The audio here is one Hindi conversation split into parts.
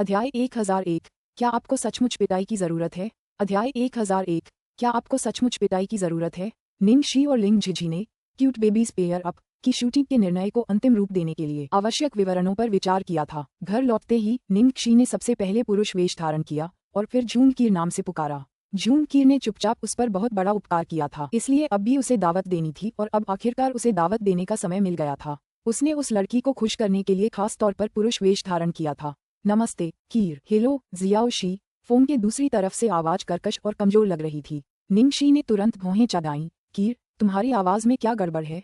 अध्याय 1001 क्या आपको सचमुच पिटाई की जरूरत है? अध्याय 1001 क्या आपको सचमुच पिटाई की जरूरत है? निंगशी और लिंग झिझी ने क्यूट बेबीज पेयर अप की शूटिंग के निर्णय को अंतिम रूप देने के लिए आवश्यक विवरणों पर विचार किया था। घर लौटते ही निंगशी ने सबसे पहले पुरुष वेश धारण किया और फिर जूनकीर नाम से पुकारा। जूनकीर ने चुपचाप उस पर बहुत बड़ा उपकार किया था, इसलिए अब भी उसे दावत देनी थी और अब आखिरकार उसे दावत देने का समय मिल गया था। उसने उस लड़की को खुश करने के लिए खास तौर पर पुरुष वेश धारण किया था। नमस्ते कीर। हेलो जियाओशी। फोन के दूसरी तरफ से आवाज कर्कश और कमजोर लग रही थी। निंगशी ने तुरंत भौहें चढ़ाईं। कीर, तुम्हारी आवाज में क्या गड़बड़ है?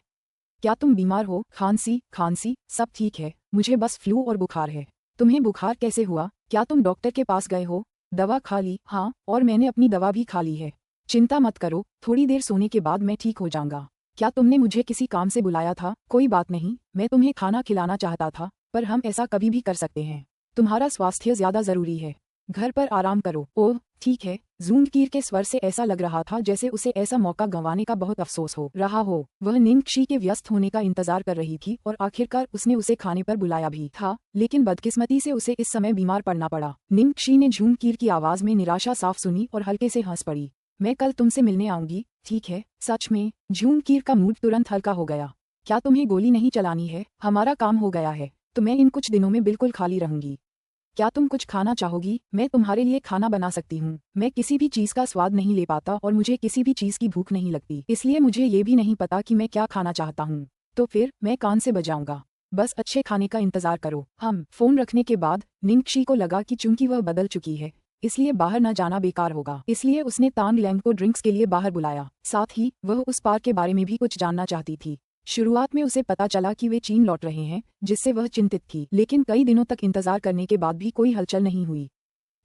क्या तुम बीमार हो? खांसी सब ठीक है, मुझे बस फ्लू और बुखार है। तुम्हें बुखार कैसे हुआ? क्या तुम डॉक्टर के पास गए हो? दवा खा ली? हाँ, और मैंने अपनी दवा भी खा ली है। चिंता मत करो, थोड़ी देर सोने के बाद मैं ठीक हो जाऊंगा। क्या तुमने मुझे किसी काम से बुलाया था? कोई बात नहीं, मैं तुम्हें खाना खिलाना चाहता था, पर हम ऐसा कभी भी कर सकते हैं। तुम्हारा स्वास्थ्य ज्यादा जरूरी है। घर पर आराम करो। ओह ठीक है। जूनकीर के स्वर से ऐसा लग रहा था जैसे उसे ऐसा मौका गंवाने का बहुत अफसोस हो रहा हो। वह निंगशी के व्यस्त होने का इंतजार कर रही थी और आखिरकार उसने उसे खाने पर बुलाया भी था, लेकिन बदकिस्मती से उसे इस समय बीमार पड़ना पड़ा। निंगशी ने जूनकीर की आवाज में निराशा साफ सुनी और हल्के से हंस पड़ी। मैं कल तुमसे मिलने आऊंगी, ठीक है? सच में? जूनकीर का मूड तुरंत हल्का हो गया। क्या तुम्हें गोली नहीं चलानी है? हमारा काम हो गया है, तो मैं इन कुछ दिनों में बिल्कुल खाली रहूंगी। क्या तुम कुछ खाना चाहोगी? मैं तुम्हारे लिए खाना बना सकती हूँ। मैं किसी भी चीज का स्वाद नहीं ले पाता और मुझे किसी भी चीज की भूख नहीं लगती, इसलिए मुझे ये भी नहीं पता कि मैं क्या खाना चाहता हूँ। तो फिर मैं कान से बजाऊंगा। बस अच्छे खाने का इंतजार करो। हम फोन रखने के बाद निंगशी को लगा कि चूंकि वह बदल चुकी है, इसलिए बाहर न जाना बेकार होगा, इसलिए उसने तांग लैंग को ड्रिंक्स के लिए बाहर बुलाया। साथ ही वह उस पार्क के बारे में भी कुछ जानना चाहती थी। शुरुआत में उसे पता चला कि वे चीन लौट रहे हैं, जिससे वह चिंतित थी, लेकिन कई दिनों तक इंतजार करने के बाद भी कोई हलचल नहीं हुई।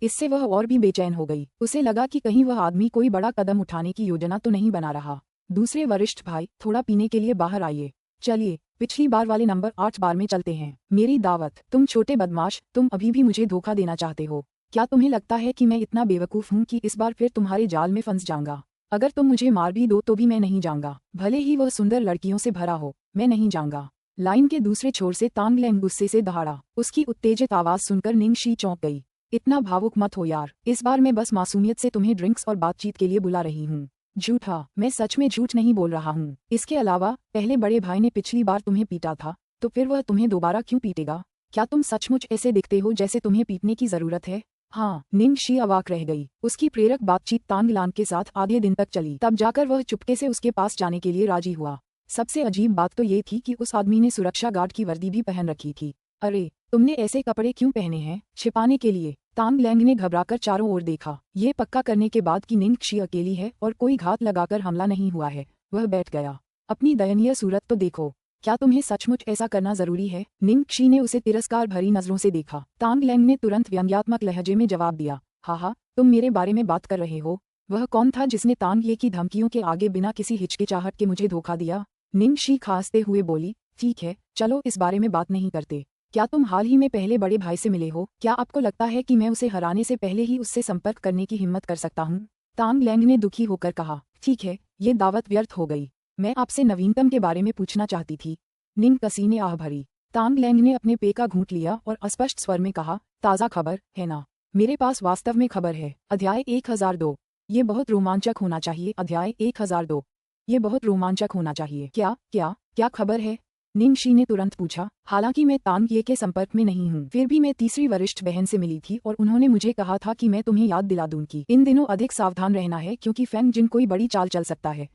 इससे वह और भी बेचैन हो गई। उसे लगा कि कहीं वह आदमी कोई बड़ा कदम उठाने की योजना तो नहीं बना रहा। दूसरे वरिष्ठ भाई, थोड़ा पीने के लिए बाहर आइए। चलिए, पिछली बार वाले नंबर 8 बार में चलते हैं। मेरी दावत। तुम छोटे बदमाश, तुम अभी भी मुझे धोखा देना चाहते हो। क्या तुम्हें लगता है कि मैं इतना बेवकूफ हूँ कि इस बार फिर तुम्हारे जाल में फंस जाऊंगा? अगर तुम मुझे मार भी दो तो भी मैं नहीं जाऊंगा, भले ही वह सुंदर लड़कियों से भरा हो। मैं नहीं जाऊंगा। लाइन के दूसरे छोर से तांग लैंग गुस्से से दहाड़ा। उसकी उत्तेजित आवाज सुनकर निंगशी चौंक गई। इतना भावुक मत हो यार, इस बार मैं बस मासूमियत से तुम्हें ड्रिंक्स और बातचीत के लिए बुला रही हूँ। झूठा? मैं सच में झूठ नहीं बोल रहा हूँ। इसके अलावा पहले बड़े भाई ने पिछली बार तुम्हें पीटा था, तो फिर वह तुम्हें दोबारा क्यों पीटेगा? क्या तुम सचमुच ऐसे दिखते हो जैसे तुम्हें पीटने की जरूरत है? हाँ। निंगशी अवाक रह गई। उसकी प्रेरक बातचीत तांग लान के साथ आधे दिन तक चली, तब जाकर वह चुपके से उसके पास जाने के लिए राजी हुआ। सबसे अजीब बात तो ये थी कि उस आदमी ने सुरक्षा गार्ड की वर्दी भी पहन रखी थी। अरे, तुमने ऐसे कपड़े क्यों पहने हैं? छिपाने के लिए। तांग लैंग ने घबराकर चारों ओर देखा। ये पक्का करने के बाद कि निंगशी अकेली है और कोई घात लगाकर हमला नहीं हुआ है, वह बैठ गया। अपनी दयनीय सूरत तो देखो। क्या तुम्हें सचमुच ऐसा करना जरूरी है? निंगशी ने उसे तिरस्कार भरी नजरों से देखा। तांग लैंग ने तुरंत व्यंग्यात्मक लहजे में जवाब दिया, हाँ, तुम मेरे बारे में बात कर रहे हो? वह कौन था जिसने तांग ये की धमकियों के आगे बिना किसी हिचकिचाहट के मुझे धोखा दिया? निंगशी खांसते हुए बोली, ठीक है, चलो इस बारे में बात नहीं करते। क्या तुम हाल ही में पहले बड़े भाई से मिले हो? क्या आपको लगता है कि मैं उसे हराने से पहले ही उससे संपर्क करने की हिम्मत कर सकता हूँ? तांग लैंग ने दुखी होकर कहा, ठीक है, ये दावत व्यर्थ हो गई। मैं आपसे नवीनतम के बारे में पूछना चाहती थी। निंगशी ने आह भरी। तांग लैंग ने अपने पेय का घूंट लिया और अस्पष्ट स्वर में कहा, ताज़ा खबर है ना? मेरे पास वास्तव में खबर है। अध्याय 1002। ये बहुत रोमांचक होना चाहिए। अध्याय 1002। ये बहुत रोमांचक होना चाहिए। क्या खबर है? निंगशी ने तुरंत पूछा। हालांकि मैं तांग ये के संपर्क में नहीं हूँ, फिर भी मैं तीसरी वरिष्ठ बहन से मिली थी और उन्होंने मुझे कहा था कि मैं तुम्हें याद दिला दूं कि इन दिनों अधिक सावधान रहना है क्योंकि फेंग जिन कोई बड़ी चाल चल सकता है।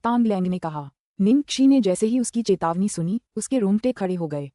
तांग लैंग ने कहा। निंगशी ने जैसे ही उसकी चेतावनी सुनी, उसके रोंगटे खड़े हो गए।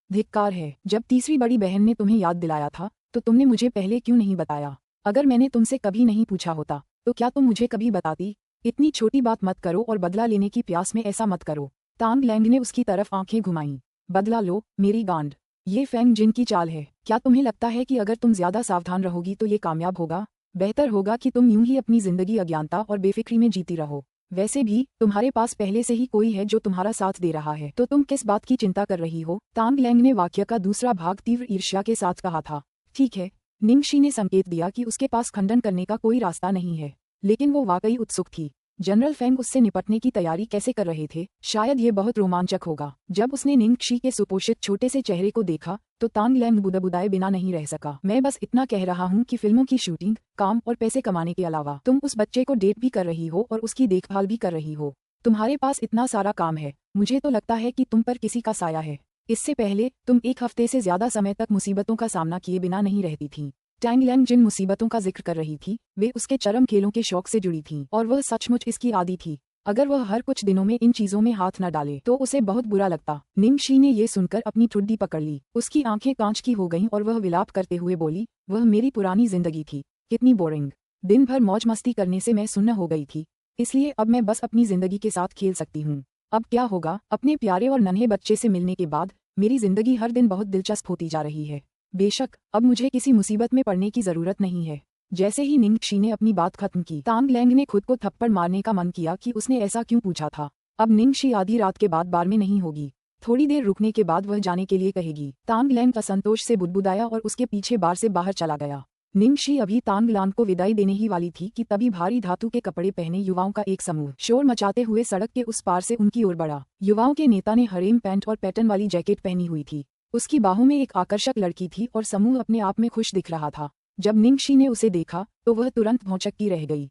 धिक्कार है, जब तीसरी बड़ी बहन ने तुम्हें याद दिलाया था, तो तुमने मुझे पहले क्यों नहीं बताया? अगर मैंने तुमसे कभी नहीं पूछा होता, तो क्या तुम मुझे कभी बताती? इतनी छोटी बात मत करो और बदला लेने की प्यास में ऐसा मत करो। तांग लैंग ने उसकी तरफ आंखें घुमाईं। बदला लो, मेरी गांड। ये फेंग जिन की चाल है। क्या तुम्हें लगता है कि अगर तुम ज्यादा सावधान रहोगी तो ये कामयाब होगा? बेहतर होगा कि तुम यूं ही अपनी जिंदगी अज्ञानता और बेफिक्री में जीती रहो। वैसे भी तुम्हारे पास पहले से ही कोई है जो तुम्हारा साथ दे रहा है, तो तुम किस बात की चिंता कर रही हो? तांग लैंग ने वाक्य का दूसरा भाग तीव्र ईर्ष्या के साथ कहा था। ठीक है। निंगशी ने संकेत दिया कि उसके पास खंडन करने का कोई रास्ता नहीं है, लेकिन वो वाकई उत्सुक थी। जनरल फेंग उससे निपटने की तैयारी कैसे कर रहे थे, शायद ये बहुत रोमांचक होगा। जब उसने निंगक्षी के सुपोषित छोटे से चेहरे को देखा तो तांग लैंग बुदबुदाए बिना नहीं रह सका। मैं बस इतना कह रहा हूँ कि फिल्मों की शूटिंग, काम और पैसे कमाने के अलावा तुम उस बच्चे को डेट भी कर रही हो और उसकी देखभाल भी कर रही हो। तुम्हारे पास इतना सारा काम है, मुझे तो लगता है कि तुम पर किसी का साया है। इससे पहले तुम 1 हफ्ते से ज्यादा समय तक मुसीबतों का सामना किए बिना नहीं रहती थी। टैंग लैंग जिन मुसीबतों का जिक्र कर रही थी वे उसके चरम खेलों के शौक से जुड़ी थीं और वह सचमुच इसकी आदी थी। अगर वह हर कुछ दिनों में इन चीजों में हाथ न डाले तो उसे बहुत बुरा लगता। निंगक्षी ने ये सुनकर अपनी ठुड्डी पकड़ ली। उसकी आंखें कांच की हो गईं और वह विलाप करते हुए बोली, वह मेरी पुरानी जिंदगी थी, कितनी बोरिंग। दिन भर मौज मस्ती करने से मैं सुन्न हो गई थी, इसलिए अब मैं बस अपनी जिंदगी के साथ खेल सकती हूँ। अब क्या होगा, अपने प्यारे और नन्हे बच्चे से मिलने के बाद मेरी जिंदगी हर दिन बहुत दिलचस्प होती जा रही है। बेशक अब मुझे किसी मुसीबत में पड़ने की जरूरत नहीं है। जैसे ही निंगक्षी ने अपनी बात खत्म की, तांग लैंग ने खुद को थप्पड़ मारने का मन किया कि उसने ऐसा क्यों पूछा था। अब निंगक्षी आधी रात के बाद बार में नहीं होगी, थोड़ी देर रुकने के बाद वह जाने के लिए कहेगी। तांग लैंग असंतोष से बुदबुदाया और उसके पीछे बार से बाहर चला गया। निंगक्षी अभी तांग लैंग को विदाई देने ही वाली थी कि तभी भारी धातु के कपड़े पहने युवाओं का एक समूह शोर मचाते हुए सड़क के उस पार से उनकी ओर बढ़ा। युवाओं के नेता ने हरेम पैंट और पैटर्न वाली जैकेट पहनी हुई थी। उसकी बाहों में एक आकर्षक लड़की थी और समूह अपने आप में खुश दिख रहा था। जब निंगक्षी ने उसे देखा तो वह तुरंत भौंचक्की रह गई।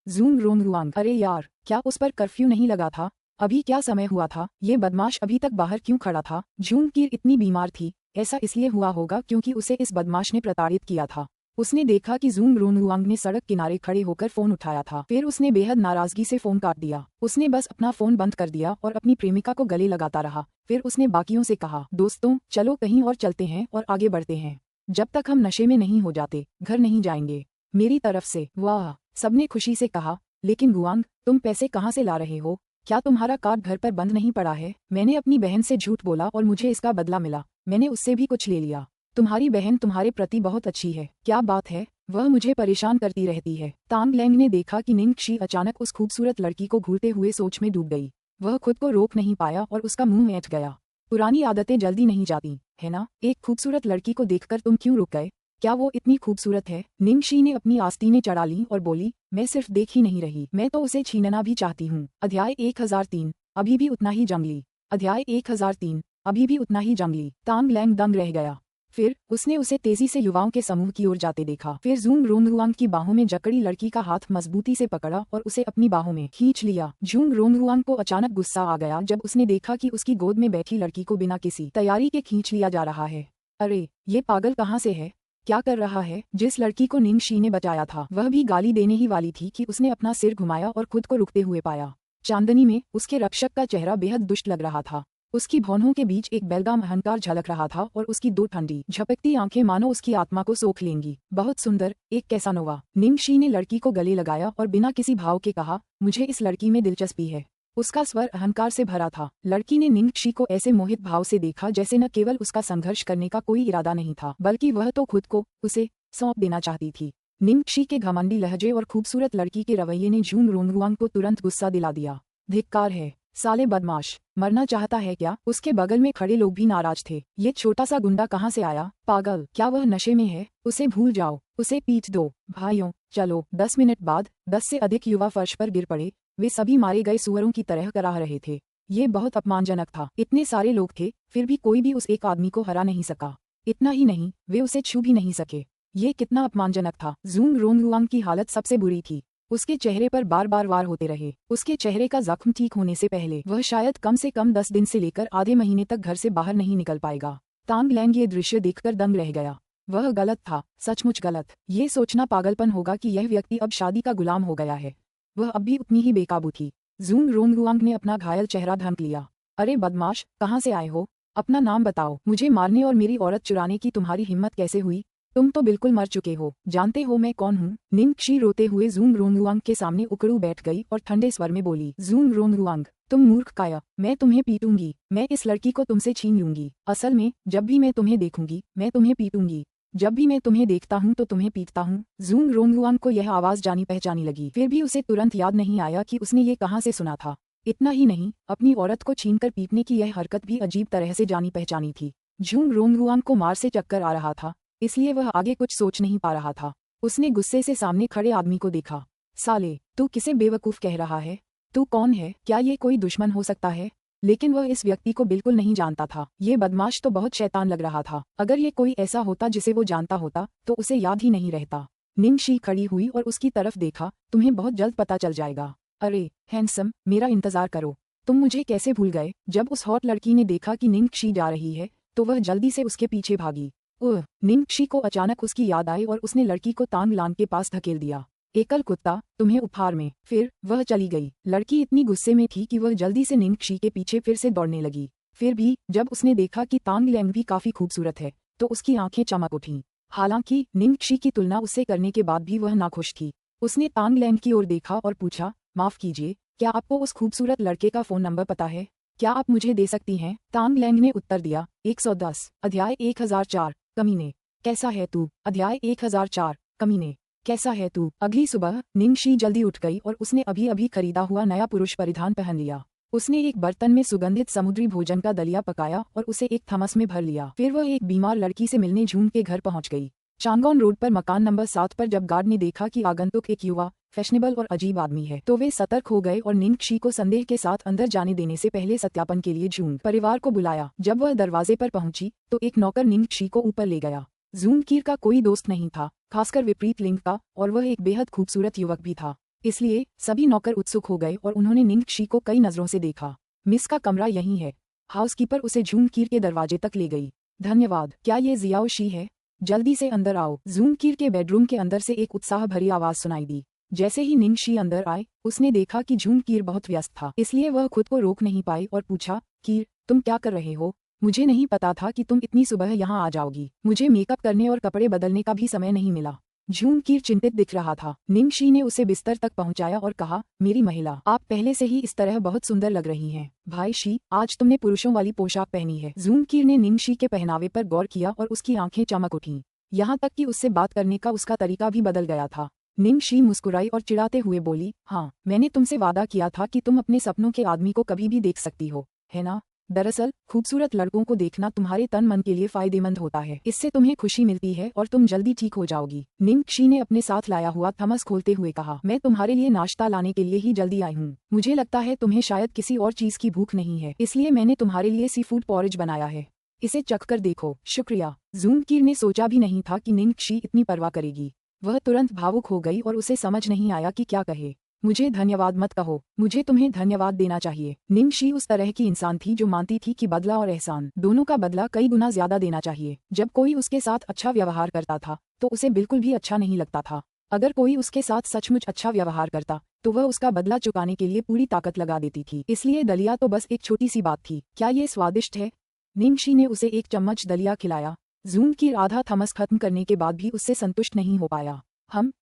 जूंग रोंगरुआंग, अरे यार, क्या उस पर कर्फ्यू नहीं लगा था? अभी क्या समय हुआ था? ये बदमाश अभी तक बाहर क्यों खड़ा था? जूंग कीर इतनी बीमार थी, ऐसा इसलिए हुआ होगा क्योंकि उसे इस बदमाश ने प्रताड़ित किया था। उसने देखा कि जूंग रोंगरुआंग ने सड़क किनारे खड़े होकर फोन उठाया था, फिर उसने बेहद नाराजगी से फोन काट दिया। उसने बस अपना फोन बंद कर दिया और अपनी प्रेमिका को गले लगाता रहा। फिर उसने बाकियों से कहा, दोस्तों चलो कहीं और चलते हैं और आगे बढ़ते हैं। जब तक हम नशे में नहीं हो जाते घर नहीं जाएंगे। मेरी तरफ से। वाह, सबने खुशी से कहा। लेकिन गुआंग, तुम पैसे कहाँ से ला रहे हो? क्या तुम्हारा कार्ड घर पर बंद नहीं पड़ा है? मैंने अपनी बहन से झूठ बोला और मुझे इसका बदला मिला। मैंने उससे भी कुछ ले लिया। तुम्हारी बहन तुम्हारे प्रति बहुत अच्छी है। क्या बात है, वह मुझे परेशान करती रहती है। तांग लैंग ने देखा कि निंगक्षी अचानक उस खूबसूरत लड़की को घूरते हुए सोच में डूब गई। वह खुद को रोक नहीं पाया और उसका मुंह ऐंठ गया। पुरानी आदतें जल्दी नहीं जाती, है ना? एक खूबसूरत लड़की को देखकर तुम क्यों रुक गए? क्या वो इतनी खूबसूरत है? निंगक्षी ने अपनी आस्तीनें चढ़ा ली और बोली, मैं सिर्फ देख ही नहीं रही, मैं तो उसे छीनना भी चाहती हूँ। अध्याय 1003, अभी भी उतना ही जंगली। अध्याय 1003, अभी भी उतना ही जंगली। तांग लैंग दंग रह गया। फिर उसने उसे तेजी से युवाओं के समूह की ओर जाते देखा। फिर जूंग रोंगरुआंग की बाहों में जकड़ी लड़की का हाथ मजबूती से पकड़ा और उसे अपनी बाहों में खींच लिया। जूंग रोंगरुआंग को अचानक गुस्सा आ गया जब उसने देखा कि उसकी गोद में बैठी लड़की को बिना किसी तैयारी के खींच लिया जा रहा है। अरे, ये पागल कहाँ से है? क्या कर रहा है? जिस लड़की को निंगक्षी ने बचाया था वह भी गाली देने ही वाली थी कि उसने अपना सिर घुमाया और खुद को रुकते हुए पाया। चांदनी में उसके रक्षक का चेहरा बेहद दुष्ट लग रहा था। उसकी भौहों के बीच एक बेलगाम अहंकार झलक रहा था और उसकी दो ठंडी झपकती आंखें मानो उसकी आत्मा को सोख लेंगी। बहुत सुंदर, एक कैसानोवा। निंगक्षी ने लड़की को गले लगाया और बिना किसी भाव के कहा, मुझे इस लड़की में दिलचस्पी है। उसका स्वर अहंकार से भरा था। लड़की ने निंगक्षी को ऐसे मोहित भाव से देखा जैसे न केवल उसका संघर्ष करने का कोई इरादा नहीं था बल्कि वह तो खुद को उसे सौंप देना चाहती थी। निंगक्षी के घमंडी लहजे और खूबसूरत लड़की के रवैये ने जूंग रोंगरुआंग को तुरंत गुस्सा दिला दिया। धिक्कार है, साले बदमाश, मरना चाहता है क्या? उसके बगल में खड़े लोग भी नाराज थे। ये छोटा सा गुंडा कहाँ से आया? पागल, क्या वह नशे में है? उसे भूल जाओ, उसे पीट दो। भाइयों चलो। 10 मिनट बाद 10 से अधिक युवा फर्श पर गिर पड़े। वे सभी मारे गए सुअरों की तरह कराह रहे थे। ये बहुत अपमानजनक था। इतने सारे लोग थे फिर भी कोई भी उस एक आदमी को हरा नहीं सका। इतना ही नहीं, वे उसे छू भी नहीं सके। ये कितना अपमानजनक था। जूंग रोंगरुआंग की हालत सबसे बुरी थी। उसके चेहरे पर बार बार वार होते रहे। उसके चेहरे का जख्म ठीक होने से पहले वह शायद कम से कम 10 दिन से लेकर आधे महीने तक घर से बाहर नहीं निकल पाएगा। तांग लैंग ये दृश्य देखकर दंग रह गया। वह गलत था, सचमुच गलत। ये सोचना पागलपन होगा कि यह व्यक्ति अब शादी का गुलाम हो गया है। वह अब भी उतनी ही बेकाबू थी। जूंग रोंगरुआंग ने अपना घायल चेहरा ढंक लिया। अरे बदमाश, कहाँ से आए हो? अपना नाम बताओ। मुझे मारने और मेरी औरत चुराने की तुम्हारी हिम्मत कैसे हुई? तुम तो बिल्कुल मर चुके हो। जानते हो मैं कौन हूँ? निंगक्षी रोते हुए जूंग रोंगरुआंग के सामने उकड़ू बैठ गई और ठंडे स्वर में बोली, जूंग रोंगरुआंग, तुम मूर्ख काया, मैं तुम्हें पीटूंगी। मैं इस लड़की को तुमसे छीन लूंगी। असल में जब भी मैं तुम्हें देखूंगी मैं तुम्हें पीटूंगी। जब भी मैं तुम्हें देखता हूँ तो तुम्हें पीटता हूँ। जूंग रोंगरुआंग को यह आवाज जानी पहचानी लगी। फिर भी उसे तुरंत याद नहीं आया कि उसने ये कहाँ से सुना था। इतना ही नहीं, अपनी औरत को छीनकर पीटने की यह हरकत भी अजीब तरह से जानी पहचानी थी। जूंग रोंगरुआंग को मार से चक्कर आ रहा था, इसलिए वह आगे कुछ सोच नहीं पा रहा था। उसने गुस्से से सामने खड़े आदमी को देखा। साले, तू किसे बेवकूफ़ कह रहा है? तू कौन है? क्या ये कोई दुश्मन हो सकता है? लेकिन वह इस व्यक्ति को बिल्कुल नहीं जानता था। ये बदमाश तो बहुत शैतान लग रहा था। अगर ये कोई ऐसा होता जिसे वो जानता होता तो उसे याद ही नहीं रहता। निंगशी खड़ी हुई और उसकी तरफ देखा। तुम्हें बहुत जल्द पता चल जाएगा। अरे हैंडसम, मेरा इंतजार करो। तुम मुझे कैसे भूल गए? जब उस हॉट लड़की ने देखा कि निंगशी जा रही है तो वह जल्दी से उसके पीछे भागी। निंगशी को अचानक उसकी याद आई और उसने लड़की को तांग लान के पास धकेल दिया। एकल कुत्ता, तुम्हें उपहार में। फिर वह चली गई। लड़की इतनी गुस्से में थी कि वह जल्दी से निंगशी के पीछे फिर से दौड़ने लगी। फिर भी जब उसने देखा कि तांग लैंग भी काफी खूबसूरत है तो उसकी आंखें चमक उठीं। हालांकि निंगशी की तुलना उससे करने के बाद भी वह नाखुश थी। उसने तांग लैंग की ओर देखा और पूछा, माफ कीजिए, क्या आपको उस खूबसूरत लड़के का फोन नंबर पता है? क्या आप मुझे दे सकती हैं? तांग लैंग ने उत्तर दिया। 110 अध्याय 1004 कमीने, कैसा है तू? अध्याय 1004 कमीने, कैसा है तू? अगली सुबह निंगशी जल्दी उठ गई और उसने अभी अभी खरीदा हुआ नया पुरुष परिधान पहन लिया। उसने एक बर्तन में सुगंधित समुद्री भोजन का दलिया पकाया और उसे एक थमस में भर लिया। फिर वह एक बीमार लड़की से मिलने जून के घर पहुंच गई। चांगोन रोड पर मकान नंबर 7 पर जब गार्ड ने देखा कि आगंतुक एक युवा, फैशनेबल और अजीब आदमी है तो वे सतर्क हो गए और निंगशी को संदेह के साथ अंदर जाने देने से पहले सत्यापन के लिए जून परिवार को बुलाया। जब वह दरवाजे पर पहुंची तो एक नौकर निंगशी को ऊपर ले गया। जून कीर का कोई दोस्त नहीं था, खासकर विपरीत लिंग का, और वह एक बेहद खूबसूरत युवक भी था। इसलिए सभी नौकर उत्सुक हो गए और उन्होंने निंगशी को कई नजरों से देखा। मिस का कमरा यहीं है। हाउसकीपर उसे जून कीर के दरवाजे तक ले गई। धन्यवाद। क्या ये जियाओ शी है? जल्दी से अंदर आओ। जून कीर के बेडरूम के अंदर से एक उत्साह भरी आवाज सुनाई दी। जैसे ही निंगशी अंदर आए उसने देखा कि जून कीर बहुत व्यस्त था, इसलिए वह खुद को रोक नहीं पाई और पूछा, कीर तुम क्या कर रहे हो? मुझे नहीं पता था कि तुम इतनी सुबह यहाँ आ जाओगी। मुझे मेकअप करने और कपड़े बदलने का भी समय नहीं मिला। जून कीर चिंतित दिख रहा था। निंगशी ने उसे बिस्तर तक पहुंचाया और कहा, मेरी महिला, आप पहले से ही इस तरह बहुत सुंदर लग रही हैं। भाई शी, आज तुमने पुरुषों वाली पोशाक पहनी है। जून कीर ने निंगशी के पहनावे पर गौर किया और उसकी आंखें चमक उठीं। यहाँ तक कि उससे बात करने का उसका तरीका भी बदल गया था। निंगशी मुस्कुराई और चिढ़ाते हुए बोली, हाँ, मैंने तुमसे वादा किया था कि तुम अपने सपनों के आदमी को कभी भी देख सकती हो, है ना? दरअसल खूबसूरत लड़कों को देखना तुम्हारे तन मन के लिए फायदेमंद होता है। इससे तुम्हें खुशी मिलती है और तुम जल्दी ठीक हो जाओगी। निंगशी ने अपने साथ लाया हुआ थमस खोलते हुए कहा, मैं तुम्हारे लिए नाश्ता लाने के लिए ही जल्दी आई हूँ। मुझे लगता है तुम्हें शायद किसी और चीज की भूख नहीं है, इसलिए मैंने तुम्हारे लिए सी फूड पॉरेज बनाया है। इसे चखकर देखो। शुक्रिया। जून कीर ने सोचा भी नहीं था कि निंगशी इतनी परवाह करेगी। वह तुरंत भावुक हो गई और उसे समझ नहीं आया कि क्या कहे। मुझे धन्यवाद मत कहो, मुझे तुम्हें धन्यवाद देना चाहिए। निंगशी उस तरह की इंसान थी जो मानती थी कि बदला और एहसान दोनों का बदला कई गुना ज्यादा देना चाहिए। जब कोई उसके साथ अच्छा व्यवहार करता था तो उसे बिल्कुल भी अच्छा नहीं लगता था। अगर कोई उसके साथ सचमुच अच्छा व्यवहार करता तो वह उसका बदला चुकाने के लिए पूरी ताकत लगा देती थी। इसलिए दलिया तो बस एक छोटी सी बात थी। क्या ये स्वादिष्ट है? निंगशी ने उसे एक चम्मच दलिया खिलाया। जून की आधा थमस खत्म करने के बाद भी उससे संतुष्ट नहीं हो पाया।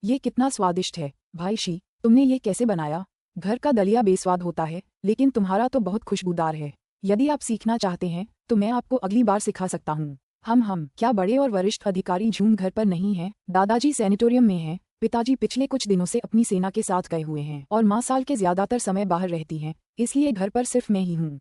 ये कितना स्वादिष्ट है। भाई शी, तुमने ये कैसे बनाया? घर का दलिया बेस्वाद होता है, लेकिन तुम्हारा तो बहुत खुशबूदार है। यदि आप सीखना चाहते हैं तो मैं आपको अगली बार सिखा सकता हूँ। क्या बड़े और वरिष्ठ अधिकारी जून घर पर नहीं हैं? दादाजी सैनिटोरियम में हैं। पिताजी पिछले कुछ दिनों से अपनी सेना के साथ गए हुए हैं और माँ साल के ज्यादातर समय बाहर रहती हैं, इसलिए घर पर सिर्फ मैं ही हूँ।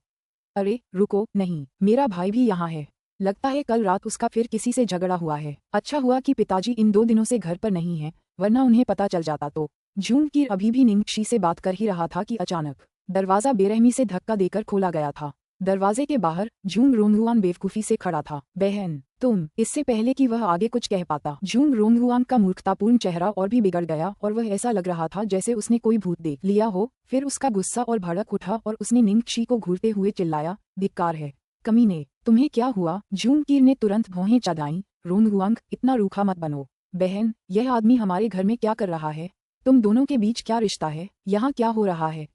अरे रुको, नहीं, मेरा भाई भी यहाँ है। लगता है कल रात उसका फिर किसी से झगड़ा हुआ है। अच्छा हुआ कि पिताजी इन 2 दिनों से घर पर नहीं है, वरना उन्हें पता चल जाता तो। जून कीर अभी भी निंगशी से बात कर ही रहा था कि अचानक दरवाजा बेरहमी से धक्का देकर खोला गया था। दरवाजे के बाहर जूंग रोंगहुआन बेवकूफी से खड़ा था। बहन, तुम। इससे पहले कि वह आगे कुछ कह पाता, जूंग रोंगहुआन का मूर्खतापूर्ण चेहरा और भी बिगड़ गया और वह ऐसा लग रहा था जैसे उसने कोई भूत देख लिया हो। फिर उसका गुस्सा और भड़क उठा और उसने निंगशी को घूरते हुए चिल्लाया, धिक्कार है, कमीने, तुम्हें क्या हुआ? जूंग कीर ने तुरंत भौहें चढ़ाईं। रोंगहुआंग, इतना रूखा मत बनो। बहन, यह आदमी हमारे घर में क्या कर रहा है? तुम दोनों के बीच क्या रिश्ता है? यहाँ क्या हो रहा है?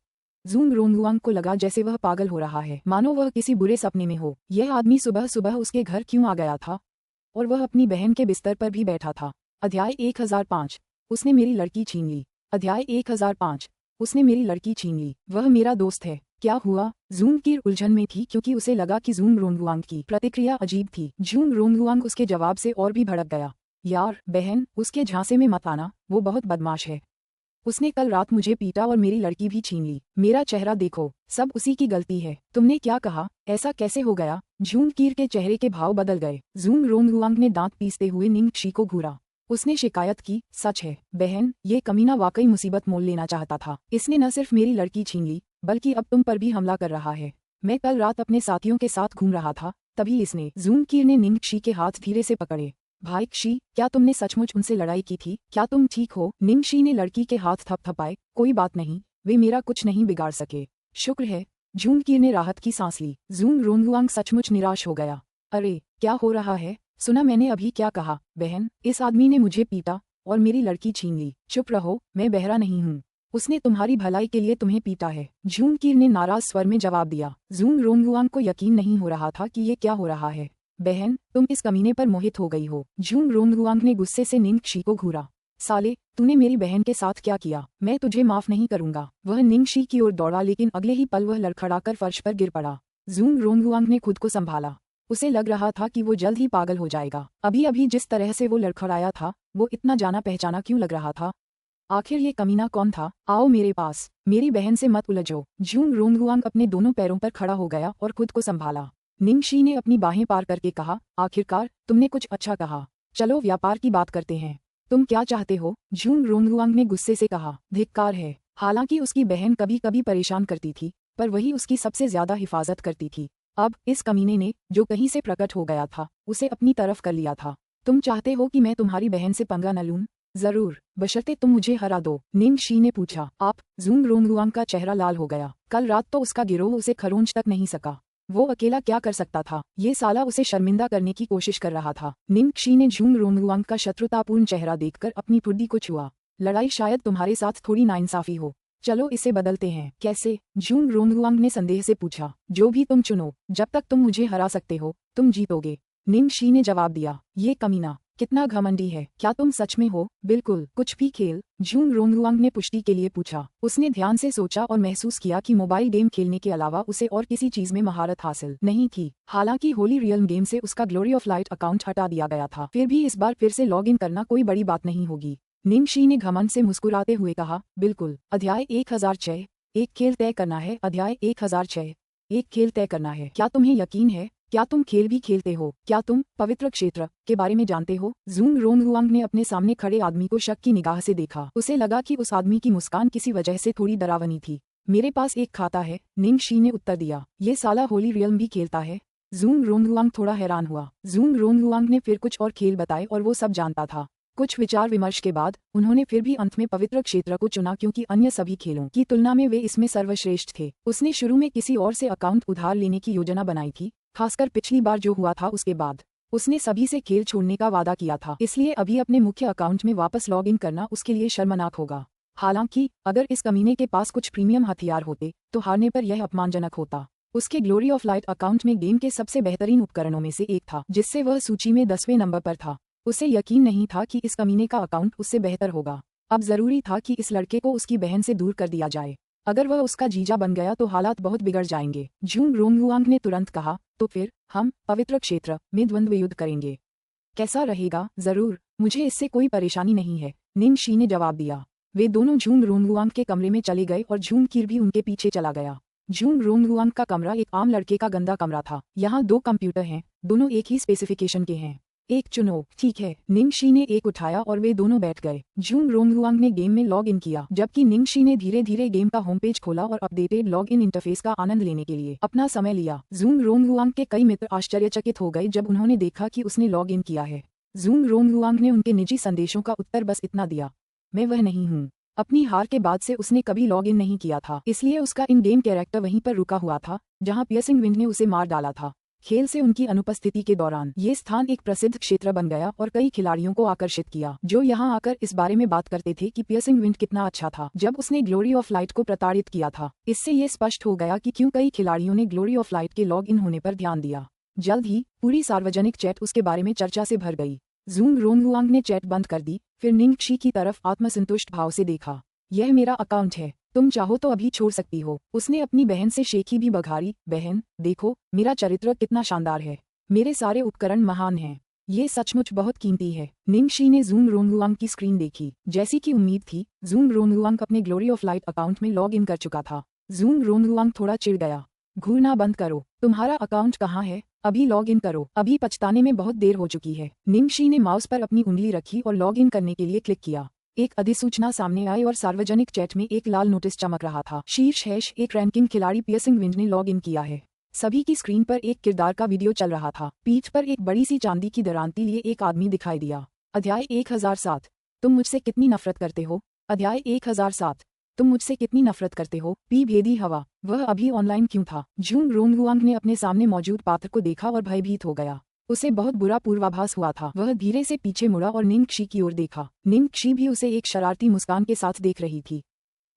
जूंग रोंगहुआंग को लगा जैसे वह पागल हो रहा है, मानो वह किसी बुरे सपने में हो। यह आदमी सुबह सुबह उसके घर क्यों आ गया था? और वह अपनी बहन के बिस्तर पर भी बैठा था। अध्याय 1005। उसने मेरी लड़की छीन ली। अध्याय 1005। उसने मेरी लड़की छीन ली। वह मेरा दोस्त है। क्या हुआ? जूंग कीर उलझन में थी क्योंकि उसे लगा कि जूंग रोंगहुआंग की प्रतिक्रिया अजीब थी। जूंग रोंगहुआंग उसके जवाब से और भी भड़क गया। यार बहन, उसके झांसे में मत आना, वो बहुत बदमाश है। उसने कल रात मुझे पीटा और मेरी लड़की भी छीन ली। मेरा चेहरा देखो, सब उसी की गलती है। तुमने क्या कहा? ऐसा कैसे हो गया? जूंग कीर के चेहरे के भाव बदल गए। जूंग रोंगहुआंग ने दांत पीसते हुए निंगशी को घूरा। उसने शिकायत की। सच है बहन, ये कमीना वाकई मुसीबत मोल लेना चाहता था। इसने न सिर्फ मेरी लड़की छीन ली बल्कि अब तुम पर भी हमला कर रहा है। मैं कल रात अपने साथियों के साथ घूम रहा था, तभी इसने। जूनकीर ने निंगक्षी के हाथ धीरे से पकड़े। भाई क्षी, क्या तुमने सचमुच उनसे लड़ाई की थी? क्या तुम ठीक हो? निंगक्षी ने लड़की के हाथ थपथपाए। कोई बात नहीं, वे मेरा कुछ नहीं बिगाड़ सके। शुक्र है। जूनकीर ने राहत की सांस ली। जून रोंगुआंग सचमुच निराश हो गया। अरे क्या हो रहा है? सुना मैंने अभी क्या कहा? बहन, इस आदमी ने मुझे पीटा और मेरी लड़की छीन ली। चुप रहो, मैं बहरा नहीं हूँ। उसने तुम्हारी भलाई के लिए तुम्हें पीटा है, जूनकीर ने नाराज स्वर में जवाब दिया। जून रोंगुआंग को यकीन नहीं हो रहा था कि ये क्या हो रहा है। बहन, तुम इस कमीने पर मोहित हो गई हो। जून रोंगुआंग ने गुस्से से निंगक्षी को घूरा। साले, तूने मेरी बहन के साथ क्या किया? मैं तुझे माफ नहीं करूंगा। वह निंगक्षी की ओर दौड़ा लेकिन अगले ही पल वह लड़खड़ाकर फर्श पर गिर पड़ा। जून रोंगुआंग ने खुद को संभाला। उसे लग रहा था कि वो जल्द ही पागल हो जाएगा। अभी अभी जिस तरह से वो लड़खड़ाया था, वो इतना जाना पहचाना क्यों लग रहा था? आखिर ये कमीना कौन था? आओ मेरे पास, मेरी बहन से मत उलझो। जून रोंगुआंग अपने दोनों पैरों पर खड़ा हो गया और खुद को संभाला। निंगक्षी ने अपनी बाहें पार करके कहा, आखिरकार तुमने कुछ अच्छा कहा। चलो व्यापार की बात करते हैं। तुम क्या चाहते हो? जून रोंगुआंग ने गुस्से से कहा। धिक्कार है। हालांकि उसकी बहन कभी कभी परेशान करती थी, पर वही उसकी सबसे ज्यादा हिफाजत करती थी। अब इस कमीने ने, जो कहीं से प्रकट हो गया था, उसे अपनी तरफ कर लिया था। तुम चाहते हो कि मैं तुम्हारी बहन से पंगा न लूं? जरूर, बशर्ते तुम मुझे हरा दो। निंगक्षी ने पूछा। आप? जून रोंगुआंग का चेहरा लाल हो गया। कल रात तो उसका गिरोह उसे खरोंच तक नहीं सका। वो अकेला क्या कर सकता था? ये साला उसे शर्मिंदा करने की कोशिश कर रहा था। निंगक्षी ने जून रोंगुआंग का शत्रुतापूर्ण चेहरा देखकर अपनी ठुड्डी को छुआ। लड़ाई शायद तुम्हारे साथ थोड़ी नाइंसाफी हो। चलो इसे बदलते हैं। कैसे? जून रोंगुआंग ने संदेह से पूछा। जो भी तुम चुनो, जब तक तुम मुझे हरा सकते हो, तुम जीतोगे। निंगक्षी ने जवाब दिया। ये कमीना कितना घमंडी है। क्या तुम सच में हो? बिल्कुल, कुछ भी खेल? जून रोंगुआंग ने पुष्टि के लिए पूछा। उसने ध्यान से सोचा और महसूस किया कि मोबाइल गेम खेलने के अलावा उसे और किसी चीज में महारत हासिल नहीं थी। हालांकि होली रियल्म गेम से उसका ग्लोरी ऑफ लाइट अकाउंट हटा दिया गया था, फिर भी इस बार फिर से लॉग इन करना कोई बड़ी बात नहीं होगी। निंगक्षी ने घमंड से मुस्कुराते हुए कहा। बिल्कुल। अध्याय 1006। एक खेल तय करना है। अध्याय 1006। एक खेल तय करना है। क्या तुम्हें यकीन है? क्या तुम खेल भी खेलते हो? क्या तुम पवित्र क्षेत्र के बारे में जानते हो? जून रोंगुआंग ने अपने सामने खड़े आदमी को शक की निगाह से देखा। उसे लगा कि उस आदमी की मुस्कान किसी वजह से थोड़ी डरावनी थी। मेरे पास एक खाता है, निंगक्षी ने उत्तर दिया। ये साला होली रियल्म भी खेलता है? जून रोंगुआंग थोड़ा हैरान हुआ। जून रोंगुआंग ने फिर कुछ और खेल बताए और वो सब जानता था। कुछ विचार विमर्श के बाद उन्होंने फिर भी अंत में पवित्र क्षेत्र को चुना क्योंकि अन्य सभी खेलों की तुलना में वे इसमें सर्वश्रेष्ठ थे। उसने शुरू में किसी और से अकाउंट उधार लेने की योजना बनाई थी, खासकर पिछली बार जो हुआ था उसके बाद। उसने सभी से खेल छोड़ने का वादा किया था, इसलिए अभी अपने मुख्य अकाउंट में वापस लॉग इन करना उसके लिए शर्मनाक होगा। हालांकि अगर इस कमीने के पास कुछ प्रीमियम हथियार होते तो हारने पर यह अपमानजनक होता। उसके ग्लोरी ऑफ लाइट अकाउंट में गेम के सबसे बेहतरीन उपकरणों में से एक था, जिससे वह सूची में 10वें नंबर पर था। उसे यकीन नहीं था कि इस कमीने का अकाउंट उससे बेहतर होगा। अब जरूरी था कि इस लड़के को उसकी बहन से दूर कर दिया जाए। अगर वह उसका जीजा बन गया तो हालात बहुत बिगड़ जाएंगे। जून रोंगुआंग ने तुरंत कहा। तो फिर हम पवित्र क्षेत्र में द्वंद्व युद्ध करेंगे। कैसा रहेगा? जरूर, मुझे इससे कोई परेशानी नहीं है, निंगक्षी ने जवाब दिया। वे दोनों जून रोंगुआंग के कमरे में चले गए और जूनकीर भी उनके पीछे चला गया। जून रोंगुआंग का कमरा एक आम लड़के का गंदा कमरा था। यहाँ 2 कंप्यूटर हैं, दोनों एक ही स्पेसिफिकेशन के हैं। एक चुनो। ठीक है। निंगक्षी ने एक उठाया और वे दोनों बैठ गए। जून रोंगुआंग ने गेम में लॉग इन किया, जबकि निंगक्षी ने धीरे धीरे गेम का होम पेज खोला और अपडेटेड लॉग इन इंटरफेस का आनंद लेने के लिए अपना समय लिया। जून रोंगुआंग के कई मित्र आश्चर्यचकित हो गए जब उन्होंने देखा कि उसने लॉग इन किया है। जून रोंगुआंग ने उनके निजी संदेशों का उत्तर बस इतना दिया, मैं वह नहीं हूँ। अपनी हार के बाद से उसने कभी लॉग इन नहीं किया था, इसलिए उसका इन गेम कैरेक्टर वहीं पर रुका हुआ था जहाँ पियर्सिंग विंड ने उसे मार डाला था। खेल से उनकी अनुपस्थिति के दौरान ये स्थान एक प्रसिद्ध क्षेत्र बन गया और कई खिलाड़ियों को आकर्षित किया, जो यहाँ आकर इस बारे में बात करते थे कि पियर्सिंग विंड कितना अच्छा था जब उसने ग्लोरी ऑफ लाइट को प्रताड़ित किया था। इससे ये स्पष्ट हो गया कि क्यों कई खिलाड़ियों ने ग्लोरी ऑफ लाइट के लॉग इन होने पर ध्यान दिया। जल्द ही पूरी सार्वजनिक चैट उसके बारे में चर्चा से भर गई। जून रोंगुआंग ने चैट बंद कर दी, फिर निंगक्षी की तरफ आत्मसंतुष्ट भाव से देखा। यह मेरा अकाउंट है, तुम चाहो तो अभी छोड़ सकती हो। उसने अपनी बहन से शेखी भी बघारी। बहन, देखो मेरा चरित्र कितना शानदार है, मेरे सारे उपकरण महान हैं, ये सचमुच बहुत कीमती है। निंगक्षी ने जून रोंगुआंग की स्क्रीन देखी। जैसी कि उम्मीद थी, जून रोंगुआंग अपने ग्लोरी ऑफ लाइट अकाउंट में लॉग इन कर चुका था। जून रोंगुआंग थोड़ा चिढ़ गया। घूरना बंद करो, तुम्हारा अकाउंट कहाँ है? अभी लॉग इन करो, अभी पछताने में बहुत देर हो चुकी है। निंगशी ने माउस पर अपनी उंगली रखी और लॉग इन करने के लिए क्लिक किया। एक अधिसूचना सामने आई और सार्वजनिक चैट में एक लाल नोटिस चमक रहा था। शीर्ष हैश एक रैंकिंग खिलाड़ी पियर्सिंग विंड ने लॉग इन किया है। सभी की स्क्रीन पर एक किरदार का वीडियो चल रहा था। पीठ पर एक बड़ी सी चांदी की दरांती लिए एक आदमी दिखाई दिया। अध्याय 1007। तुम मुझसे कितनी नफरत करते हो। अध्याय 1007। तुम मुझसे कितनी नफरत करते हो। पी भेदी हवा। वह अभी ऑनलाइन क्यों था। जूंग रोंगहुआंग ने अपने सामने मौजूद पात्र को देखा और भयभीत हो गया। उसे बहुत बुरा पूर्वाभास हुआ था। वह धीरे से पीछे मुड़ा और निंगक्षी की ओर देखा। निंगक्षी भी उसे एक शरारती मुस्कान के साथ देख रही थी।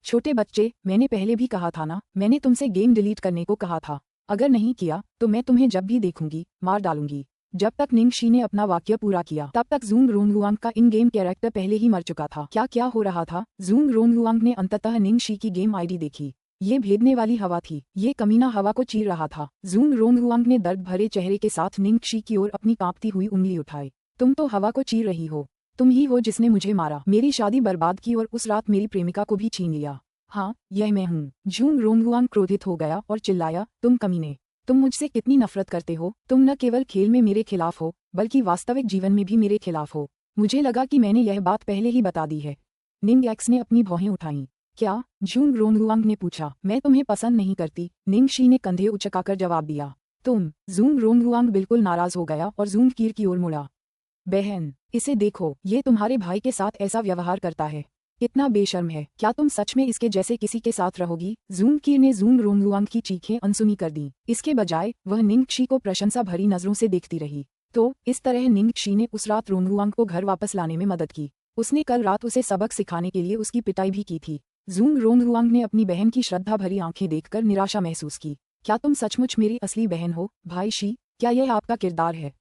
छोटे बच्चे, मैंने पहले भी कहा था ना, मैंने तुमसे गेम डिलीट करने को कहा था। अगर नहीं किया तो मैं तुम्हें जब भी देखूंगी मार डालूंगी। जब तक निंगक्षी ने अपना वाक्य पूरा किया तब तक जूंग रोंगहुआंग का इन गेम कैरेक्टर पहले ही मर चुका था। क्या हो रहा था। जूंग रोंगहुआंग ने अंततः निंगक्षी की गेम आईडी देखी। ये भेदने वाली हवा थी। ये कमीना हवा को चीर रहा था। जूंग रोंगहुआंग ने दर्द भरे चेहरे के साथ निंगक्षी की ओर अपनी कांपती हुई उंगली उठाई। तुम तो हवा को चीर रही हो। तुम ही हो जिसने मुझे मारा, मेरी शादी बर्बाद की और उस रात मेरी प्रेमिका को भी छीन लिया। हाँ, यह मैं हूँ। जूंग रोंगहुआंग क्रोधित हो गया और चिल्लाया, तुम कमीने, तुम मुझसे कितनी नफरत करते हो। तुम न केवल खेल में मेरे खिलाफ हो बल्कि वास्तविक जीवन में भी मेरे खिलाफ हो। मुझे लगा कि मैंने यह बात पहले ही बता दी है। निंगएक्स ने अपनी भौहें उठाईं। क्या। जूंग रोंगहुआंग ने पूछा। मैं तुम्हें पसंद नहीं करती। निंगशी ने कंधे उचकाकर जवाब दिया। तुम। जूंग रोंगहुआंग बिल्कुल नाराज हो गया और जूंग कीर की ओर मुड़ा। बहन, इसे देखो, ये तुम्हारे भाई के साथ ऐसा व्यवहार करता है। कितना बेशर्म है। क्या तुम सच में इसके जैसे किसी के साथ रहोगी। जूंग कीर ने जूंग रोंगहुआंग की चीखें अनसुनी कर दी। इसके बजाय वह निंगक्षी को प्रशंसा भरी नजरों से देखती रही। तो इस तरह निंगक्षी ने उस रात रोंगहुआंग को घर वापस लाने में मदद की। उसने कल रात उसे सबक सिखाने के लिए उसकी पिटाई भी की थी। जूंग रोंगहुआंग ने अपनी बहन की श्रद्धा भरी आंखें देखकर निराशा महसूस की। क्या तुम सचमुच मेरी असली बहन हो, भाई शी। क्या यह आपका किरदार है।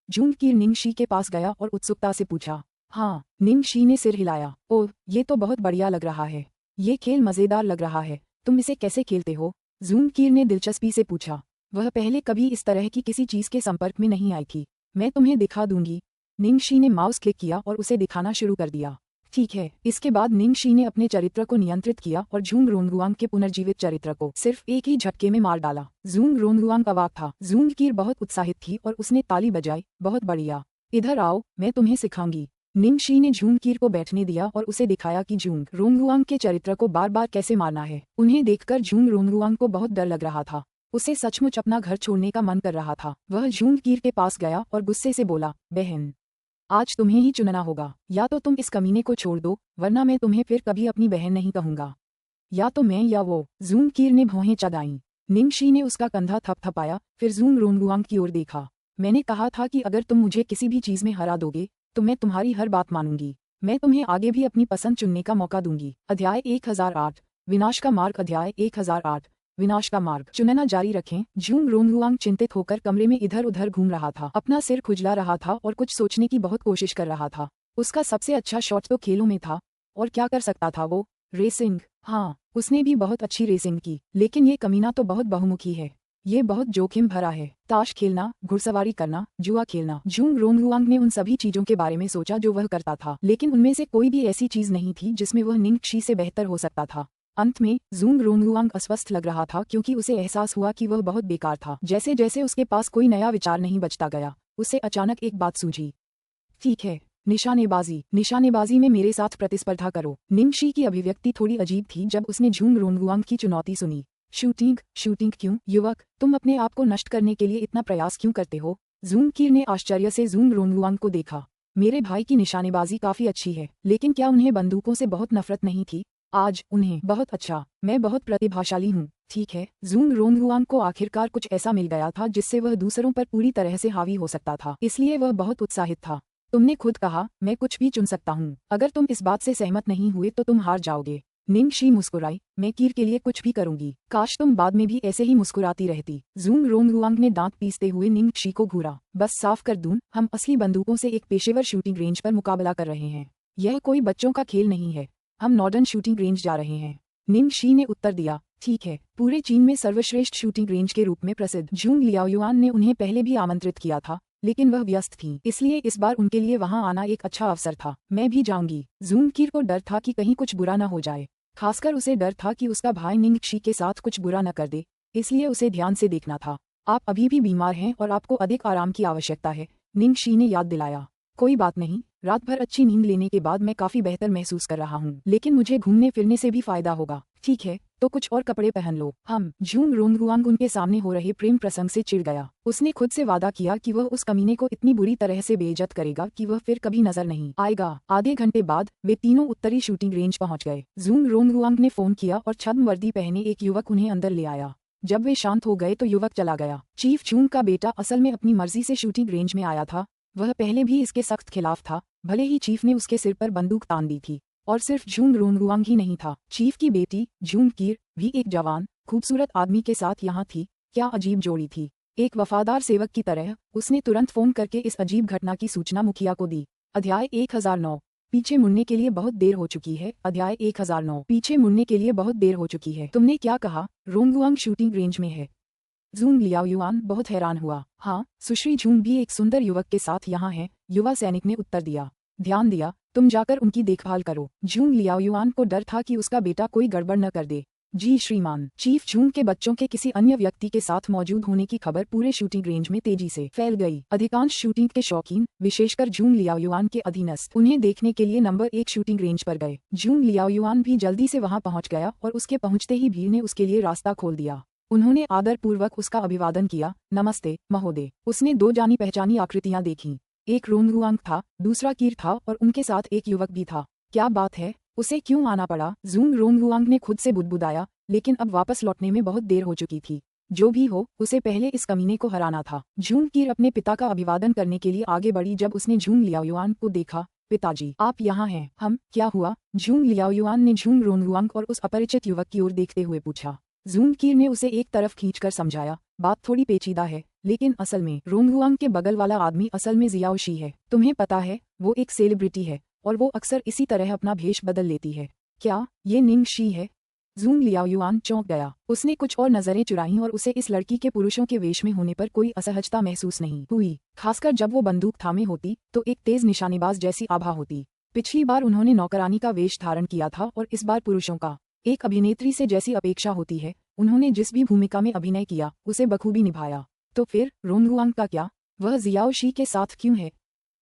जूंग कीर निंगक्षी के पास गया और उत्सुकता से पूछा। हाँ। निंगक्षी ने सिर हिलाया। ओह, ये तो बहुत बढ़िया लग रहा है। ये खेल मजेदार लग रहा है। तुम इसे कैसे खेलते हो। जूंग कीर ने दिलचस्पी से पूछा। वह पहले कभी इस तरह की किसी चीज के संपर्क में नहीं आई थी। मैं तुम्हें दिखा दूंगी। निंगक्षी ने माउस क्लिक किया और उसे दिखाना शुरू कर दिया। ठीक है। इसके बाद निंगक्षी ने अपने चरित्र को नियंत्रित किया और जूंग रोंगहुआंग के पुनर्जीवित चरित्र को सिर्फ एक ही झटके में मार डाला। जूंग रोंगहुआंग अवाक था। जूंग कीर बहुत उत्साहित थी और उसने ताली बजाई। बहुत बढ़िया। इधर आओ, मैं तुम्हें सिखाऊंगी। निंगक्षी ने जूंग कीर को बैठने दिया और उसे दिखाया कि जूंग रोंगहुआंग के चरित्र को बार बार कैसे मारना है। उन्हें देखकर जूंग रोंगहुआंग को बहुत डर लग रहा था। उसे सचमुच अपना घर छोड़ने का मन कर रहा था। वह जूंग कीर के पास गया और गुस्से से बोला, बहन, आज तुम्हें ही चुनना होगा। या तो तुम इस कमीने को छोड़ दो, वरना मैं तुम्हें फिर कभी अपनी बहन नहीं कहूंगा। या तो मैं या वो। जूंग कीर ने भौहें चढ़ाईं। निंगक्षी ने उसका कंधा थपथपाया, फिर जूंग रोंगहुआंग की ओर देखा। मैंने कहा था कि अगर तुम मुझे किसी भी चीज में हरा दोगे तो मैं तुम्हारी हर बात मानूंगी। मैं तुम्हें आगे भी अपनी पसंद चुनने का मौका दूंगी। अध्याय 1008। विनाश का मार्ग। अध्याय 1008। विनाश का मार्ग। चुनना जारी रखें। जूंग रोंगहुआंग चिंतित होकर कमरे में इधर उधर घूम रहा था। अपना सिर खुजला रहा था और कुछ सोचने की बहुत कोशिश कर रहा था। उसका सबसे अच्छा शॉट तो खेलों में था। और क्या कर सकता था वो। रेसिंग। हाँ, उसने भी बहुत अच्छी रेसिंग की। लेकिन ये कमीना तो बहुत बहुमुखी है। ये बहुत जोखिम भरा है। ताश खेलना, घुड़सवारी करना, जुआ खेलना। जूंग रोंगहुआंग ने उन सभी चीजों के बारे में सोचा जो वह करता था, लेकिन उनमें से कोई भी ऐसी चीज नहीं थी जिसमें वह निंगक्षी से बेहतर हो सकता था। अंत में जूंग रोंगहुआंग अस्वस्थ लग रहा था क्योंकि उसे एहसास हुआ कि वह बहुत बेकार था। जैसे जैसे उसके पास कोई नया विचार नहीं बचता गया, उसे अचानक एक बात सूझी। ठीक है, निशानेबाजी। निशानेबाजी में मेरे साथ प्रतिस्पर्धा करो। निंगक्षी की अभिव्यक्ति थोड़ी अजीब थी जब उसने जूंग रोंगहुआंग की चुनौती सुनी। शूटिंग। शूटिंग क्यों युवक, तुम अपने आप को नष्ट करने के लिए इतना प्रयास क्यों करते हो। जूंग कीर ने आश्चर्य से जूंग रोंगहुआंग को देखा। मेरे भाई की निशानेबाजी काफी अच्छी है, लेकिन क्या उन्हें बंदूकों से बहुत नफरत नहीं थी। आज उन्हें बहुत अच्छा। मैं बहुत प्रतिभाशाली हूँ। ठीक है। जूंग रोंगहुआंग को आखिरकार कुछ ऐसा मिल गया था जिससे वह दूसरों पर पूरी तरह से हावी हो सकता था, इसलिए वह बहुत उत्साहित था। तुमने खुद कहा, मैं कुछ भी चुन सकता हूँ। अगर तुम इस बात से सहमत नहीं हुए तो तुम हार जाओगे। निंगक्षी मुस्कुराई। मैं कीर के लिए कुछ भी करूंगी। काश तुम बाद में भी ऐसे ही मुस्कुराती रहती। जूंग रोंगहुआंग ने दांत पीसते हुए निंगक्षी को घूरा। बस साफ कर दूं, हम असली बंदूकों से एक पेशेवर शूटिंग रेंज पर मुकाबला कर रहे हैं। यह कोई बच्चों का खेल नहीं है। हम मॉडर्न शूटिंग रेंज जा रहे हैं। निंगक्षी ने उत्तर दिया। ठीक है। पूरे चीन में सर्वश्रेष्ठ शूटिंग रेंज के रूप में प्रसिद्ध जूंग लियाओयुआन ने उन्हें पहले भी आमंत्रित किया था, लेकिन वह व्यस्त थी, इसलिए इस बार उनके लिए वहां आना एक अच्छा अवसर था। मैं भी जाऊंगी। जूंग कीर को डर था कि कहीं कुछ बुरा न हो जाए। खासकर उसे डर था कि उसका भाई निंगक्षी के साथ कुछ बुरा न कर दे, इसलिए उसे ध्यान से देखना था। आप अभी भी बीमार हैं और आपको अधिक आराम की आवश्यकता है, निंग शी ने याद दिलाया। कोई बात नहीं, रात भर अच्छी नींद लेने के बाद मैं काफी बेहतर महसूस कर रहा हूँ, लेकिन मुझे घूमने फिरने से भी फायदा होगा। ठीक है, तो कुछ और कपड़े पहन लो। हम जूंग रोंगरुआंग उनके सामने हो रहे प्रेम प्रसंग से चिढ़ गया। उसने खुद से वादा किया कि वह उस कमीने को इतनी बुरी तरह से बेइज्जत करेगा कि वह फिर कभी नजर नहीं आएगा। आधे घंटे बाद वे तीनों उत्तरी शूटिंग रेंज पहुंच गए। जूंग रोंगरुआंग ने फोन किया और छद्म वर्दी पहने एक युवक उन्हें अंदर ले आया। जब वे शांत हो गए तो युवक चला गया। चीफ जूंग का बेटा असल में अपनी मर्जी से शूटिंग रेंज में आया था। वह पहले भी इसके सख्त खिलाफ था, भले ही चीफ ने उसके सिर पर बंदूक तान दी थी। और सिर्फ जूंग रोंगरुआंग ही नहीं था, चीफ की बेटी जूंग कीर भी एक जवान खूबसूरत आदमी के साथ यहाँ थी। क्या अजीब जोड़ी थी। एक वफादार सेवक की तरह उसने तुरंत फोन करके इस अजीब घटना की सूचना मुखिया को दी। अध्याय 1009 पीछे मुड़ने के लिए बहुत देर हो चुकी है। अध्याय 1009 पीछे मुड़ने के लिए बहुत देर हो चुकी है। तुमने क्या कहा? रोंगरुआंग शूटिंग रेंज में है। जूंग लियाओयुआन बहुत हैरान हुआ। हाँ, सुश्री जूंग भी एक सुंदर युवक के साथ यहाँ है, युवा सैनिक ने उत्तर दिया। ध्यान दिया, तुम जाकर उनकी देखभाल करो। जूंग लियाओयुआन को डर था कि उसका बेटा कोई गड़बड़ न कर दे। जी श्रीमान। चीफ जूंग के बच्चों के किसी अन्य व्यक्ति के साथ मौजूद होने की खबर पूरे शूटिंग रेंज में तेजी से फैल गई। अधिकांश शूटिंग के शौकीन, विशेषकर जूंग लियाओयुआन के अधीनस्थ, उन्हें देखने के लिए नंबर 1 शूटिंग रेंज पर गए। जूंग लियाओयुआन भी जल्दी से वहां पहुंच गया और उसके पहुंचते ही भीड़ ने उसके लिए रास्ता खोल दिया। उन्होंने आदरपूर्वक उसका अभिवादन किया। नमस्ते महोदय। उसने 2 जानी पहचानी आकृतियां देखीं। एक रोंगरुआंग था, दूसरा कीर था और उनके साथ एक युवक भी था। क्या बात है, उसे क्यों आना पड़ा? जूंग रोंगरुआंग ने खुद से बुदबुदाया, लेकिन अब वापस लौटने में बहुत देर हो चुकी थी। जो भी हो, उसे पहले इस कमीने को हराना था। जूंग कीर अपने पिता का अभिवादन करने के लिए आगे बढ़ी जब उसने जूंग लियाओयुआन को देखा। पिताजी, आप यहाँ हैं। हम, क्या हुआ? जूंग लियाओयुआन ने जूंग रोंगरुआंग और उस अपरिचित युवक की ओर देखते हुए पूछा। जूंग कीर ने उसे एक तरफ खींचकर समझाया, बात थोड़ी पेचीदा है, लेकिन असल में रोंगरुआंग के बगल वाला आदमी असल में जियाओ शी है। तुम्हें पता है, वो एक सेलिब्रिटी है और वो अक्सर इसी तरह अपना भेष बदल लेती है। क्या ये निंग शी है? जूंग लियाओयुआन चौंक गया। उसने कुछ और नजरें चुराईं और उसे इस लड़की के पुरुषों के वेश में होने पर कोई असहजता महसूस नहीं हुई, खासकर जब वो बंदूक थामे होती तो एक तेज निशानेबाज जैसी आभा होती। पिछली बार उन्होंने नौकरानी का वेश धारण किया था और इस बार पुरुषों का। एक अभिनेत्री से जैसी अपेक्षा होती है, उन्होंने जिस भी भूमिका में अभिनय किया उसे बखूबी निभाया। तो फिर रोंगरुआंग का क्या? वह जियाओ शी के साथ क्यों है?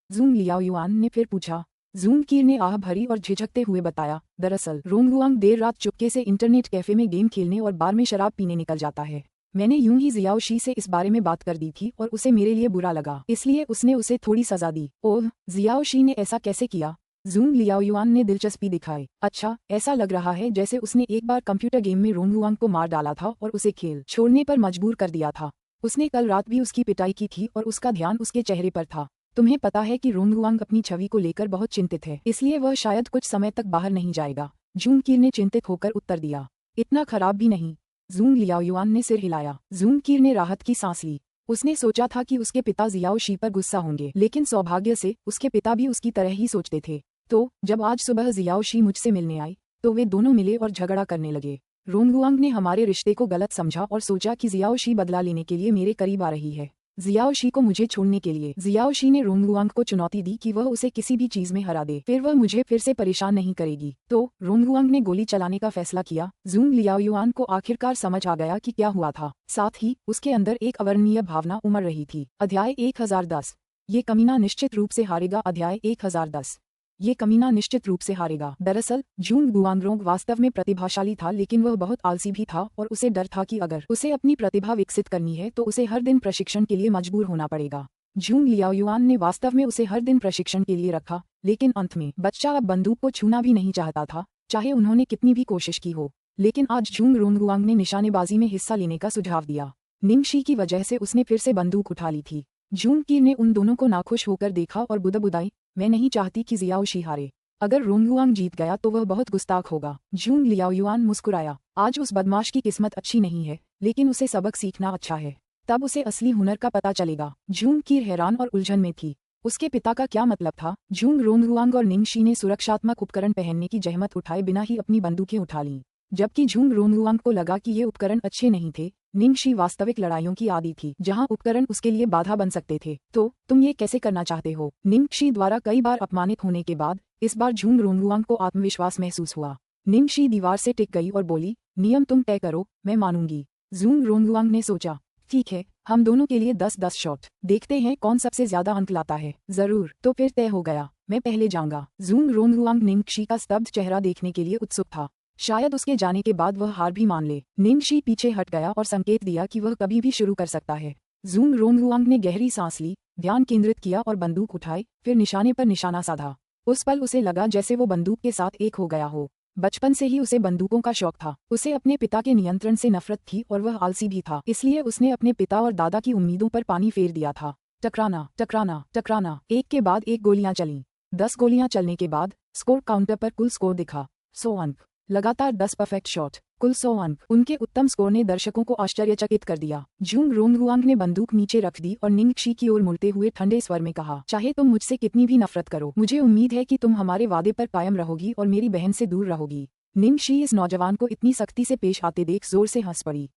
जूंग लियाओयुआन ने फिर पूछा। जूंग कीर ने आह भरी और झिझकते हुए बताया, दरअसल रोंगरुआंग देर रात चुपके से इंटरनेट कैफे में गेम खेलने और बार में शराब पीने निकल जाता है। मैंने यूं ही जियाओ शी से इस बारे में बात कर दी थी और उसे मेरे लिए बुरा लगा, इसलिए उसने उसे थोड़ी सजा दी। ओह, जियाओ शी ने ऐसा कैसे किया? जूंग लियाओयुआन ने दिलचस्पी दिखाई। अच्छा, ऐसा लग रहा है जैसे उसने एक बार कंप्यूटर गेम में रोंगरुआंग को मार डाला था और उसे खेल छोड़ने पर मजबूर कर दिया था। उसने कल रात भी उसकी पिटाई की थी और उसका ध्यान उसके चेहरे पर था। तुम्हें पता है कि रोंगरुआंग अपनी छवि को लेकर बहुत चिंतित है, इसलिए वह शायद कुछ समय तक बाहर नहीं जाएगा। जूंग कीर ने चिंतित होकर उत्तर दिया। इतना खराब भी नहीं। जूंग लियाओयुआन ने सिर हिलाया। जूंग कीर ने राहत की सांस ली। उसने सोचा था कि उसके पिता जियाओ शी पर गुस्सा होंगे, लेकिन सौभाग्य से उसके पिता भी उसकी तरह ही सोचते थे। तो जब आज सुबह जियाओ शी मुझसे मिलने आई तो वे दोनों मिले और झगड़ा करने लगे। रोंगरुआंग ने हमारे रिश्ते को गलत समझा और सोचा कि जियाओ शी बदला लेने के लिए मेरे करीब आ रही है, जियाओ शी को मुझे छोड़ने के लिए। जियाओ शी ने रोंगरुआंग को चुनौती दी कि वह उसे किसी भी चीज में हरा दे, फिर वह मुझे फिर से परेशान नहीं करेगी। तो रोंगरुआंग ने गोली चलाने का फैसला किया। जूंग लियाओयुआन को आखिरकार समझ आ गया कि क्या हुआ था। साथ ही उसके अंदर एक अवर्णनीय भावना उमड़ रही थी। अध्याय 1010 ये कमीना निश्चित रूप से हारेगा। अध्याय 1010 ये कमीना निश्चित रूप से हारेगा। दरअसल जूंग गुआंगरोंग वास्तव में प्रतिभाशाली था, लेकिन वह बहुत आलसी भी था और उसे डर था कि अगर उसे अपनी प्रतिभा विकसित करनी है तो उसे हर दिन प्रशिक्षण के लिए मजबूर होना पड़ेगा। जूंग लियाओयुआन ने वास्तव में उसे हर दिन प्रशिक्षण के लिए रखा, लेकिन अंत में बच्चा अब बंदूक को छूना भी नहीं चाहता था, चाहे उन्होंने कितनी भी कोशिश की हो। लेकिन आज जूंग रोंगरुआंग ने निशानेबाजी में हिस्सा लेने का सुझाव दिया। निंग शी की वजह से उसने फिर से बंदूक उठा ली थी। जूंग कीर ने उन दोनों को नाखुश होकर देखा और बुदबुदाई, मैं नहीं चाहती कि जियाओ शी हारे। अगर रोंगरुआंग जीत गया तो वह बहुत गुस्ताख होगा। जूंग लियाओयुआन मुस्कुराया। आज उस बदमाश की किस्मत अच्छी नहीं है, लेकिन उसे सबक सीखना अच्छा है, तब उसे असली हुनर का पता चलेगा। जूंग कीर हैरान और उलझन में थी। उसके पिता का क्या मतलब था? जूंग रोंगरुआंग और निंग शी ने सुरक्षात्मक उपकरण पहनने की जहमत उठाए बिना ही अपनी बंदूकें उठा लीं, जबकि जूंग रोंगरुआंग को लगा कि ये उपकरण अच्छे नहीं थे। निंग शी वास्तविक लड़ाइयों की आदी थी, जहां उपकरण उसके लिए बाधा बन सकते थे। तो तुम ये कैसे करना चाहते हो? निंग शी द्वारा कई बार अपमानित होने के बाद इस बार जूंग रोंगरुआंग को आत्मविश्वास महसूस हुआ। निंग शी दीवार से टिक गई और बोली, नियम तुम तय करो, मैं मानूंगी। जूंग रोंगरुआंग ने सोचा, ठीक है, हम दोनों के लिए 10-10 शॉट, देखते हैं कौन सबसे ज्यादा अंक लाता है। जरूर, तो फिर तय हो गया, मैं पहले जाऊंगा। जूंग रोंगरुआंग निंगशी का स्तब्ध चेहरा देखने के लिए उत्सुक था। शायद उसके जाने के बाद वह हार भी मान ले। निंगशी पीछे हट गया और संकेत दिया कि वह कभी भी शुरू कर सकता है। जूंग रोंगरुआंग ने गहरी सांस ली, ध्यान केंद्रित किया और बंदूक उठाई, फिर निशाने पर निशाना साधा। उस पल उसे लगा जैसे वो बंदूक के साथ एक हो गया हो। बचपन से ही उसे बंदूकों का शौक था। उसे अपने पिता के नियंत्रण से नफरत थी और वह आलसी भी था, इसलिए उसने अपने पिता और दादा की उम्मीदों पर पानी फेर दिया था। टकराना टकराना टकराना, एक के बाद एक गोलियां चलीं। 10 गोलियां चलने के बाद स्कोर काउंटर पर कुल स्कोर दिखा, 100 अंक। लगातार 10 परफेक्ट शॉट, कुल 100 अंक। उनके उत्तम स्कोर ने दर्शकों को आश्चर्यचकित कर दिया। जूंग रोंगरुआंग ने बंदूक नीचे रख दी और निंगशी की ओर मुड़ते हुए ठंडे स्वर में कहा, चाहे तुम मुझसे कितनी भी नफरत करो, मुझे उम्मीद है कि तुम हमारे वादे पर कायम रहोगी और मेरी बहन से दूर रहोगी। निंगशी इस नौजवान को इतनी सख्ती से पेश आते देख जोर से हंस पड़ी।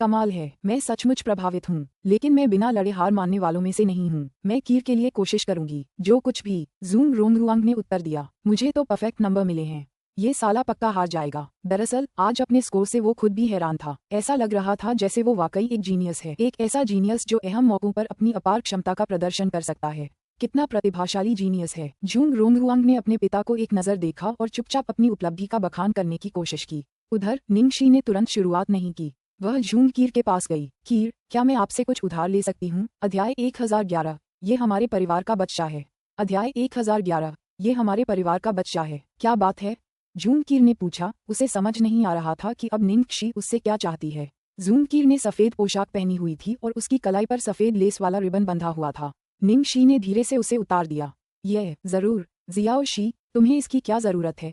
कमाल है, मैं सचमुच प्रभावित हूँ, लेकिन मैं बिना लड़े हार मानने वालों में से नहीं हूँ। मैं कीर के लिए कोशिश करूंगी, जो कुछ भी। जूंग रोंगरुआंग ने उत्तर दिया, मुझे तो परफेक्ट नंबर मिले हैं, ये साला पक्का हार जाएगा। दरअसल आज अपने स्कोर से वो खुद भी हैरान था। ऐसा लग रहा था जैसे वो वाकई एक जीनियस है, एक ऐसा जीनियस जो अहम मौकों पर अपनी अपार क्षमता का प्रदर्शन कर सकता है। कितना प्रतिभाशाली जीनियस है। जूंग रोंगरुआंग ने अपने पिता को एक नजर देखा और चुपचाप अपनी उपलब्धि का बखान करने की कोशिश की। उधर निंगशी ने तुरंत शुरुआत नहीं की। वह जूंग कीर के पास गई। कीर, क्या मैं आपसे कुछ उधार ले सकती हूँ? अध्याय 1011, ये हमारे परिवार का बच्चा है। अध्याय 1011, ये हमारे परिवार का बच्चा है। क्या बात है? जूंग कीर ने पूछा। उसे समझ नहीं आ रहा था कि अब निंगशी उससे क्या चाहती है। जूंग कीर ने सफेद पोशाक पहनी हुई थी और उसकी कलाई पर सफेद लेस वाला रिबन बंधा हुआ था। निंगशी ने धीरे से उसे उतार दिया। यह जरूर, जियाओ शी, तुम्हें इसकी क्या जरूरत है?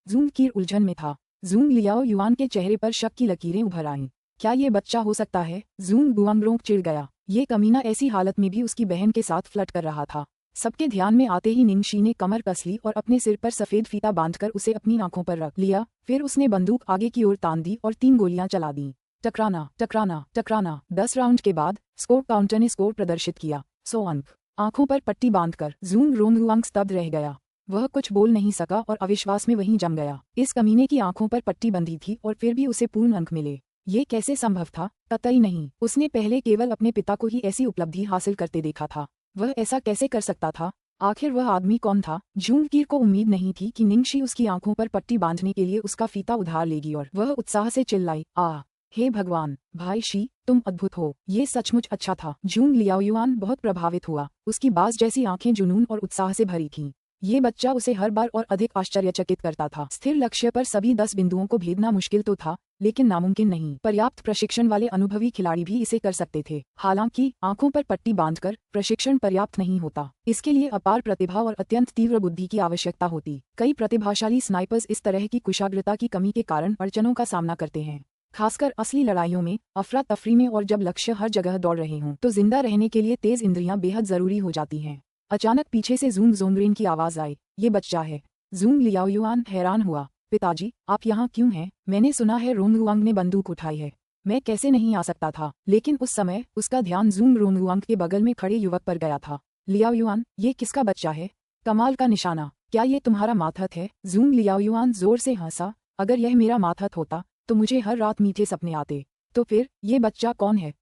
जूंग कीर उलझन में था। जूंग लियाओ युआन के चेहरे पर शक की लकीरें उभर आईं। क्या ये बच्चा हो सकता है? जूंग गुआंगरोंग चिढ़ गया। ये कमीना ऐसी हालत में भी उसकी बहन के साथ फ्लर्ट कर रहा था। सबके ध्यान में आते ही निंगशी ने कमर कस ली और अपने सिर पर सफेद फीता बांधकर उसे अपनी आंखों पर रख लिया। फिर उसने बंदूक आगे की ओर तान दी और 3 गोलियां चला दी। टकराना टकराना टकराना। 10 राउंड के बाद स्कोर काउंटर ने स्कोर प्रदर्शित किया, 100 अंक। आंखों पर पट्टी बांधकर जूंग रोंगरुआंग स्तब्ध रह गया। वह कुछ बोल नहीं सका और अविश्वास में वहीं जम गया। इस कमीने की आंखों पर पट्टी बंधी थी और फिर भी उसे पूर्ण अंक मिले। ये कैसे संभव था? कतई नहीं। उसने पहले केवल अपने पिता को ही ऐसी उपलब्धि हासिल करते देखा था। वह ऐसा कैसे कर सकता था? आखिर वह आदमी कौन था? जूंग कीर को उम्मीद नहीं थी कि निंगशी उसकी आंखों पर पट्टी बांधने के लिए उसका फीता उधार लेगी और वह उत्साह से चिल्लाई, आ, हे भगवान, भाई शी, तुम अद्भुत हो। ये सचमुच अच्छा था। जूंग लियाओयुआन बहुत प्रभावित हुआ। उसकी बाज जैसी आंखें जुनून और उत्साह से भरी थीं। ये बच्चा उसे हर बार और अधिक आश्चर्यचकित करता था। स्थिर लक्ष्य पर सभी 10 बिंदुओं को भेदना मुश्किल तो था, लेकिन नामुमकिन नहीं। पर्याप्त प्रशिक्षण वाले अनुभवी खिलाड़ी भी इसे कर सकते थे। हालांकि आंखों पर पट्टी बांधकर प्रशिक्षण पर्याप्त नहीं होता। इसके लिए अपार प्रतिभा और अत्यंत तीव्र बुद्धि की आवश्यकता होती। कई प्रतिभाशाली स्नाइपर्स इस तरह की कुशाग्रता की कमी के कारण अड़चनों का सामना करते हैं, खासकर असली लड़ाइयों में, अफरा तफरी में और जब लक्ष्य हर जगह दौड़ रहे हों तो जिंदा रहने के लिए तेज इंद्रियां बेहद जरूरी हो जाती हैं। अचानक पीछे से जूंग जोंगरेन की आवाज आई, ये बच्चा है। जूंग लियाओयुआन हैरान हुआ। पिताजी, आप यहाँ क्यों हैं? मैंने सुना है रोंगरुआंग ने बंदूक उठाई है। मैं कैसे नहीं आ सकता था? लेकिन उस समय उसका ध्यान जूंग रोंगरुआंग के बगल में खड़े युवक पर गया था। लियाओयुआन, ये किसका बच्चा है? कमाल का निशाना। क्या ये तुम्हारा माथत है? जूंग लियाओयुआन जोर से हंसा। अगर यह मेरा माथत होता तो मुझे हर रात मीठे सपने आते। तो फिर ये बच्चा कौन है?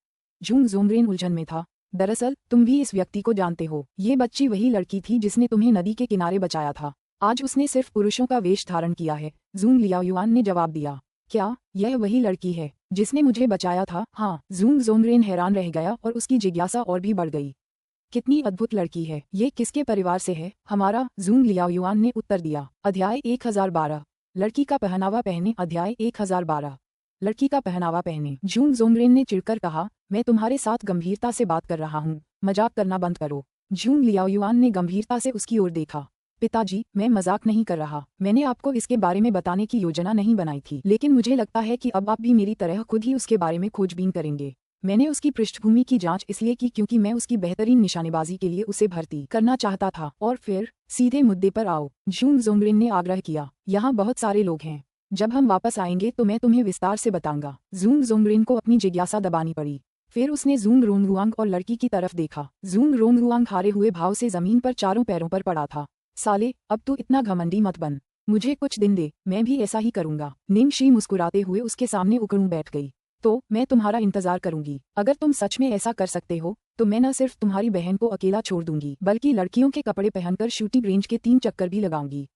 जूंग जोंगरेन उलझन में था। दरअसल तुम भी इस व्यक्ति को जानते हो। ये बच्ची वही लड़की थी जिसने तुम्हें नदी के किनारे बचाया था। आज उसने सिर्फ पुरुषों का वेश धारण किया है। जूंग लियाओयुआन ने जवाब दिया। क्या यह वही लड़की है जिसने मुझे बचाया था? हाँ। जूंग जोंगरेन हैरान रह गया और उसकी जिज्ञासा और भी बढ़ गई। कितनी अद्भुत लड़की है। ये किसके परिवार से है? हमारा, जूंग लियाओयुआन ने उत्तर दिया। अध्याय 1012, लड़की का पहनावा पहने। अध्याय 1012, लड़की का पहनावा पहने। जूंग जोंगरेन ने चिढ़कर कहा, मैं तुम्हारे साथ गंभीरता से बात कर रहा हूँ, मजाक करना बंद करो। जूंग लियाओयुआन ने गंभीरता से उसकी ओर देखा। पिताजी, मैं मजाक नहीं कर रहा। मैंने आपको इसके बारे में बताने की योजना नहीं बनाई थी, लेकिन मुझे लगता है कि अब आप भी मेरी तरह खुद ही उसके बारे में खोजबीन करेंगे। मैंने उसकी पृष्ठभूमि की जांच इसलिए की क्योंकि मैं उसकी बेहतरीन निशानेबाजी के लिए उसे भर्ती करना चाहता था। और फिर सीधे मुद्दे पर आओ, जूंग जोंगरेन ने आग्रह किया। यहाँ बहुत सारे लोग हैं। जब हम वापस आएंगे तो मैं तुम्हें विस्तार से बताऊंगा। जूंग जोंगरेन को अपनी जिज्ञासा दबानी पड़ी। फिर उसने जूंग रोंगरुआंग और लड़की की तरफ देखा। जूंग रोंगरुआंग हारे हुए भाव से जमीन पर चारों पैरों पर पड़ा था। साले, अब तू इतना घमंडी मत बन। मुझे कुछ दिन दे, मैं भी ऐसा ही करूंगा। निंगशी मुस्कुराते हुए उसके सामने उकड़ूं बैठ गई। तो मैं तुम्हारा इंतजार करूंगी। अगर तुम सच में ऐसा कर सकते हो तो मैं न सिर्फ तुम्हारी बहन को अकेला छोड़ दूंगी बल्कि लड़कियों के कपड़े पहनकर शूटिंग रेंज के 3 चक्कर भी लगाऊंगी।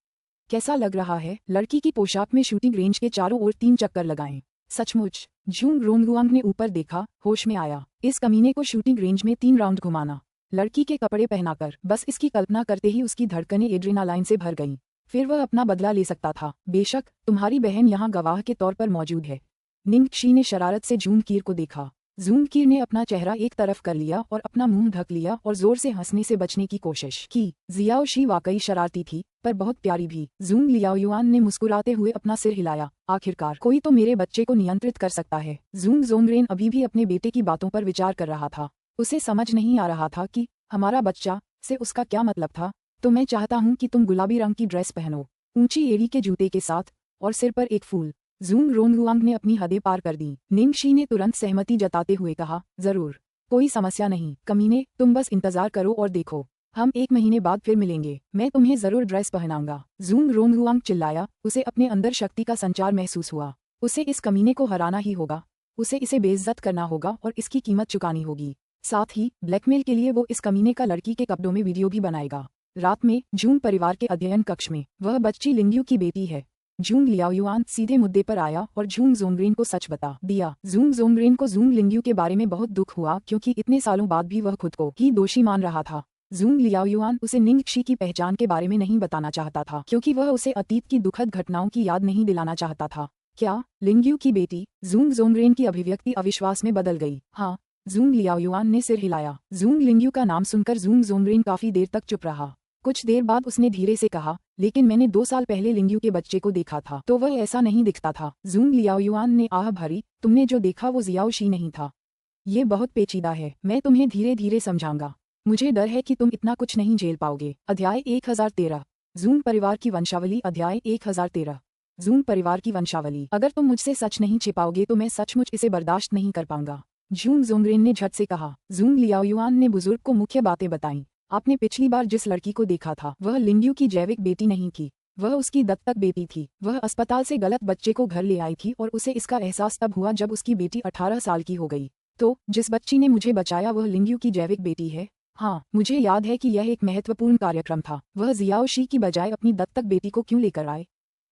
कैसा लग रहा है? लड़की की पोशाक में शूटिंग रेंज के चारों ओर 3 चक्कर लगाएं। सचमुच? जूंग रोंगुआंग ने ऊपर देखा, होश में आया। इस कमीने को शूटिंग रेंज में 3 राउंड घुमाना, लड़की के कपड़े पहनाकर। बस इसकी कल्पना करते ही उसकी धड़कनें एड्रेनालाइन से भर गईं। फिर वह अपना बदला ले सकता था। बेशक तुम्हारी बहन यहाँ गवाह के तौर पर मौजूद है। निंगक्षी ने शरारत से जूनकीर को देखा। जूनकीर ने अपना चेहरा एक तरफ कर लिया और अपना मुंह ढक लिया और जोर से हंसने से बचने की कोशिश की। जियाओशी वाकई शरारती थी पर बहुत प्यारी भी। जूंग लियाओयुआन ने मुस्कुराते हुए अपना सिर हिलाया। आखिरकार कोई तो मेरे बच्चे को नियंत्रित कर सकता है। जूंग जोंगरेन अभी भी अपने बेटे की बातों पर विचार कर रहा था। उसे समझ नहीं आ रहा था कि हमारा बच्चा से उसका क्या मतलब था। तो मैं चाहता हूँ कि तुम गुलाबी रंग की ड्रेस पहनो, ऊंची एड़ी के जूते के साथ, और सिर पर एक फूल। जूंग रोंगुआंग ने अपनी हदें पार कर दी। निंगशी ने तुरंत सहमति जताते हुए कहा, जरूर, कोई समस्या नहीं। कमीने, तुम बस इंतजार करो और देखो, हम 1 महीने बाद फिर मिलेंगे। मैं तुम्हें जरूर ड्रेस पहनाऊंगा। जूंग रोंगुआंग चिल्लाया। उसे अपने अंदर शक्ति का संचार महसूस हुआ। उसे इस कमीने को हराना ही होगा। उसे इसे बेइज्जत करना होगा और इसकी कीमत चुकानी होगी। साथ ही ब्लैकमेल के लिए वो इस कमीने का लड़की के कपड़ों में वीडियो भी बनाएगा। रात में जूंग परिवार के अध्ययन कक्ष में, वह बच्ची लिंग्यू की बेटी है। जूंग लियाओयुआन सीधे मुद्दे पर आया और जूंग जोंगरेन को सच बता दिया। जूंग जोंगरेन को जूंग लिंग्यू के बारे में बहुत दुख हुआ क्योंकि इतने सालों बाद भी वह खुद को ही दोषी मान रहा था। जूंग लियाओयुआन उसे निंगक्षी की पहचान के बारे में नहीं बताना चाहता था क्योंकि वह उसे अतीत की दुखद घटनाओं की याद नहीं दिलाना चाहता था। क्या लिंग्यू की बेटी? जूंग जोंगरेन की अभिव्यक्ति अविश्वास में बदल गई। हाँ, जूंग लियाओयुआन ने सिर हिलाया। जूंग लिंग्यू का नाम सुनकर जूंग जोंगरेन काफी देर तक चुप रहा। कुछ देर बाद उसने धीरे से कहा, लेकिन मैंने 2 साल पहले लिंग्यू के बच्चे को देखा था तो वह ऐसा नहीं दिखता था। जूंग लियाओयुआन ने आह भरी, तुमने जो देखा वो जियाओशी नहीं था। ये बहुत पेचीदा है, मैं तुम्हें धीरे धीरे समझाऊंगा। मुझे डर है कि तुम इतना कुछ नहीं झेल पाओगे। अध्याय 1013 जूंग परिवार की वंशावली। अध्याय 1013 जूंग परिवार की वंशावली। अगर तुम मुझसे सच नहीं छिपाओगे तो मैं सचमुच इसे बर्दाश्त नहीं कर पाऊंगा, जूंग जोंगरेन ने झट से कहा। जूंग लियाओयुआन ने बुजुर्ग को मुख्य बातें बताईं। आपने पिछली बार जिस लड़की को देखा था वह लिंग्यू की जैविक बेटी नहीं थी, वह उसकी दत्तक बेटी थी। वह अस्पताल से गलत बच्चे को घर ले आई थी और उसे इसका एहसास तब हुआ जब उसकी बेटी 18 साल की हो गई। तो जिस बच्ची ने मुझे बचाया वह लिंग्यू की जैविक बेटी है। हाँ, मुझे याद है कि यह एक महत्वपूर्ण कार्यक्रम था। वह जियाओशी की बजाय अपनी दत्तक बेटी को क्यों लेकर आए?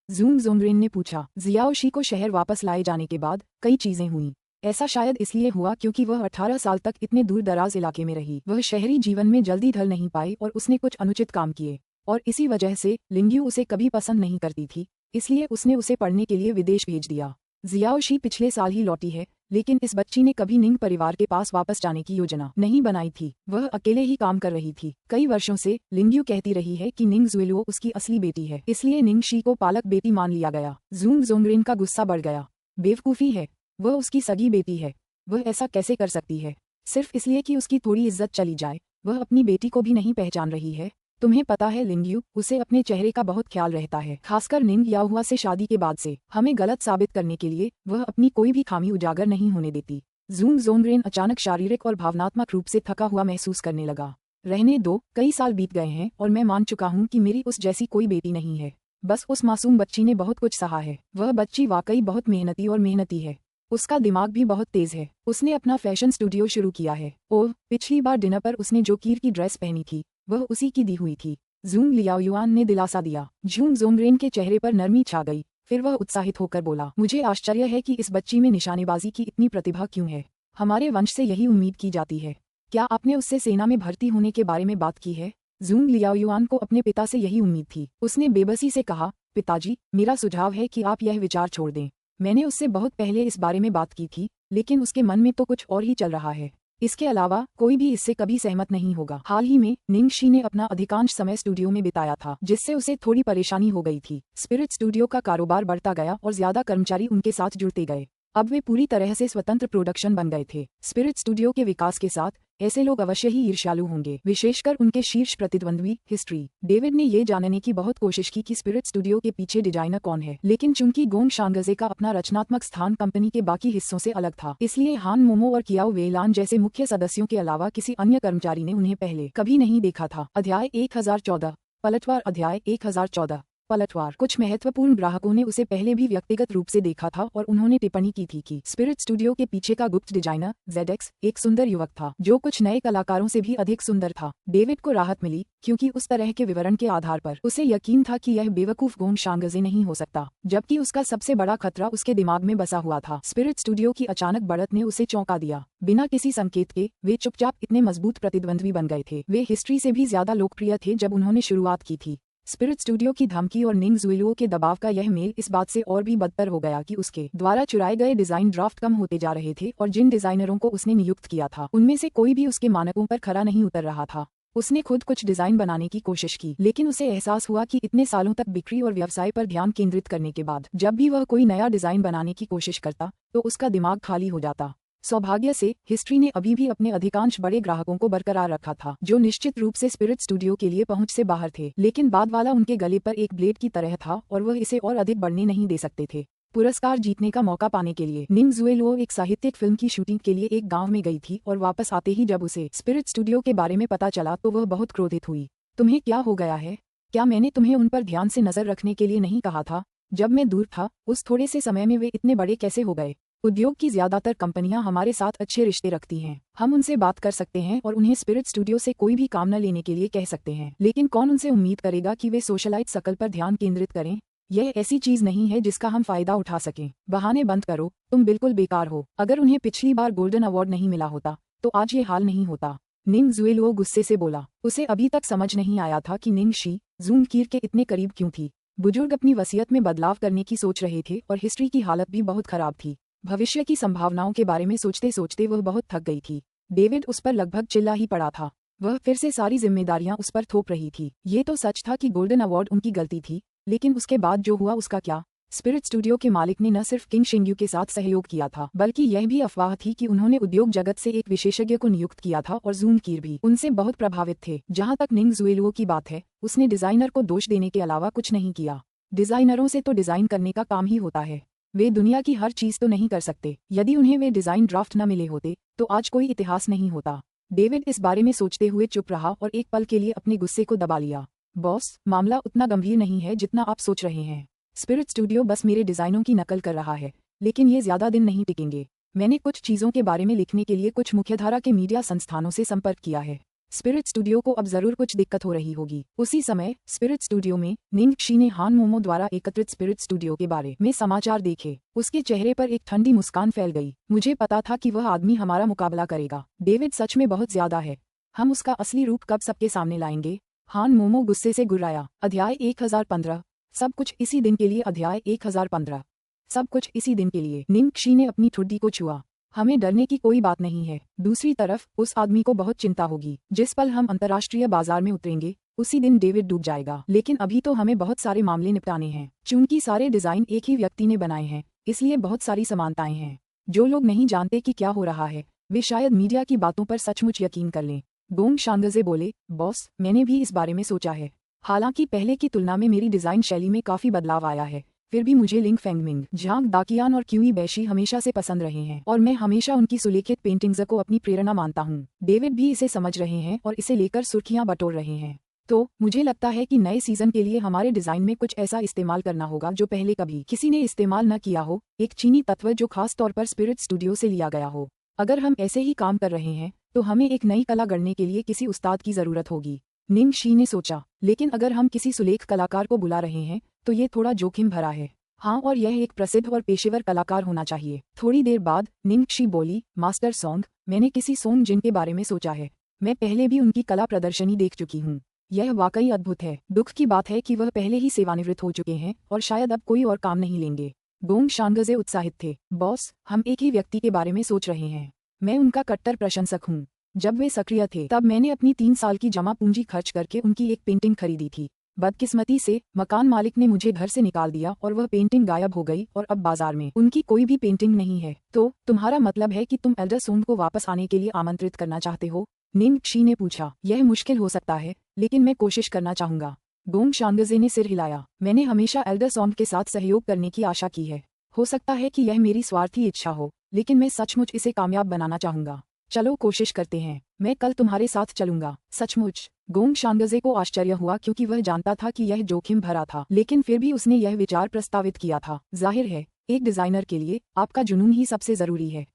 जूंग जोंगरेन ने पूछा। जियाओशी को शहर वापस लाए जाने के बाद कई चीजें हुईं। ऐसा शायद इसलिए हुआ क्योंकि वह 18 साल तक इतने दूर दराज इलाके में रही। वह शहरी जीवन में जल्दी ढल नहीं पाई और उसने कुछ अनुचित काम किए, और इसी वजह से लिंग्यू उसे कभी पसंद नहीं करती थी। इसलिए उसने उसे पढ़ने के लिए विदेश भेज दिया। जियाओशी पिछले साल ही लौटी है, लेकिन इस बच्ची ने कभी निंग परिवार के पास वापस जाने की योजना नहीं बनाई थी। वह अकेले ही काम कर रही थी। कई वर्षों से लिंग्यू कहती रही है कि निंग जुएलुओ उसकी असली बेटी है, इसलिए निंगशी को पालक बेटी मान लिया गया। जूंग जोंगरेन का गुस्सा बढ़ गया। बेवकूफी है, वह उसकी सगी बेटी है। वह ऐसा कैसे कर सकती है सिर्फ इसलिए कि उसकी थोड़ी इज्जत चली जाए? वह अपनी बेटी को भी नहीं पहचान रही है। तुम्हें पता है लिंग्यू, उसे अपने चेहरे का बहुत ख्याल रहता है, खासकर निंग याहुआ से शादी के बाद से। हमें गलत साबित करने के लिए वह अपनी कोई भी खामी उजागर नहीं होने देती। जूंग जोंगरेन अचानक शारीरिक और भावनात्मक रूप से थका हुआ महसूस करने लगा। रहने दो, कई साल बीत गए हैं और मैं मान चुका हूँ कि मेरी उस जैसी कोई बेटी नहीं है। बस उस मासूम बच्ची ने बहुत कुछ सहा है। वह बच्ची वाकई बहुत मेहनती और मेहनती है। उसका दिमाग भी बहुत तेज है। उसने अपना फैशन स्टूडियो शुरू किया है। ओह, पिछली बार डिनर पर उसने जो कीर की ड्रेस पहनी थी वह उसी की दी हुई थी। जूंग लियाओयुआन ने दिलासा दिया। जूंग जोंगरेन के चेहरे पर नरमी छा गई। फिर वह उत्साहित होकर बोला, मुझे आश्चर्य है कि इस बच्ची में निशानेबाजी की इतनी प्रतिभा क्यों है। हमारे वंश से यही उम्मीद की जाती है। क्या आपने उससे सेना में भर्ती होने के बारे में बात की है? जूंग लियाओयुआन को अपने पिता से यही उम्मीद थी। उसने बेबसी से कहा, पिताजी, मेरा सुझाव है कि आप यह विचार छोड़ दें। मैंने उससे बहुत पहले इस बारे में बात की थी, लेकिन उसके मन में तो कुछ और ही चल रहा है। इसके अलावा कोई भी इससे कभी सहमत नहीं होगा। हाल ही में निंगशी ने अपना अधिकांश समय स्टूडियो में बिताया था, जिससे उसे थोड़ी परेशानी हो गई थी। स्पिरिट स्टूडियो का कारोबार बढ़ता गया और ज्यादा कर्मचारी उनके साथ जुड़ते गए। अब वे पूरी तरह से स्वतंत्र प्रोडक्शन बन गए थे। स्पिरिट स्टूडियो के विकास के साथ ऐसे लोग अवश्य ही ईर्ष्यालु होंगे, विशेषकर उनके शीर्ष प्रतिद्वंद्वी हिस्ट्री। डेविड ने ये जानने की बहुत कोशिश की कि स्पिरिट स्टूडियो के पीछे डिजाइनर कौन है, लेकिन चूंकि गोंग शांगजे का अपना रचनात्मक स्थान कंपनी के बाकी हिस्सों से अलग था, इसलिए हान मोमो और कियाओ वेलान जैसे मुख्य सदस्यों के अलावा किसी अन्य कर्मचारी ने उन्हें पहले कभी नहीं देखा था। अध्याय 1014 पलटवार। अध्याय 1014 पलटवार। कुछ महत्वपूर्ण ग्राहकों ने उसे पहले भी व्यक्तिगत रूप से देखा था और उन्होंने टिप्पणी की थी कि स्पिरिट स्टूडियो के पीछे का गुप्त डिजाइनर ZX एक सुंदर युवक था जो कुछ नए कलाकारों से भी अधिक सुंदर था। डेविड को राहत मिली क्योंकि उस तरह के विवरण के आधार पर उसे यकीन था कि यह बेवकूफ गोंग शांगजे नहीं हो सकता, जबकि उसका सबसे बड़ा खतरा उसके दिमाग में बसा हुआ था। स्पिरिट स्टूडियो की अचानक बढ़त ने उसे चौंका दिया। बिना किसी संकेत के वे चुपचाप इतने मजबूत प्रतिद्वंद्वी बन गए थे। वे हिस्ट्री से भी ज्यादा लोकप्रिय थे जब उन्होंने शुरुआत की थी। स्पिरिट स्टूडियो की धमकी और निंग जुएलुओ के दबाव का यह मेल इस बात से और भी बदतर हो गया कि उसके द्वारा चुराए गए डिजाइन ड्राफ्ट कम होते जा रहे थे और जिन डिजाइनरों को उसने नियुक्त किया था उनमें से कोई भी उसके मानकों पर खरा नहीं उतर रहा था। उसने खुद कुछ डिजाइन बनाने की कोशिश की, लेकिन उसे एहसास हुआ कि इतने सालों तक बिक्री और व्यवसाय पर ध्यान केंद्रित करने के बाद जब भी वह कोई नया डिजाइन बनाने की कोशिश करता तो उसका दिमाग खाली हो जाता। सौभाग्य से हिस्ट्री ने अभी भी अपने अधिकांश बड़े ग्राहकों को बरकरार रखा था, जो निश्चित रूप से स्पिरिट स्टूडियो के लिए पहुंच से बाहर थे, लेकिन बाद वाला उनके गले पर एक ब्लेड की तरह था और वह इसे और अधिक बढ़ने नहीं दे सकते थे। पुरस्कार जीतने का मौका पाने के लिए निंग जुएलुओ एक साहित्यिक फिल्म की शूटिंग के लिए एक गांव में गई थी और वापस आते ही जब उसे स्पिरिट स्टूडियो के बारे में पता चला तो वह बहुत क्रोधित हुई। तुम्हें क्या हो गया है? क्या मैंने तुम्हें उन पर ध्यान से नजर रखने के लिए नहीं कहा था? जब मैं दूर था उस थोड़े से समय में वे इतने बड़े कैसे हो गए? उद्योग की ज्यादातर कंपनियां हमारे साथ अच्छे रिश्ते रखती हैं। हम उनसे बात कर सकते हैं और उन्हें स्पिरिट स्टूडियो से कोई भी काम न लेने के लिए कह सकते हैं, लेकिन कौन उनसे उम्मीद करेगा कि वे सोशलाइट शकल पर ध्यान केंद्रित करें? यह ऐसी चीज नहीं है जिसका हम फायदा उठा सकें। बहाने बंद करो, तुम बिल्कुल बेकार हो। अगर उन्हें पिछली बार गोल्डन अवार्ड नहीं मिला होता तो आज ये हाल नहीं होता। निंग जुएलुओ गुस्से से बोला। उसे अभी तक समझ नहीं आया था कि निंग शी जून कीर के इतने करीब क्यों थी। बुजुर्ग अपनी वसीयत में बदलाव करने की सोच रहे थे और हिस्ट्री की हालत भी बहुत खराब थी। भविष्य की संभावनाओं के बारे में सोचते सोचते वह बहुत थक गई थी। डेविड उस पर लगभग चिल्ला ही पड़ा था। वह फिर से सारी जिम्मेदारियां उस पर थोप रही थी। ये तो सच था कि गोल्डन अवार्ड उनकी गलती थी, लेकिन उसके बाद जो हुआ उसका क्या? स्पिरिट स्टूडियो के मालिक ने न सिर्फ किंग शिंगयू के साथ सहयोग किया था, बल्कि यह भी अफवाह थी कि उन्होंने उद्योग जगत से एक विशेषज्ञ को नियुक्त किया था और जून कीर भी उनसे बहुत प्रभावित थे। जहां तक निंग जुएलुओ की बात है, उसने डिजाइनर को दोष देने के अलावा कुछ नहीं किया। डिजाइनरों से तो डिजाइन करने का काम ही होता है। वे दुनिया की हर चीज तो नहीं कर सकते। यदि उन्हें वे डिजाइन ड्राफ्ट न मिले होते तो आज कोई इतिहास नहीं होता। डेविड इस बारे में सोचते हुए चुप रहा और एक पल के लिए अपने गुस्से को दबा लिया। बॉस, मामला उतना गंभीर नहीं है जितना आप सोच रहे हैं। स्पिरिट स्टूडियो बस मेरे डिजाइनों की नकल कर रहा है, लेकिन ये ज्यादा दिन नहीं टिकेंगे। मैंने कुछ चीजों के बारे में लिखने के लिए कुछ मुख्यधारा के मीडिया संस्थानों से संपर्क किया है। स्पिरिट स्टूडियो को अब जरूर कुछ दिक्कत हो रही होगी। उसी समय स्पिरिट स्टूडियो में निंग शी ने हान मोमो द्वारा एकत्रित स्पिरिट स्टूडियो के बारे में समाचार देखे। उसके चेहरे पर एक ठंडी मुस्कान फैल गई। मुझे पता था कि वह आदमी हमारा मुकाबला करेगा। डेविड सच में बहुत ज्यादा है। हम उसका असली रूप कब सबके सामने लाएंगे? हान मोमो गुस्से से गुर्राया। अध्याय 1015। सब कुछ इसी दिन के लिए। अध्याय 1015। सब कुछ इसी दिन के लिए। निंग शी ने अपनी ठुड्डी को छुआ। हमें डरने की कोई बात नहीं है। दूसरी तरफ उस आदमी को बहुत चिंता होगी। जिस पल हम अंतर्राष्ट्रीय बाजार में उतरेंगे उसी दिन डेविड डूब जाएगा। लेकिन अभी तो हमें बहुत सारे मामले निपटाने हैं। चूंकि सारे डिजाइन एक ही व्यक्ति ने बनाए हैं, इसलिए बहुत सारी समानताएं हैं। जो लोग नहीं जानते कि क्या हो रहा है, वे शायद मीडिया की बातों पर सचमुच यकीन कर लें। गोंग शांगजे बोले, बॉस, मैंने भी इस बारे में सोचा है। हालांकि पहले की तुलना में मेरी डिजाइन शैली में काफी बदलाव आया है। फिर भी मुझे लिंग फेंगमिंग, झांग दाकियान और क्यूई बैशी हमेशा से पसंद रहे हैं और मैं हमेशा उनकी सुलेखित पेंटिंग्स को अपनी प्रेरणा मानता हूँ। डेविड भी इसे समझ रहे हैं और इसे लेकर सुर्खियां बटोर रहे हैं। तो मुझे लगता है कि नए सीजन के लिए हमारे डिजाइन में कुछ ऐसा इस्तेमाल करना होगा जो पहले कभी किसी ने इस्तेमाल न किया हो। एक चीनी तत्व जो खास तौर पर स्पिरिट स्टूडियो से लिया गया हो। अगर हम ऐसे ही काम कर रहे हैं तो हमें एक नई कला गढ़ने के लिए किसी उस्ताद की जरूरत होगी। निंग शी ने सोचा, लेकिन अगर हम किसी सुलेख कलाकार को बुला रहे हैं तो ये थोड़ा जोखिम भरा है। हाँ, और यह एक प्रसिद्ध और पेशेवर कलाकार होना चाहिए। थोड़ी देर बाद निंग शी बोली, मास्टर सोंग, मैंने किसी सोंग जिन के बारे में सोचा है। मैं पहले भी उनकी कला प्रदर्शनी देख चुकी हूँ। यह वाकई अद्भुत है। दुख की बात है कि वह पहले ही सेवानिवृत्त हो चुके हैं और शायद अब कोई और काम नहीं लेंगे। गोंग शांगजे उत्साहित थे। बॉस, हम एक ही व्यक्ति के बारे में सोच रहे हैं। मैं उनका कट्टर प्रशंसक हूँ। जब वे सक्रिय थे तब मैंने अपनी 3 साल की जमा पूंजी खर्च करके उनकी एक पेंटिंग खरीदी थी। बदकिस्मती से मकान मालिक ने मुझे घर से निकाल दिया और वह पेंटिंग गायब हो गई और अब बाजार में उनकी कोई भी पेंटिंग नहीं है। तो तुम्हारा मतलब है कि तुम एल्डर सोंग को वापस आने के लिए आमंत्रित करना चाहते हो? निंग शी ने पूछा। यह मुश्किल हो सकता है, लेकिन मैं कोशिश करना चाहूंगा। गोंग शांगजे ने सिर हिलाया। मैंने हमेशा एल्डर सोंग के साथ सहयोग करने की आशा की है। हो सकता है कि यह मेरी स्वार्थी इच्छा हो, लेकिन मैं सचमुच इसे कामयाब बनाना चाहूंगा। चलो कोशिश करते हैं, मैं कल तुम्हारे साथ चलूंगा। सचमुच? गोंग शांगजे को आश्चर्य हुआ क्योंकि वह जानता था कि यह जोखिम भरा था, लेकिन फिर भी उसने यह विचार प्रस्तावित किया था। जाहिर है, एक डिजाइनर के लिए आपका जुनून ही सबसे जरूरी है।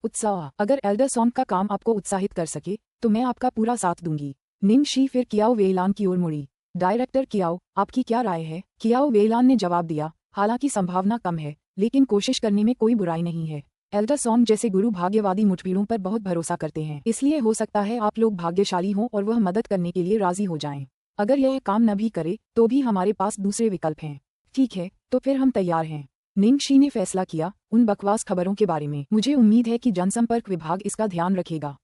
उत्साह। अगर एल्डर सॉन्ग का काम आपको उत्साहित कर सके तो मैं आपका पूरा साथ दूंगी। निंग शी फिर कियाओ वेइलान की ओर मुड़ी। डायरेक्टर कियाओ, आपकी क्या राय है? कियाओ वेइलान ने जवाब दिया, हालांकि संभावना कम है, लेकिन कोशिश करने में कोई बुराई नहीं है। एल्डर सॉन्ग जैसे गुरु भाग्यवादी मुठभेड़ों पर बहुत भरोसा करते हैं, इसलिए हो सकता है आप लोग भाग्यशाली हों और वह मदद करने के लिए राजी हो जाएं। अगर यह काम न भी करे तो भी हमारे पास दूसरे विकल्प हैं। ठीक है, तो फिर हम तैयार हैं। निंग शी ने फैसला किया, उन बकवास खबरों के बारे में मुझे उम्मीद है कि जनसंपर्क विभाग इसका ध्यान रखेगा।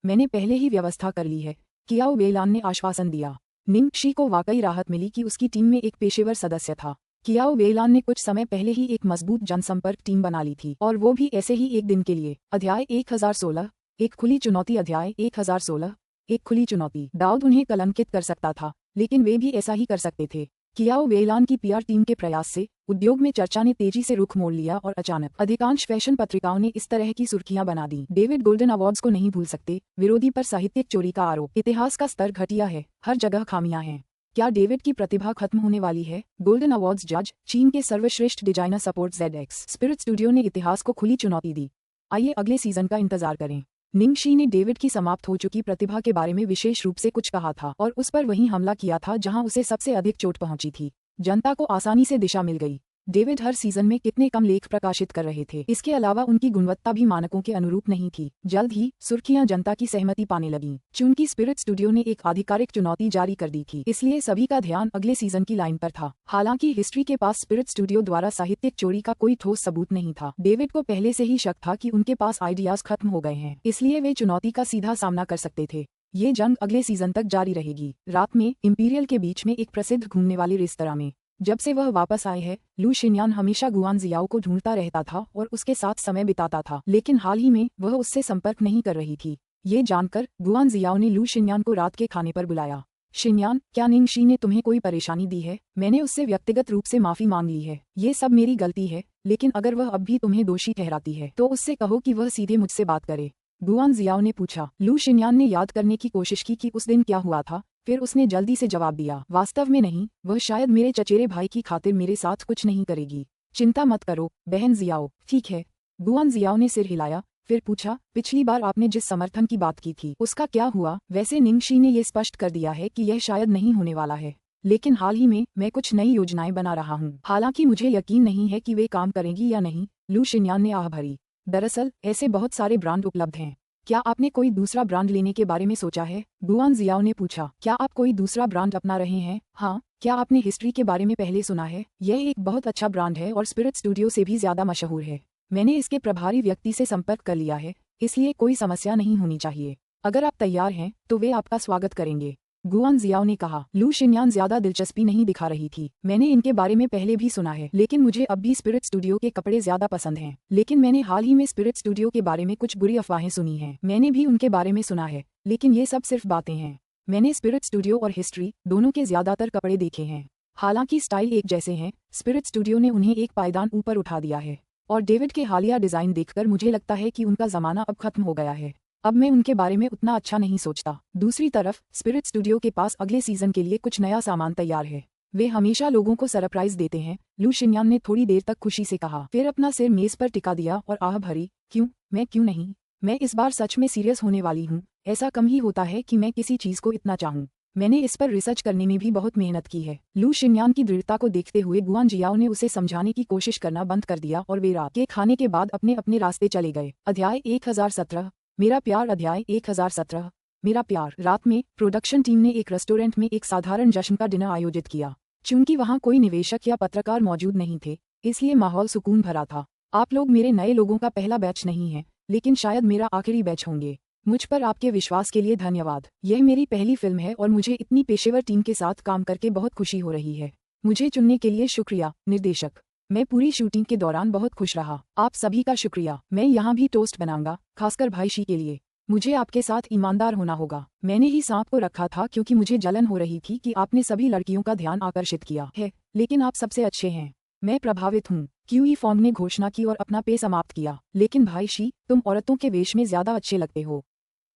मैंने पहले ही व्यवस्था कर ली है, कियाओ वेइलान ने आश्वासन दिया। निंग शी को वाकई राहत मिली कि उसकी टीम में एक पेशेवर सदस्य था। कियाओ वेइलान ने कुछ समय पहले ही एक मजबूत जनसंपर्क टीम बना ली थी, और वो भी ऐसे ही एक दिन के लिए। अध्याय 1016, एक खुली चुनौती। अध्याय 1016, एक खुली चुनौती। दाऊद उन्हें कलंकित कर सकता था, लेकिन वे भी ऐसा ही कर सकते थे। कियाओ वेइलान की पीआर टीम के प्रयास से उद्योग में चर्चा ने तेजी से रुख मोड़ लिया और अचानक अधिकांश फैशन पत्रिकाओं ने इस तरह की सुर्खियां बना दी। डेविड गोल्डन अवार्ड्स को नहीं भूल सकते, विरोधी पर साहित्यिक चोरी का आरोप। इतिहास का स्तर घटिया है, हर जगह खामियां हैं। क्या डेविड की प्रतिभा खत्म होने वाली है? गोल्डन अवार्ड्स जज, चीन के सर्वश्रेष्ठ designer support ZX spirit studio ने इतिहास को खुली चुनौती दी। आइए अगले सीजन का इंतजार करें। निंग शी ने डेविड की समाप्त हो चुकी प्रतिभा के बारे में विशेष रूप से कुछ कहा था और उस पर वहीं हमला किया था जहां उसे सबसे अधिक चोट पहुंची थी। जनता को आसानी से दिशा मिल गई। डेविड हर सीजन में कितने कम लेख प्रकाशित कर रहे थे, इसके अलावा उनकी गुणवत्ता भी मानकों के अनुरूप नहीं थी। जल्द ही सुर्खियां जनता की सहमति पाने लगीं। चूंकि स्पिरिट स्टूडियो ने एक आधिकारिक चुनौती जारी कर दी थी, इसलिए सभी का ध्यान अगले सीजन की लाइन पर था। हालांकि हिस्ट्री के पास स्पिरिट स्टूडियो द्वारा साहित्यिक चोरी का कोई ठोस सबूत नहीं था। डेविड को पहले से ही शक था कि उनके पास आइडियाज खत्म हो गए हैं, इसलिए वे चुनौती का सीधा सामना कर सकते थे। ये जंग अगले सीजन तक जारी रहेगी। रात में इंपीरियल के बीच में एक प्रसिद्ध घूमने वाले रेस्तरां में जब से वह वापस आए हैं, लू शिन्यान हमेशा गुआन जियाओ को ढूंढता रहता था और उसके साथ समय बिताता था, लेकिन हाल ही में वह उससे संपर्क नहीं कर रही थी। ये जानकर गुआन जियाओ ने लू शिन्यान को रात के खाने पर बुलाया। शिन्यान, क्या निंग शी ने तुम्हें कोई परेशानी दी है? मैंने उससे व्यक्तिगत रूप से माफी मांग ली है। ये सब मेरी गलती है, लेकिन अगर वह अब भी तुम्हें दोषी ठहराती है तो उससे कहो कि वह सीधे मुझसे बात करे। गुआन जियाओ ने पूछा। लू शिन्यान ने याद करने की कोशिश की कि उस दिन क्या हुआ था, फिर उसने जल्दी से जवाब दिया, वास्तव में नहीं, वह शायद मेरे चचेरे भाई की खातिर मेरे साथ कुछ नहीं करेगी। चिंता मत करो बहन जियाओ। ठीक है। गुआन जियाओ ने सिर हिलाया, फिर पूछा, पिछली बार आपने जिस समर्थन की बात की थी उसका क्या हुआ? वैसे निंग शी ने ये स्पष्ट कर दिया है कि यह शायद नहीं होने वाला है, लेकिन हाल ही में मैं कुछ नई योजनाएं बना रहा हूँ। हालांकि मुझे यकीन नहीं है कि वे काम करेंगी या नहीं। लू शिन्यान ने आह भरी। दरअसल ऐसे बहुत सारे ब्रांड उपलब्ध हैं। क्या आपने कोई दूसरा ब्रांड लेने के बारे में सोचा है? गुआन जियाओ ने पूछा। क्या आप कोई दूसरा ब्रांड अपना रहे हैं? हाँ। क्या आपने हिस्ट्री के बारे में पहले सुना है? यह एक बहुत अच्छा ब्रांड है और स्पिरिट स्टूडियो से भी ज्यादा मशहूर है। मैंने इसके प्रभारी व्यक्ति से संपर्क कर लिया है, इसलिए कोई समस्या नहीं होनी चाहिए। अगर आप तैयार हैं तो वे आपका स्वागत करेंगे, गुआन जियाओ ने कहा। लू शिन्यान ज्यादा दिलचस्पी नहीं दिखा रही थी। मैंने इनके बारे में पहले भी सुना है, लेकिन मुझे अब भी स्पिरिट स्टूडियो के कपड़े ज्यादा पसंद हैं। लेकिन मैंने हाल ही में स्पिरिट स्टूडियो के बारे में कुछ बुरी अफवाहें सुनी हैं। मैंने भी उनके बारे में सुना है, लेकिन ये सब सिर्फ बातें हैं। मैंने स्पिरिट स्टूडियो और हिस्ट्री दोनों के ज्यादातर कपड़े देखे हैं। हालांकि स्टाइल एक जैसे हैं, स्पिरिट स्टूडियो ने उन्हें एक पायदान ऊपर उठा दिया है, और डेविड के हालिया डिजाइन देखकर मुझे लगता है कि उनका जमाना अब खत्म हो गया है। अब मैं उनके बारे में उतना अच्छा नहीं सोचता। दूसरी तरफ स्पिरिट स्टूडियो के पास अगले सीजन के लिए कुछ नया सामान तैयार है। वे हमेशा लोगों को सरप्राइज देते हैं, लू शिन्यान ने थोड़ी देर तक खुशी से कहा, फिर अपना सिर मेज पर टिका दिया और आह भरी। क्यों नहीं, मैं इस बार सच में सीरियस होने वाली हूँ। ऐसा कम ही होता है कि मैं किसी चीज को इतना चाहूँ। मैंने इस पर रिसर्च करने में भी बहुत मेहनत की है। लू शिन्यान की दृढ़ता को देखते हुए गुआन जियाओ ने उसे समझाने की कोशिश करना बंद कर दिया और वे रात के खाने के बाद अपने अपने रास्ते चले गए। अध्याय 1017, मेरा प्यार। अध्याय 1017, मेरा प्यार। रात में प्रोडक्शन टीम ने एक रेस्टोरेंट में एक साधारण जश्न का डिनर आयोजित किया। चूंकि वहां कोई निवेशक या पत्रकार मौजूद नहीं थे, इसलिए माहौल सुकून भरा था। आप लोग मेरे नए लोगों का पहला बैच नहीं है, लेकिन शायद मेरा आखिरी बैच होंगे। मुझ पर आपके विश्वास के लिए धन्यवाद। यह मेरी पहली फिल्म है और मुझे इतनी पेशेवर टीम के साथ काम करके बहुत खुशी हो रही है। मुझे चुनने के लिए शुक्रिया निर्देशक। मैं पूरी शूटिंग के दौरान बहुत खुश रहा। आप सभी का शुक्रिया। मैं यहाँ भी टोस्ट बनाऊंगा, खासकर भाई शी के लिए। मुझे आपके साथ ईमानदार होना होगा। मैंने ही सांप को रखा था क्योंकि मुझे जलन हो रही थी कि आपने सभी लड़कियों का ध्यान आकर्षित किया है, लेकिन आप सबसे अच्छे हैं। मैं प्रभावित हूँ। क्यूई फॉन्ग ने घोषणा की और अपना पे समाप्त किया। लेकिन भाई शी, तुम औरतों के वेश में ज्यादा अच्छे लगते हो।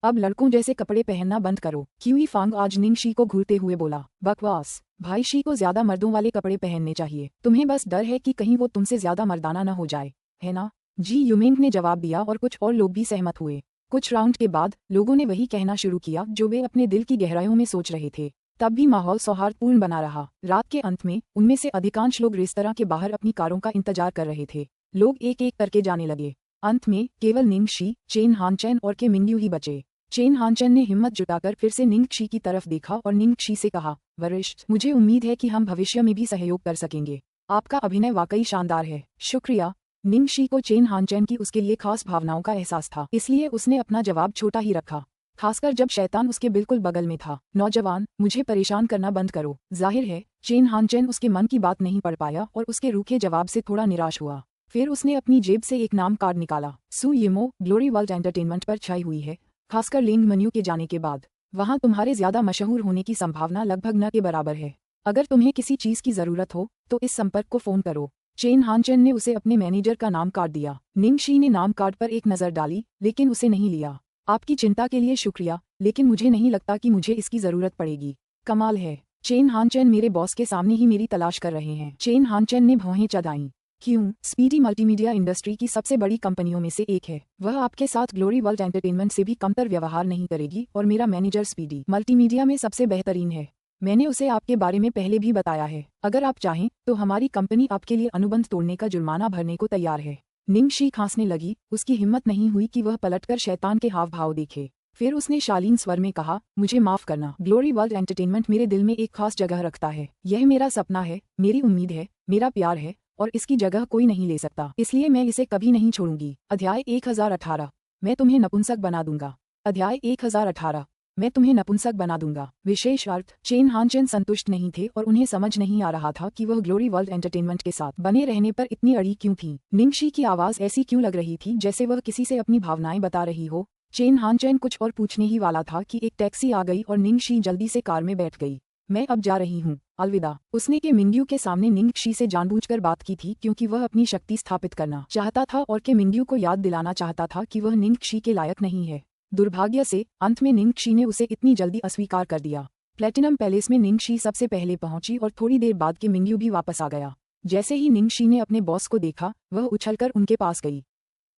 अब लड़कों जैसे कपड़े पहनना बंद करो। क्यूई फॉन्ग आज निंग शी को घूरते हुए बोला। बकवास, भाई शी को ज्यादा मर्दों वाले कपड़े पहनने चाहिए। तुम्हें बस डर है कि कहीं वो तुमसे ज्यादा मर्दाना न हो जाए, है ना? जी यूमिंग ने जवाब दिया और कुछ और लोग भी सहमत हुए। कुछ राउंड के बाद लोगों ने वही कहना शुरू किया जो वे अपने दिल की गहराइयों में सोच रहे थे। तब भी माहौल सौहार्दपूर्ण बना रहा। रात के अंत में उनमें से अधिकांश लोग रेस्तरां के बाहर अपनी कारों का इंतजार कर रहे थे। लोग एक एक करके जाने लगे। अंत में केवल निंग शी, चेन हानचैन और के मिंगयू ही बचे। चेन हानचैन ने हिम्मत जुटाकर फिर से निंग शी की तरफ देखा और निंग शी से कहा, वरिष्ठ, मुझे उम्मीद है कि हम भविष्य में भी सहयोग कर सकेंगे। आपका अभिनय वाकई शानदार है। शुक्रिया। निंग शी को चेन हानचैन की उसके लिए खास भावनाओं का एहसास था, इसलिए उसने अपना जवाब छोटा ही रखा, खासकर जब शैतान उसके बिल्कुल बगल में था। नौजवान, मुझे परेशान करना बंद करो। जाहिर है चेन हानचैन उसके मन की बात नहीं पढ़ पाया और उसके रूखे जवाब से थोड़ा निराश हुआ। फिर उसने अपनी जेब से एक नाम कार्ड निकाला। सू यिमो, ग्लोरी वर्ल्ड एंटरटेनमेंट पर छाई हुई है, खासकर लिंग मेन्यू के जाने के बाद। वहाँ तुम्हारे ज्यादा मशहूर होने की संभावना लगभग न के बराबर है। अगर तुम्हें किसी चीज की जरूरत हो तो इस संपर्क को फोन करो। चेन हानचैन ने उसे अपने मैनेजर का नाम कार्ड दिया। निंग शी ने नाम कार्ड पर एक नजर डाली लेकिन उसे नहीं लिया। आपकी चिंता के लिए शुक्रिया, लेकिन मुझे नहीं लगता कि मुझे इसकी जरूरत पड़ेगी। कमाल है, चेन हानचैन मेरे बॉस के सामने ही मेरी तलाश कर रहे हैं। चेन हानचैन ने भौहें चढ़ाईं। क्यों? स्पीडी मल्टीमीडिया इंडस्ट्री की सबसे बड़ी कंपनियों में से एक है। वह आपके साथ ग्लोरी वर्ल्ड एंटरटेनमेंट से भी कमतर व्यवहार नहीं करेगी और मेरा मैनेजर स्पीडी मल्टीमीडिया में सबसे बेहतरीन है। मैंने उसे आपके बारे में पहले भी बताया है। अगर आप चाहें तो हमारी कंपनी आपके लिए अनुबंध तोड़ने का जुर्माना भरने को तैयार है। निंग शी खांसने लगी। उसकी हिम्मत नहीं हुई कि वह पलटकर शैतान के हाव भाव देखे। फिर उसने शालीन स्वर में कहा, मुझे माफ करना। ग्लोरी वर्ल्ड एंटरटेनमेंट मेरे दिल में एक खास जगह रखता है। यह मेरा सपना है, मेरी उम्मीद है, मेरा प्यार है और इसकी जगह कोई नहीं ले सकता, इसलिए मैं इसे कभी नहीं छोड़ूंगी। अध्याय 1018, मैं तुम्हें नपुंसक बना दूंगा। अध्याय 1018, मैं तुम्हें नपुंसक बना दूंगा। विशेष अर्थ। चेन हानचैन संतुष्ट नहीं थे और उन्हें समझ नहीं आ रहा था कि वह ग्लोरी वर्ल्ड एंटरटेनमेंट के साथ बने रहने पर इतनी अड़ी क्यों थी। निंग शी की आवाज ऐसी क्यों लग रही थी जैसे वह किसी से अपनी भावनाएं बता रही हो। चेन हानचैन कुछ और पूछने ही वाला था कि एक टैक्सी आ गई और निंग शी जल्दी से कार में बैठ गई। मैं अब जा रही हूँ, अलविदा। उसने के मिंगयू के सामने निंग शी से जानबूझकर बात की थी क्योंकि वह अपनी शक्ति स्थापित करना चाहता था और के मिंगयू को याद दिलाना चाहता था कि वह निंग शी के लायक नहीं है। दुर्भाग्य से अंत में निंग शी ने उसे इतनी जल्दी अस्वीकार कर दिया। प्लेटिनम पैलेस में निंग शी सबसे पहले पहुंची और थोड़ी देर बाद के मिंगयू भी वापस आ गया। जैसे ही निंग शी ने अपने बॉस को देखा, वह उछलकर उनके पास गई।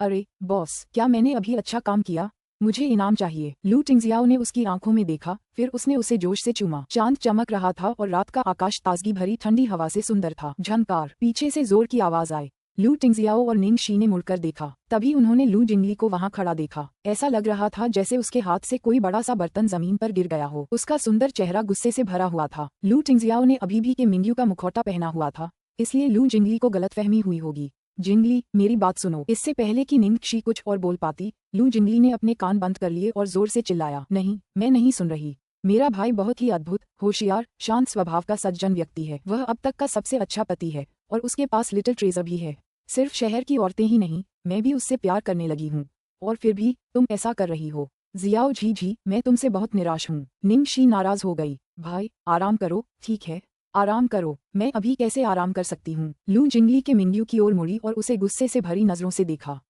अरे बॉस, क्या मैंने अभी अच्छा काम किया? मुझे इनाम चाहिए। लू टिंगजियाओ ने उसकी आंखों में देखा, फिर उसने उसे जोश से चूमा। चांद चमक रहा था और रात का आकाश ताजगी भरी ठंडी हवा से सुंदर था। झनकार। पीछे से जोर की आवाज आई। लू टिंगजियाओ और निंग शी ने मुड़कर देखा। तभी उन्होंने लू जिंगली को वहां खड़ा देखा। ऐसा लग रहा था जैसे उसके हाथ से कोई बड़ा सा बर्तन जमीन पर गिर गया हो। उसका सुंदर चेहरा गुस्से से भरा हुआ था। लू टिंगजियाओ ने अभी भी के मिंगयू का मुखौटा पहना हुआ था, इसलिए लू जिंगली को गलतफहमी हुई होगी। जिंगली, मेरी बात सुनो। इससे पहले कि निंग शी कुछ और बोल पाती, लू जिंगली ने अपने कान बंद कर लिए और जोर से चिल्लाया, नहीं, मैं नहीं सुन रही। मेरा भाई बहुत ही अद्भुत, होशियार, शांत स्वभाव का सज्जन व्यक्ति है। वह अब तक का सबसे अच्छा पति है और उसके पास लिटिल ट्रेजर भी है। सिर्फ शहर की औरतें ही नहीं, मैं भी उससे प्यार करने लगी हूँ। और फिर भी तुम ऐसा कर रही हो। जियाओ जी, मैं तुमसे बहुत निराश हूँ। निंग शी नाराज हो गई। भाई, आराम करो। ठीक है, आराम करो। मैं अभी कैसे आराम कर सकती हूँ? लू जिंगली के मिंगयू की ओर मुड़ी और उसे गुस्से से भरी नजरों से देखा।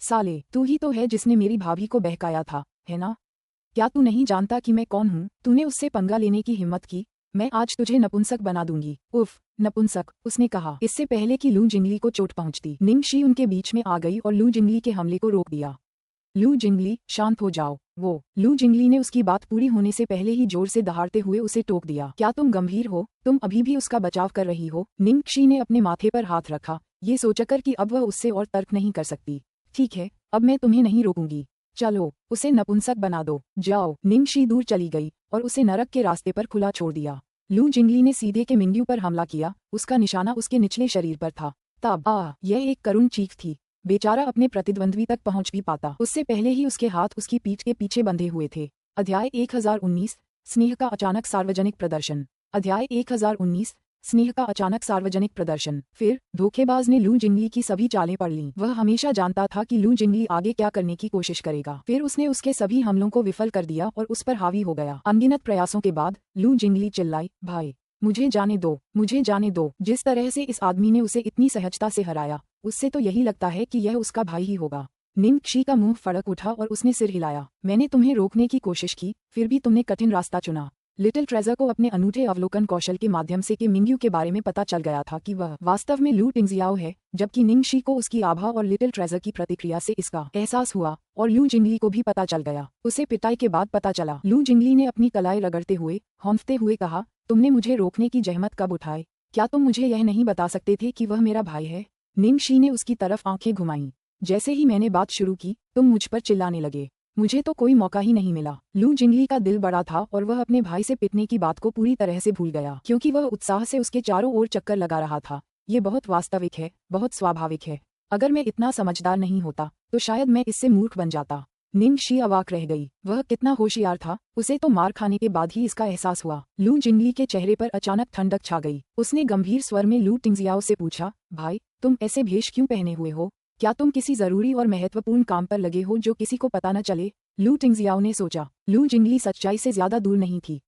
साले, तू ही तो है जिसने मेरी भाभी को बहकाया था, है ना? क्या तू नहीं जानता कि मैं कौन हूँ? तूने उससे पंगा लेने की हिम्मत की? मैं आज तुझे नपुंसक बना दूंगी। उफ, नपुंसक, उसने कहा। इससे पहले कि लू जिंगली को चोट पहुंचती, निंग शी उनके बीच में आ गई और लू जिंगली के हमले को रोक दिया। लू जिंगली, शांत हो जाओ। वो लू जिंगली ने उसकी बात पूरी होने से पहले ही जोर से दहाड़ते हुए उसे टोक दिया। क्या तुम गंभीर हो? तुम अभी भी उसका बचाव कर रही हो? निंग शी ने अपने माथे पर हाथ रखा, ये सोचकर कि अब वह उससे और तर्क नहीं कर सकती। ठीक है, अब मैं तुम्हें नहीं रोकूंगी। चलो, उसे नपुंसक बना दो। जाओ। निंग शी दूर चली गई और उसे नरक के रास्ते पर खुला छोड़ दिया। लू जिंगली ने सीधे के मिंगयू पर हमला किया। उसका निशाना उसके निचले शरीर पर था। तब यह एक करुण चीख थी। बेचारा अपने प्रतिद्वंद्वी तक पहुंच भी पाता, उससे पहले ही उसके हाथ उसकी पीठ के पीछे बंधे हुए थे। अध्याय 1019, स्नेह का अचानक सार्वजनिक प्रदर्शन। अध्याय 1019, स्नेह का अचानक सार्वजनिक प्रदर्शन। फिर धोखेबाज ने लू जिंगली की सभी चालें पढ़ लीं। वह हमेशा जानता था कि लू जिंगली आगे क्या करने की कोशिश करेगा। फिर उसने उसके सभी हमलों को विफल कर दिया और उस पर हावी हो गया। अनगिनत प्रयासों के बाद लू जिंगली चिल्लाई, भाई, मुझे जाने दो, मुझे जाने दो। जिस तरह से इस आदमी ने उसे इतनी सहजता से हराया, उससे तो यही लगता है कि यह उसका भाई ही होगा। निंगक्षी का मुंह फड़क उठा और उसने सिर हिलाया। मैंने तुम्हें रोकने की कोशिश की, फिर भी तुमने कठिन रास्ता चुना। लिटिल ट्रेजर को अपने अनूठे अवलोकन कौशल के माध्यम से कि मिंग्यू के बारे में पता चल गया था कि वह वास्तव में लू टिंगजियाओ है, जबकि निंगक्षी को उसकी आभा और लिटिल ट्रेजर की प्रतिक्रिया से इसका एहसास हुआ। और लू जिंगली को भी पता चल गया। उसे पिटाई के बाद पता चला। लू जिंगली ने अपनी कलाई रगड़ते हुए, हौंफते हुए कहा, तुमने मुझे रोकने की जहमत कब उठाई? क्या तुम मुझे यह नहीं बता सकते थे कि वह मेरा भाई है? निंगक्षी ने उसकी तरफ आंखें घुमाईं। जैसे ही मैंने बात शुरू की, तुम मुझ पर चिल्लाने लगे। मुझे तो कोई मौका ही नहीं मिला। लू जिंगली का दिल बड़ा था और वह अपने भाई से पिटने की बात को पूरी तरह से भूल गया, क्योंकि वह उत्साह से उसके चारों ओर चक्कर लगा रहा था। ये बहुत वास्तविक है, बहुत स्वाभाविक है। अगर मैं इतना समझदार नहीं होता तो शायद मैं इससे मूर्ख बन जाता। निंगक्षी अवाक रह गई। वह कितना होशियार था, उसे तो मार खाने के बाद ही इसका एहसास हुआ। लू जिंगली के चेहरे पर अचानक ठंडक छा गई। उसने गंभीर स्वर में लू टिंगजियाओ से पूछा, भाई, तुम ऐसे भेष क्यों पहने हुए हो? क्या तुम किसी जरूरी और महत्वपूर्ण काम पर लगे हो जो किसी को पता न चले? लू टिंगजियाओ ने सोचा। लू जिंगली सच्चाई से ज्यादा दूर नहीं थी।